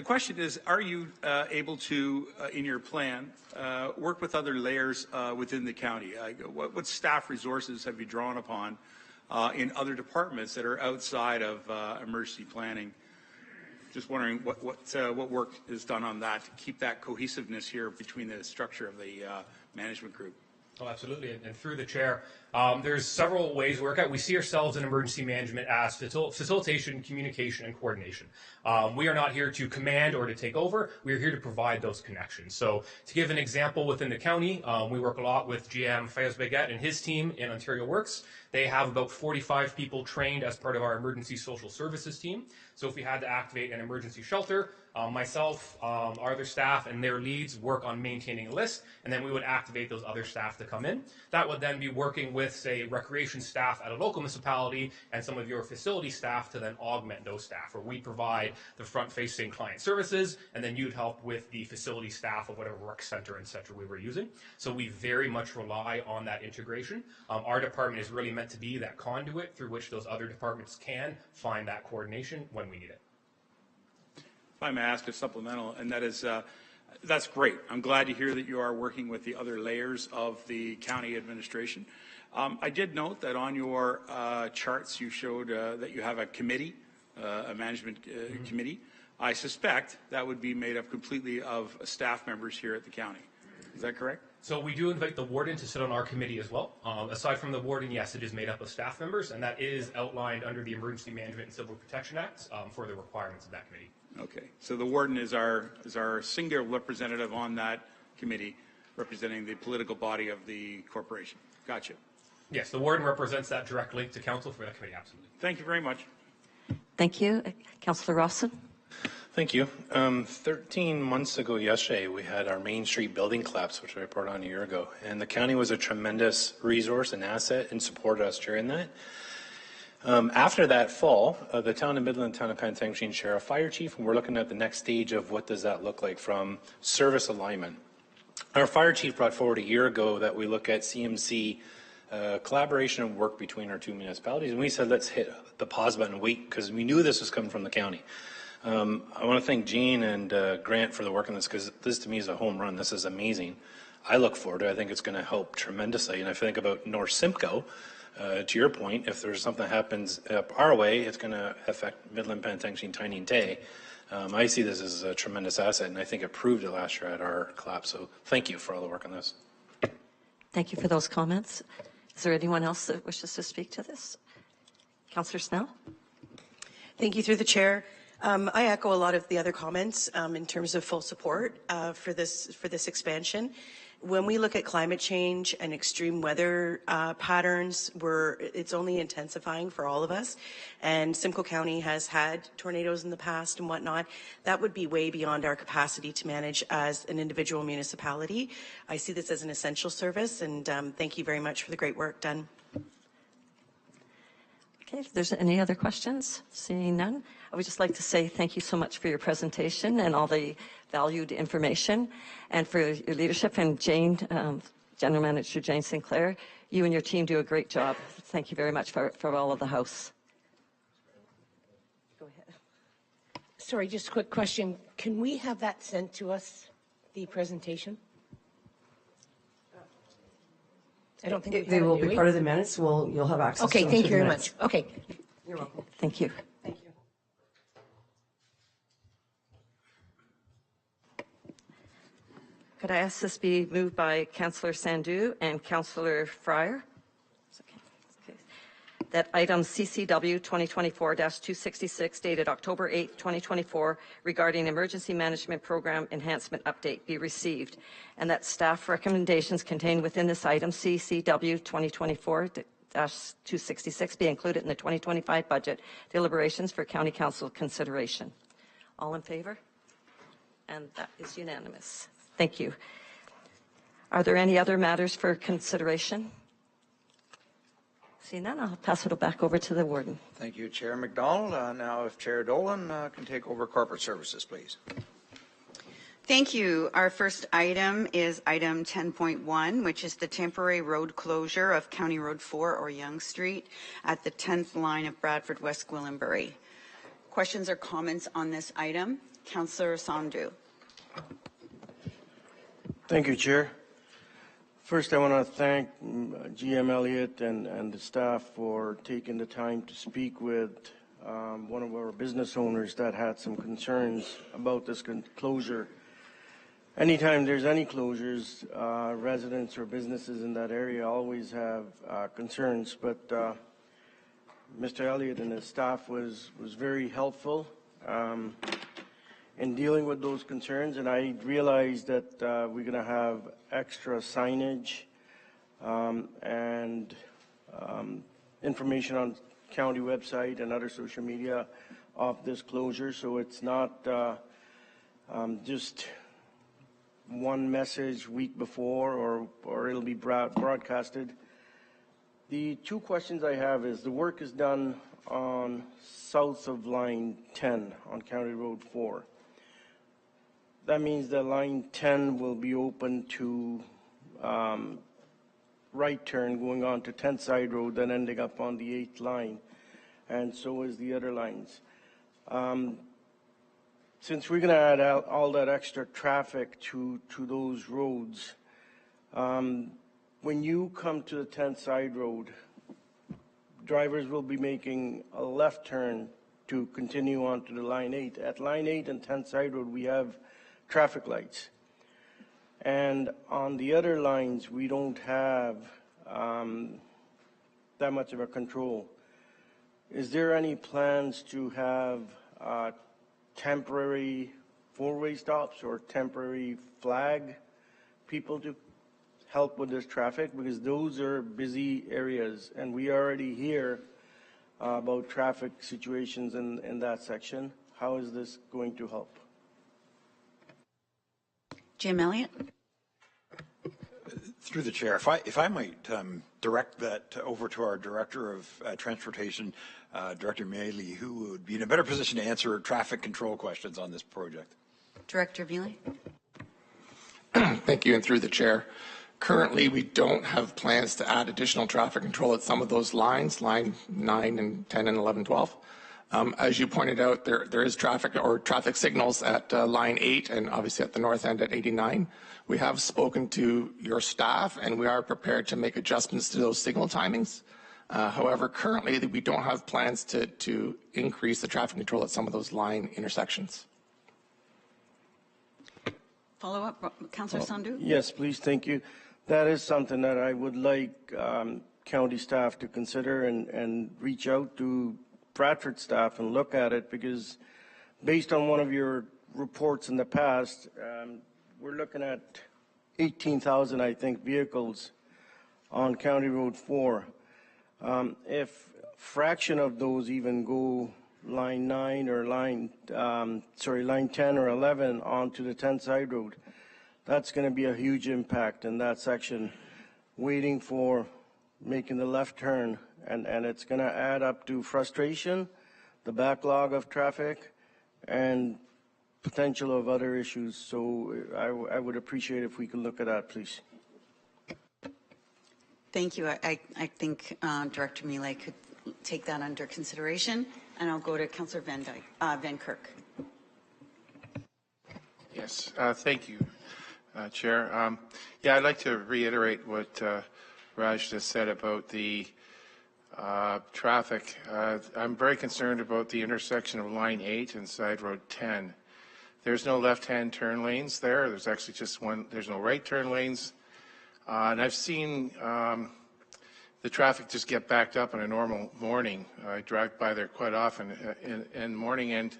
question is, are you able to, in your plan, work with other layers within the county? What staff resources have you drawn upon in other departments that are outside of emergency planning? Just wondering what work is done on that to keep that cohesiveness here between the structure of the management group. Oh, absolutely. And through the chair, there's several ways we work out. We see ourselves in emergency management as facilitation, communication, and coordination. We are not here to command or to take over. We are here to provide those connections. So to give an example within the county, we work a lot with GM Fayez Baguette and his team in Ontario Works. They have about 45 people trained as part of our emergency social services team. So if we had to activate an emergency shelter, myself, our other staff, and their leads work on maintaining a list, and then we would activate those other staff to come in. That would then be working with, say, recreation staff at a local municipality and some of your facility staff to then augment those staff, where we provide the front-facing client services, and then you'd help with the facility staff of whatever rec center, et cetera, we were using. So we very much rely on that integration. Our department is really meant to be that conduit through which those other departments can find that coordination when we need it. If I may ask a supplemental, and that is, that's great. I'm glad to hear that you are working with the other layers of the county administration. I did note that on your charts you showed that you have a committee, a management committee. I suspect that would be made up completely of staff members here at the county. Is that correct? So we do invite the warden to sit on our committee as well. Aside from the warden, yes, it is made up of staff members, and that is outlined under the Emergency Management and Civil Protection Acts for the requirements of that committee. Okay, so the warden is our singular representative on that committee, representing the political body of the corporation. Gotcha. Yes, the warden represents that directly to council for that committee, absolutely. Thank you very much. Thank you. Councillor Rawson. Thank you. 13 months ago yesterday, we had our Main Street building collapse, which I reported on a year ago. And the county was a tremendous resource and asset and supported us during that. After that fall, the town of Midland, town of Pantangine share a fire chief, and we're looking at the next stage of what does that look like from service alignment. Our fire chief brought forward a year ago that we look at CMC collaboration and work between our two municipalities, and we said let's hit the pause button and wait because we knew this was coming from the county. I want to thank Jean and Grant for the work on this because this to me is a home run. This is amazing. I look forward to it. I think it's going to help tremendously, and if I think about North Simcoe, to your point, if there's something that happens up our way, it's going to affect Midland, Pantangine, Tiny and Tay. I see this as a tremendous asset, and I think it proved it last year at our collapse. So thank you for all the work on this. Thank you for those comments. Is there anyone else that wishes to speak to this? Councillor Snell? Thank you through the chair. I echo a lot of the other comments in terms of full support for this expansion. When we look at climate change and extreme weather patterns, it's only intensifying for all of us. And Simcoe County has had tornadoes in the past and whatnot. That would be way beyond our capacity to manage as an individual municipality. I see this as an essential service, and thank you very much for the great work done. Okay, if there's any other questions, seeing none, I would just like to say thank you so much for your presentation and all the valued information and for your leadership. And Jane, General Manager Jane Sinclair, you and your team do a great job. Thank you very much for all of the House. Go ahead. Sorry, just a quick question. Can we have that sent to us, the presentation? I don't think they will be part of the minutes. You'll have access to them. Okay, thank you very much. Okay. You're welcome. Thank you. Thank you. Could I ask this be moved by Councillor Sandhu and Councillor Fryer? That item CCW 2024-266 dated October 8, 2024 regarding Emergency Management Program Enhancement Update be received, and that staff recommendations contained within this item CCW 2024-266 be included in the 2025 budget deliberations for County Council consideration. All in favor? And that is unanimous. Thank you. Are there any other matters for consideration? Seeing none, I'll pass it back over to the warden. Thank you, Chair McDonald. Now, if Chair Dolan can take over corporate services, please. Thank you. Our first item is item 10.1, which is the temporary road closure of County Road 4 or Yonge Street at the 10th line of Bradford West Gwillimbury. Questions or comments on this item? Councillor Sandhu. Thank you, Chair. First, I want to thank GM Elliott and the staff for taking the time to speak with one of our business owners that had some concerns about this closure. Anytime there's any closures, residents or businesses in that area always have concerns, but Mr. Elliott and his staff was very helpful in dealing with those concerns, and I realized that we're going to have extra signage and information on county website and other social media of this closure, so it's not just one message week before or it'll be broadcasted. The two questions I have is the work is done on south of line 10 on County Road 4. That means that line 10 will be open to right turn going on to 10th Side Road, then ending up on the 8th line, and so is the other lines. Since we're going to add all that extra traffic to those roads, when you come to the 10th Side Road, drivers will be making a left turn to continue on to the line 8. At line 8 and 10th Side Road, we have traffic lights. And on the other lines, we don't have that much of a control. Is there any plans to have temporary four-way stops or temporary flag people to help with this traffic? Because those are busy areas, and we already hear about traffic situations in that section. How is this going to help? Jim Elliott. Through the chair, if I might direct that over to our Director of Transportation, Director Mealy, who would be in a better position to answer traffic control questions on this project. Director Mealy. Thank you, and through the chair. Currently, we don't have plans to add additional traffic control at some of those lines, line 9 and 10 and 11, 12. As you pointed out, there is traffic or traffic signals at line 8 and obviously at the north end at 89. We have spoken to your staff and we are prepared to make adjustments to those signal timings. However, currently we don't have plans to increase the traffic control at some of those line intersections. Follow-up, Councillor Sandhu? Yes, please, thank you. That is something that I would like county staff to consider and reach out to Bradford staff and look at it, because based on one of your reports in the past, we're looking at 18,000, I think, vehicles on County Road 4. If fraction of those even go line 9 or line 10 or 11 onto the 10th side road, that's going to be a huge impact in that section, waiting for making the left turn, and it's going to add up to frustration, the backlog of traffic, and potential of other issues. So I would appreciate if we could look at that, please. Thank you. I think Director Millet could take that under consideration, and I'll go to Councillor Van Kirk. Yes, thank you, Chair. Yeah, I'd like to reiterate what Raj just said about the traffic. I'm very concerned about the intersection of Line 8 and Side Road 10. There's no left-hand turn lanes there. There's actually just one. There's no right turn lanes. And I've seen the traffic just get backed up on a normal morning. I drive by there quite often in the morning, and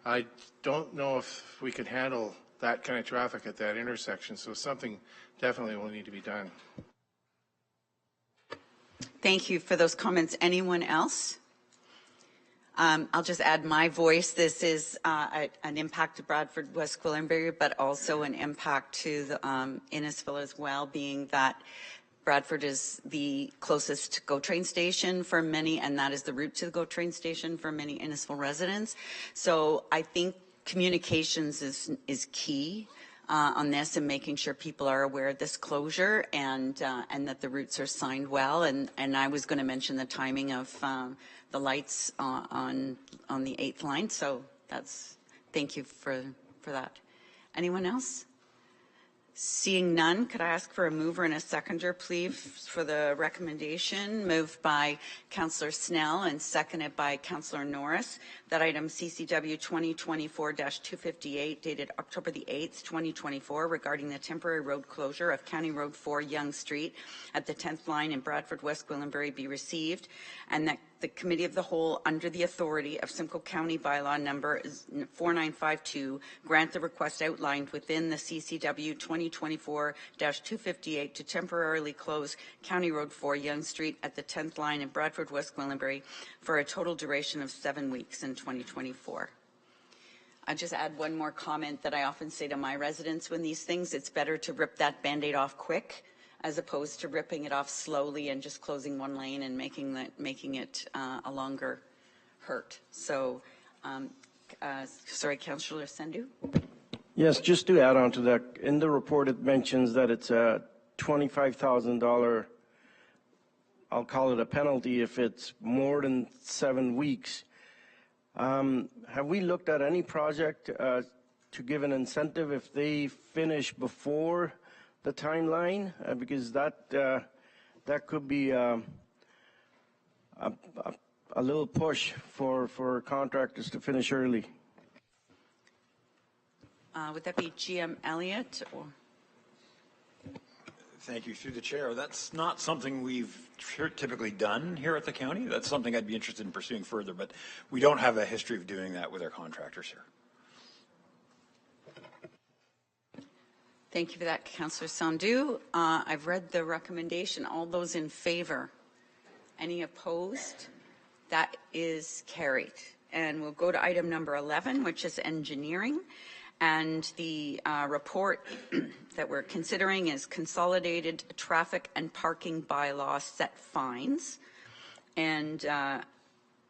I don't know if we could handle that kind of traffic at that intersection. So something definitely will need to be done. Thank you for those comments. Anyone else? I'll just add my voice. This is an impact to Bradford, West Gwillimbury, but also an impact to the, Innisfil as well, being that Bradford is the closest GO train station for many, and that is the route to the GO train station for many Innisfil residents. So I think communications is key on this, and making sure people are aware of this closure, and that the routes are signed well. And I was going to mention the timing of the lights on the 8th line. So thank you for that. Anyone else? Seeing none, could I ask for a mover and a seconder, please, for the recommendation? Moved by Councillor Snell and seconded by Councillor Norris, that item CCW 2024-258, dated October the 8th, 2024, regarding the temporary road closure of County Road 4 Yonge Street at the 10th line in Bradford, West Gwillimbury, be received, and that the Committee of the Whole, under the authority of Simcoe County Bylaw number 4952, grant the request outlined within the CCW 2024-258 to temporarily close County Road 4 Yonge Street at the 10th line in Bradford, West Gwillimbury, for a total duration of 7 weeks in 2024. I'll just add one more comment that I often say to my residents when these things, it's better to rip that Band-Aid off quick, as opposed to ripping it off slowly and just closing one lane and making it a longer hurt. So, sorry, Councillor Sandhu. Yes, just to add on to that, in the report it mentions that it's a $25,000, I'll call it a penalty if it's more than 7 weeks. Have we looked at any project to give an incentive if they finish before the timeline, because that could be a little push for contractors to finish early. Would that be GM Elliott? Or? Thank you. Through the chair, that's not something we've typically done here at the county. That's something I'd be interested in pursuing further, but we don't have a history of doing that with our contractors here. Thank you for that, Councillor Sandhu. I've read the recommendation. All those in favor? Any opposed? That is carried. And we'll go to item number 11, which is engineering. And the report that we're considering is Consolidated Traffic and Parking Bylaw Set Fines. And I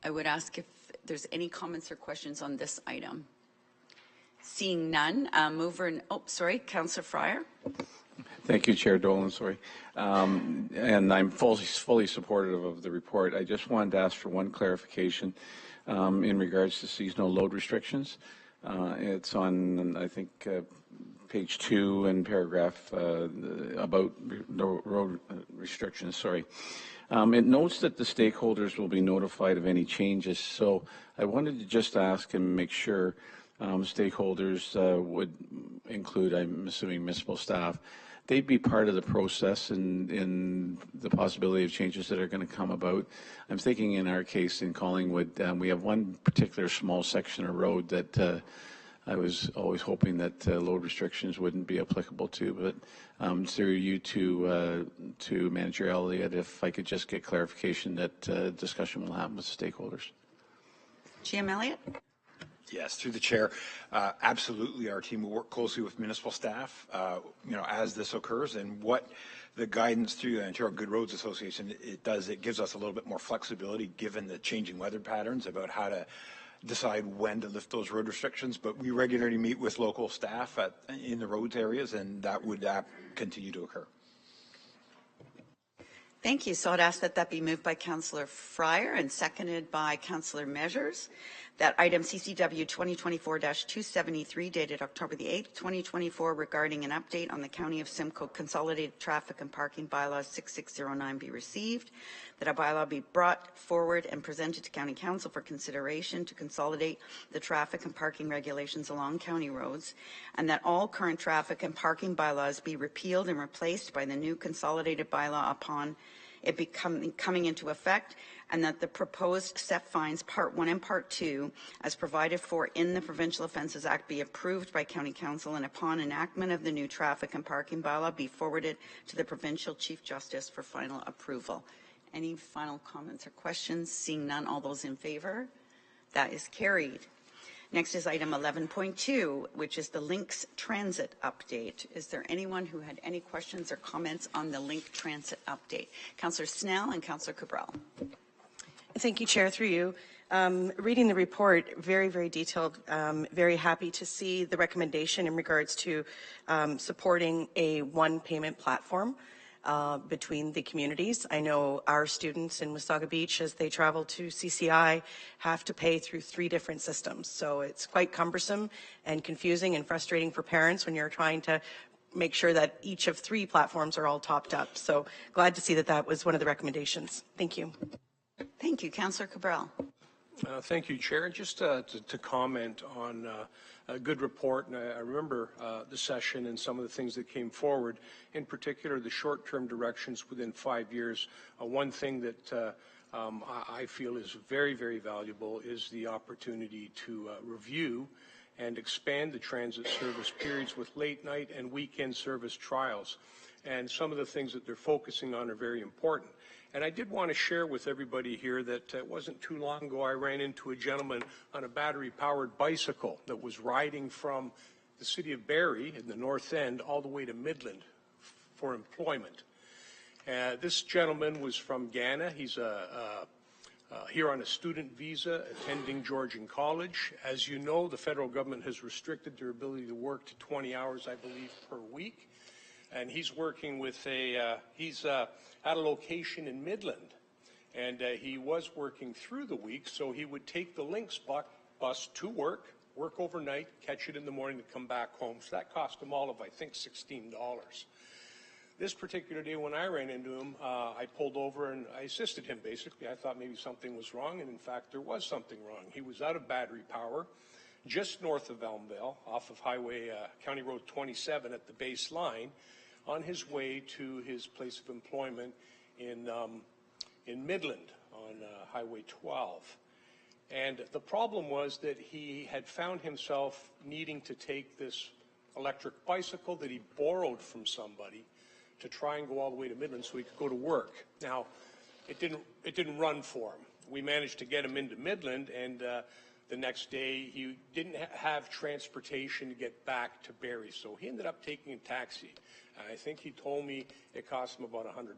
would ask if there's any comments or questions on this item. Seeing none, Councillor Fryer. Thank you, Chair Dolan. And I'm fully supportive of the report. I just wanted to ask for one clarification in regards to seasonal load restrictions. It's on, I think, page 2 and paragraph about the road restrictions. It notes that the stakeholders will be notified of any changes. So I wanted to just ask and make sure. stakeholders would include, I'm assuming, municipal staff. They'd be part of the process in the possibility of changes that are going to come about. I'm thinking in our case in Collingwood, we have one particular small section of road that I was always hoping that load restrictions wouldn't be applicable to, but through you to Manager Elliott, if I could just get clarification that discussion will happen with stakeholders. GM Elliott. Yes, through the chair. Absolutely, our team will work closely with municipal staff, as this occurs, and what the guidance through the Ontario Good Roads Association it gives us a little bit more flexibility given the changing weather patterns about how to decide when to lift those road restrictions. But we regularly meet with local staff in the roads areas, and that would continue to occur. Thank you. So I'd ask that be moved by Councillor Fryer and seconded by Councillor Measures, that item CCW 2024-273 dated October the 8th, 2024, regarding an update on the County of Simcoe Consolidated Traffic and Parking Bylaw 6609 be received, that a bylaw be brought forward and presented to County Council for consideration to consolidate the traffic and parking regulations along county roads, and that all current traffic and parking bylaws be repealed and replaced by the new consolidated bylaw upon it coming into effect, and that the proposed set fines Part 1 and Part 2 as provided for in the Provincial Offences Act be approved by County Council, and upon enactment of the new traffic and parking bylaw be forwarded to the Provincial Chief Justice for final approval. Any final comments or questions? Seeing none, all those in favor? That is carried. Next is item 11.2, which is the Links Transit update. Is there anyone who had any questions or comments on the Link Transit update? Councillor Snell and Councillor Cabral. Thank you, Chair, through you. Reading the report, very, very detailed. Very happy to see the recommendation in regards to supporting a one payment platform between the communities. I know our students in Wasaga Beach, as they travel to CCI, have to pay through 3 different systems. So it's quite cumbersome and confusing and frustrating for parents when you're trying to make sure that each of 3 platforms are all topped up. So glad to see that that was one of the recommendations. Thank you. Thank you. Councillor Cabral. Thank you, Chair. Just to comment on a good report, and I remember the session and some of the things that came forward, in particular the short-term directions within 5 years. One thing that I feel is very, very valuable is the opportunity to review and expand the transit service periods with late night and weekend service trials. And some of the things that they're focusing on are very important. And I did want to share with everybody here that it wasn't too long ago I ran into a gentleman on a battery-powered bicycle that was riding from the city of Barrie in the north end all the way to Midland for employment. This gentleman was from Ghana. He's here on a student visa attending Georgian College. As you know, the federal government has restricted their ability to work to 20 hours, I believe, per week. And he's working with he's at a location in Midland, and he was working through the week, so he would take the Lynx bus to work overnight, catch it in the morning, and come back home. So that cost him all of, I think, $16. This particular day when I ran into him, I pulled over and I assisted him, basically. I thought maybe something was wrong, and in fact, there was something wrong. He was out of battery power, just north of Elmvale, off of Highway County Road 27 at the base line, on his way to his place of employment in Midland on Highway 12. And the problem was that he had found himself needing to take this electric bicycle that he borrowed from somebody to try and go all the way to Midland so he could go to work. Now, it didn't run for him. We managed to get him into Midland, and the next day he didn't have transportation to get back to Barrie, so he ended up taking a taxi. I think he told me it cost him about $100.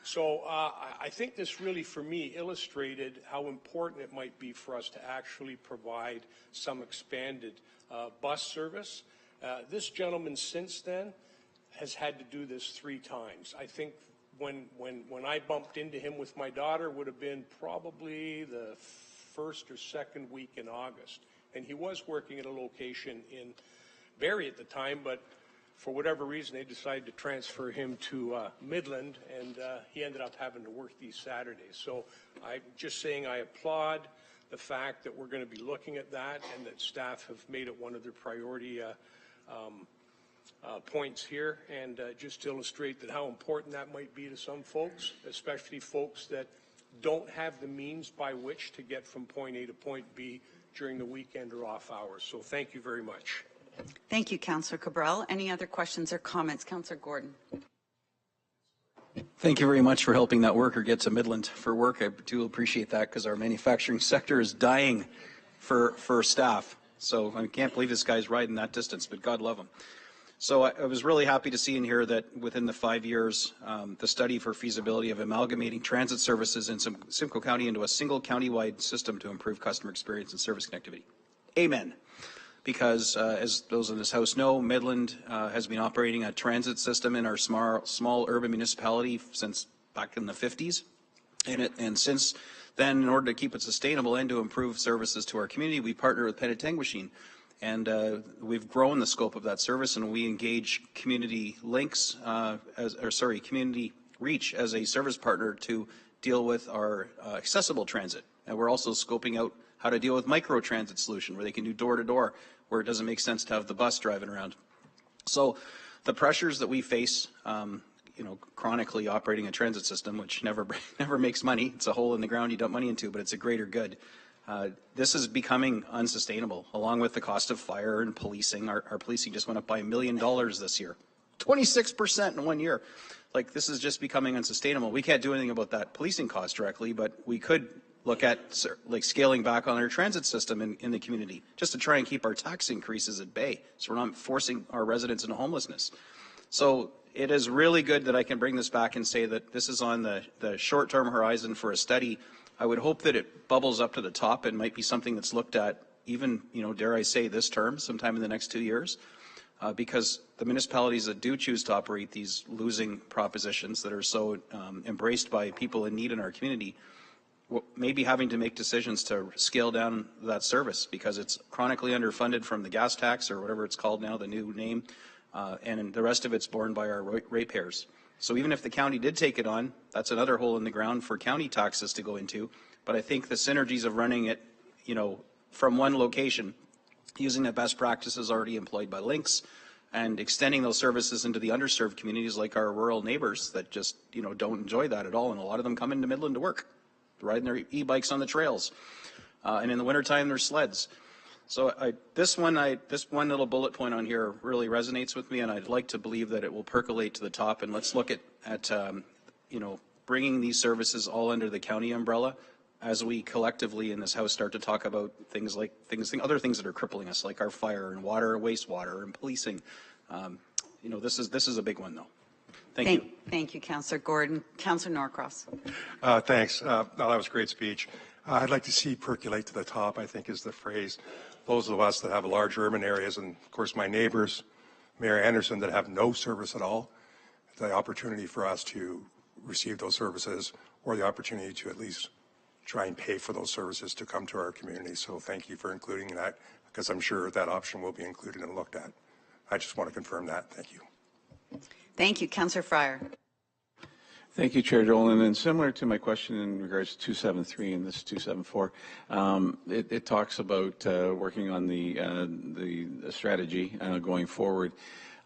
So I think this really, for me, illustrated how important it might be for us to actually provide some expanded bus service. This gentleman since then has had to do this 3 times. I think when I bumped into him with my daughter would have been probably the first or second week in August. And he was working at a location in Barrie at the time, but for whatever reason, they decided to transfer him to Midland, and he ended up having to work these Saturdays. So I'm just saying I applaud the fact that we're going to be looking at that and that staff have made it one of their priority points here, and just to illustrate that how important that might be to some folks, especially folks that don't have the means by which to get from point A to point B during the weekend or off hours. So thank you very much. Thank you, Councillor Cabral. Any other questions or comments? Councillor Gordon. Thank you very much for helping that worker get to Midland for work. I do appreciate that because our manufacturing sector is dying for staff. So I can't believe this guy's riding that distance, but God love him. So I was really happy to see in here that within the 5 years, the study for feasibility of amalgamating transit services in Simcoe County into a single county-wide system to improve customer experience and service connectivity. Amen. Because as those in this House know, Midland has been operating a transit system in our small urban municipality since back in the 50s. And since then, in order to keep it sustainable and to improve services to our community, we partner with Penetangwisheen. And we've grown the scope of that service, and we engage Community Links, Community Reach as a service partner to deal with our accessible transit. And we're also scoping out how to deal with micro-transit solution, where they can do door-to-door, where it doesn't make sense to have the bus driving around. So the pressures that we face, chronically operating a transit system, which never makes money. It's a hole in the ground you dump money into, but it's a greater good. This is becoming unsustainable, along with the cost of fire and policing. Our policing just went up by $1 million this year, 26% in 1 year. Like, this is just becoming unsustainable. We can't do anything about that policing cost directly, but we could look at like scaling back on our transit system in the community, just to try and keep our tax increases at bay, so we're not forcing our residents into homelessness. So it is really good that I can bring this back and say that this is on the short-term horizon for a study. I would hope that it bubbles up to the top and might be something that's looked at even, dare I say, this term, sometime in the next 2 years, because the municipalities that do choose to operate these losing propositions that are so embraced by people in need in our community may be having to make decisions to scale down that service because it's chronically underfunded from the gas tax or whatever it's called now, the new name, and the rest of it's borne by our ratepayers. So even if the county did take it on, that's another hole in the ground for county taxes to go into. But I think the synergies of running it, from one location, using the best practices already employed by Links, and extending those services into the underserved communities like our rural neighbors that just, don't enjoy that at all. And a lot of them come into Midland to work, riding their e-bikes on the trails. And in the wintertime, their sleds. So this one little bullet point on here really resonates with me, and I'd like to believe that it will percolate to the top. And let's look at bringing these services all under the county umbrella as we collectively in this House start to talk about other things that are crippling us, like our fire and water, wastewater, and policing. This is a big one, though. Thank you. Thank you, Councillor Gordon. Councillor Norcross. Thanks. That was a great speech. I'd like to see percolate to the top, I think is the phrase. Those of us that have large urban areas, and of course my neighbors, Mayor Anderson, that have no service at all, the opportunity for us to receive those services, or the opportunity to at least try and pay for those services to come to our community. So thank you for including that, because I'm sure that option will be included and looked at. I just want to confirm that. Thank you. Thank you. Councillor Fryer. Thank you, Chair Dolan. And similar to my question in regards to 273 and this 274, it talks about working on the strategy going forward.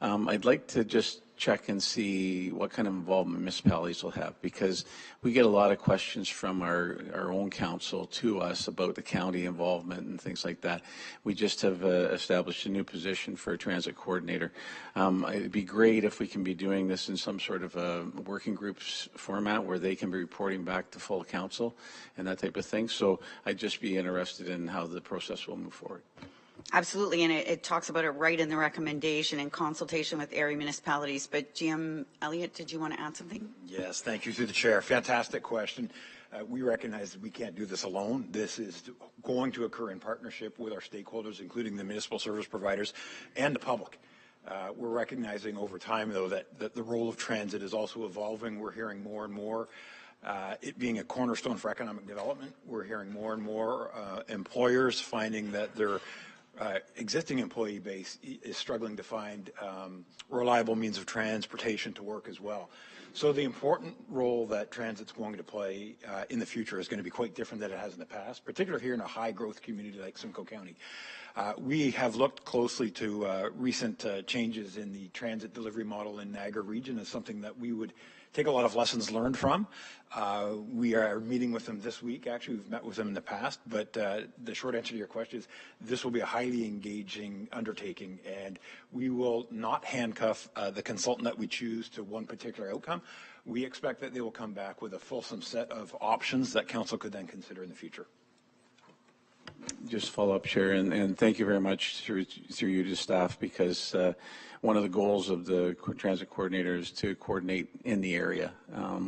I'd like to just check and see what kind of involvement municipalities will have, because we get a lot of questions from our own council to us about the county involvement and things like that. We just have established a new position for a transit coordinator. It'd be great if we can be doing this in some sort of a working groups format where they can be reporting back to full council and that type of thing. So I'd just be interested in how the process will move forward. Absolutely, and it talks about it right in the recommendation in consultation with area municipalities. But GM Elliott, did you want to add something? Yes, thank you through the chair. Fantastic question. We recognize that we can't do this alone. This is going to occur in partnership with our stakeholders, including the municipal service providers and the public. We're recognizing over time, though, that the role of transit is also evolving. We're hearing more and more it being a cornerstone for economic development. We're hearing more and more employers finding that they're existing employee base is struggling to find reliable means of transportation to work as well. So the important role that transit's going to play in the future is going to be quite different than it has in the past, particularly here in a high-growth community like Simcoe County. We have looked closely to recent changes in the transit delivery model in Niagara region as something that we would take a lot of lessons learned from. We are meeting with them this week. Actually, we've met with them in the past, but the short answer to your question is this will be a highly engaging undertaking, and we will not handcuff the consultant that we choose to one particular outcome. We expect that they will come back with a fulsome set of options that council could then consider in the future. Just follow up, Chair, and thank you very much through you to staff, because one of the goals of the transit coordinator is to coordinate in the area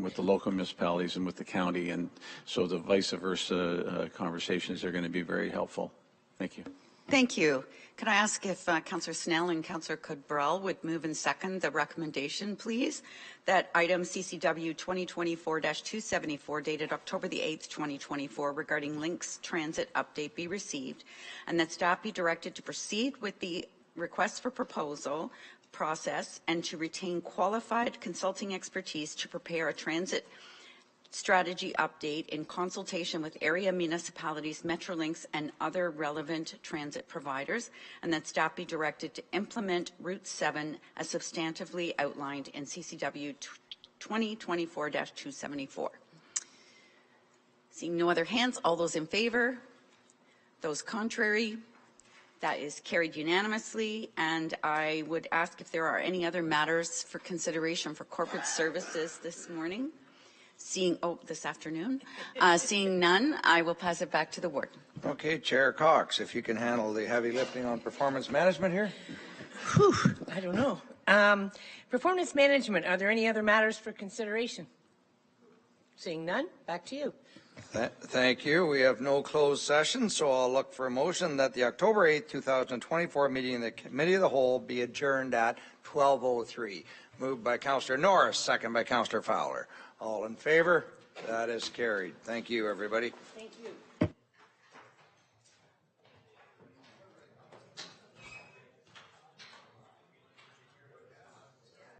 with the local municipalities and with the county, and so the vice versa conversations are going to be very helpful. Thank you. Thank you. Could I ask if Councillor Snell and Councillor Cabral would move and second the recommendation, please, that item CCW 2024-274 dated October the 8th, 2024 regarding Lynx Transit update be received, and that staff be directed to proceed with the request for proposal process and to retain qualified consulting expertise to prepare a transit strategy update in consultation with area municipalities, Metrolinx, and other relevant transit providers, and that staff be directed to implement Route 7 as substantively outlined in CCW 2024-274. Seeing no other hands, all those in favor? Those contrary? That is carried unanimously, and I would ask if there are any other matters for consideration for corporate services this morning. This afternoon. Seeing none, I will pass it back to the warden. Okay, Chair Cox, if you can handle the heavy lifting on performance management here. Whew, I don't know. Performance management, are there any other matters for consideration? Seeing none, back to you. Thank you. We have no closed session, so I'll look for a motion that the October 8th, 2024 meeting of the Committee of the Whole be adjourned at 12:03. Moved by Councillor Norris, second by Councillor Fowler. All in favor? That is carried. Thank you, everybody. Thank you.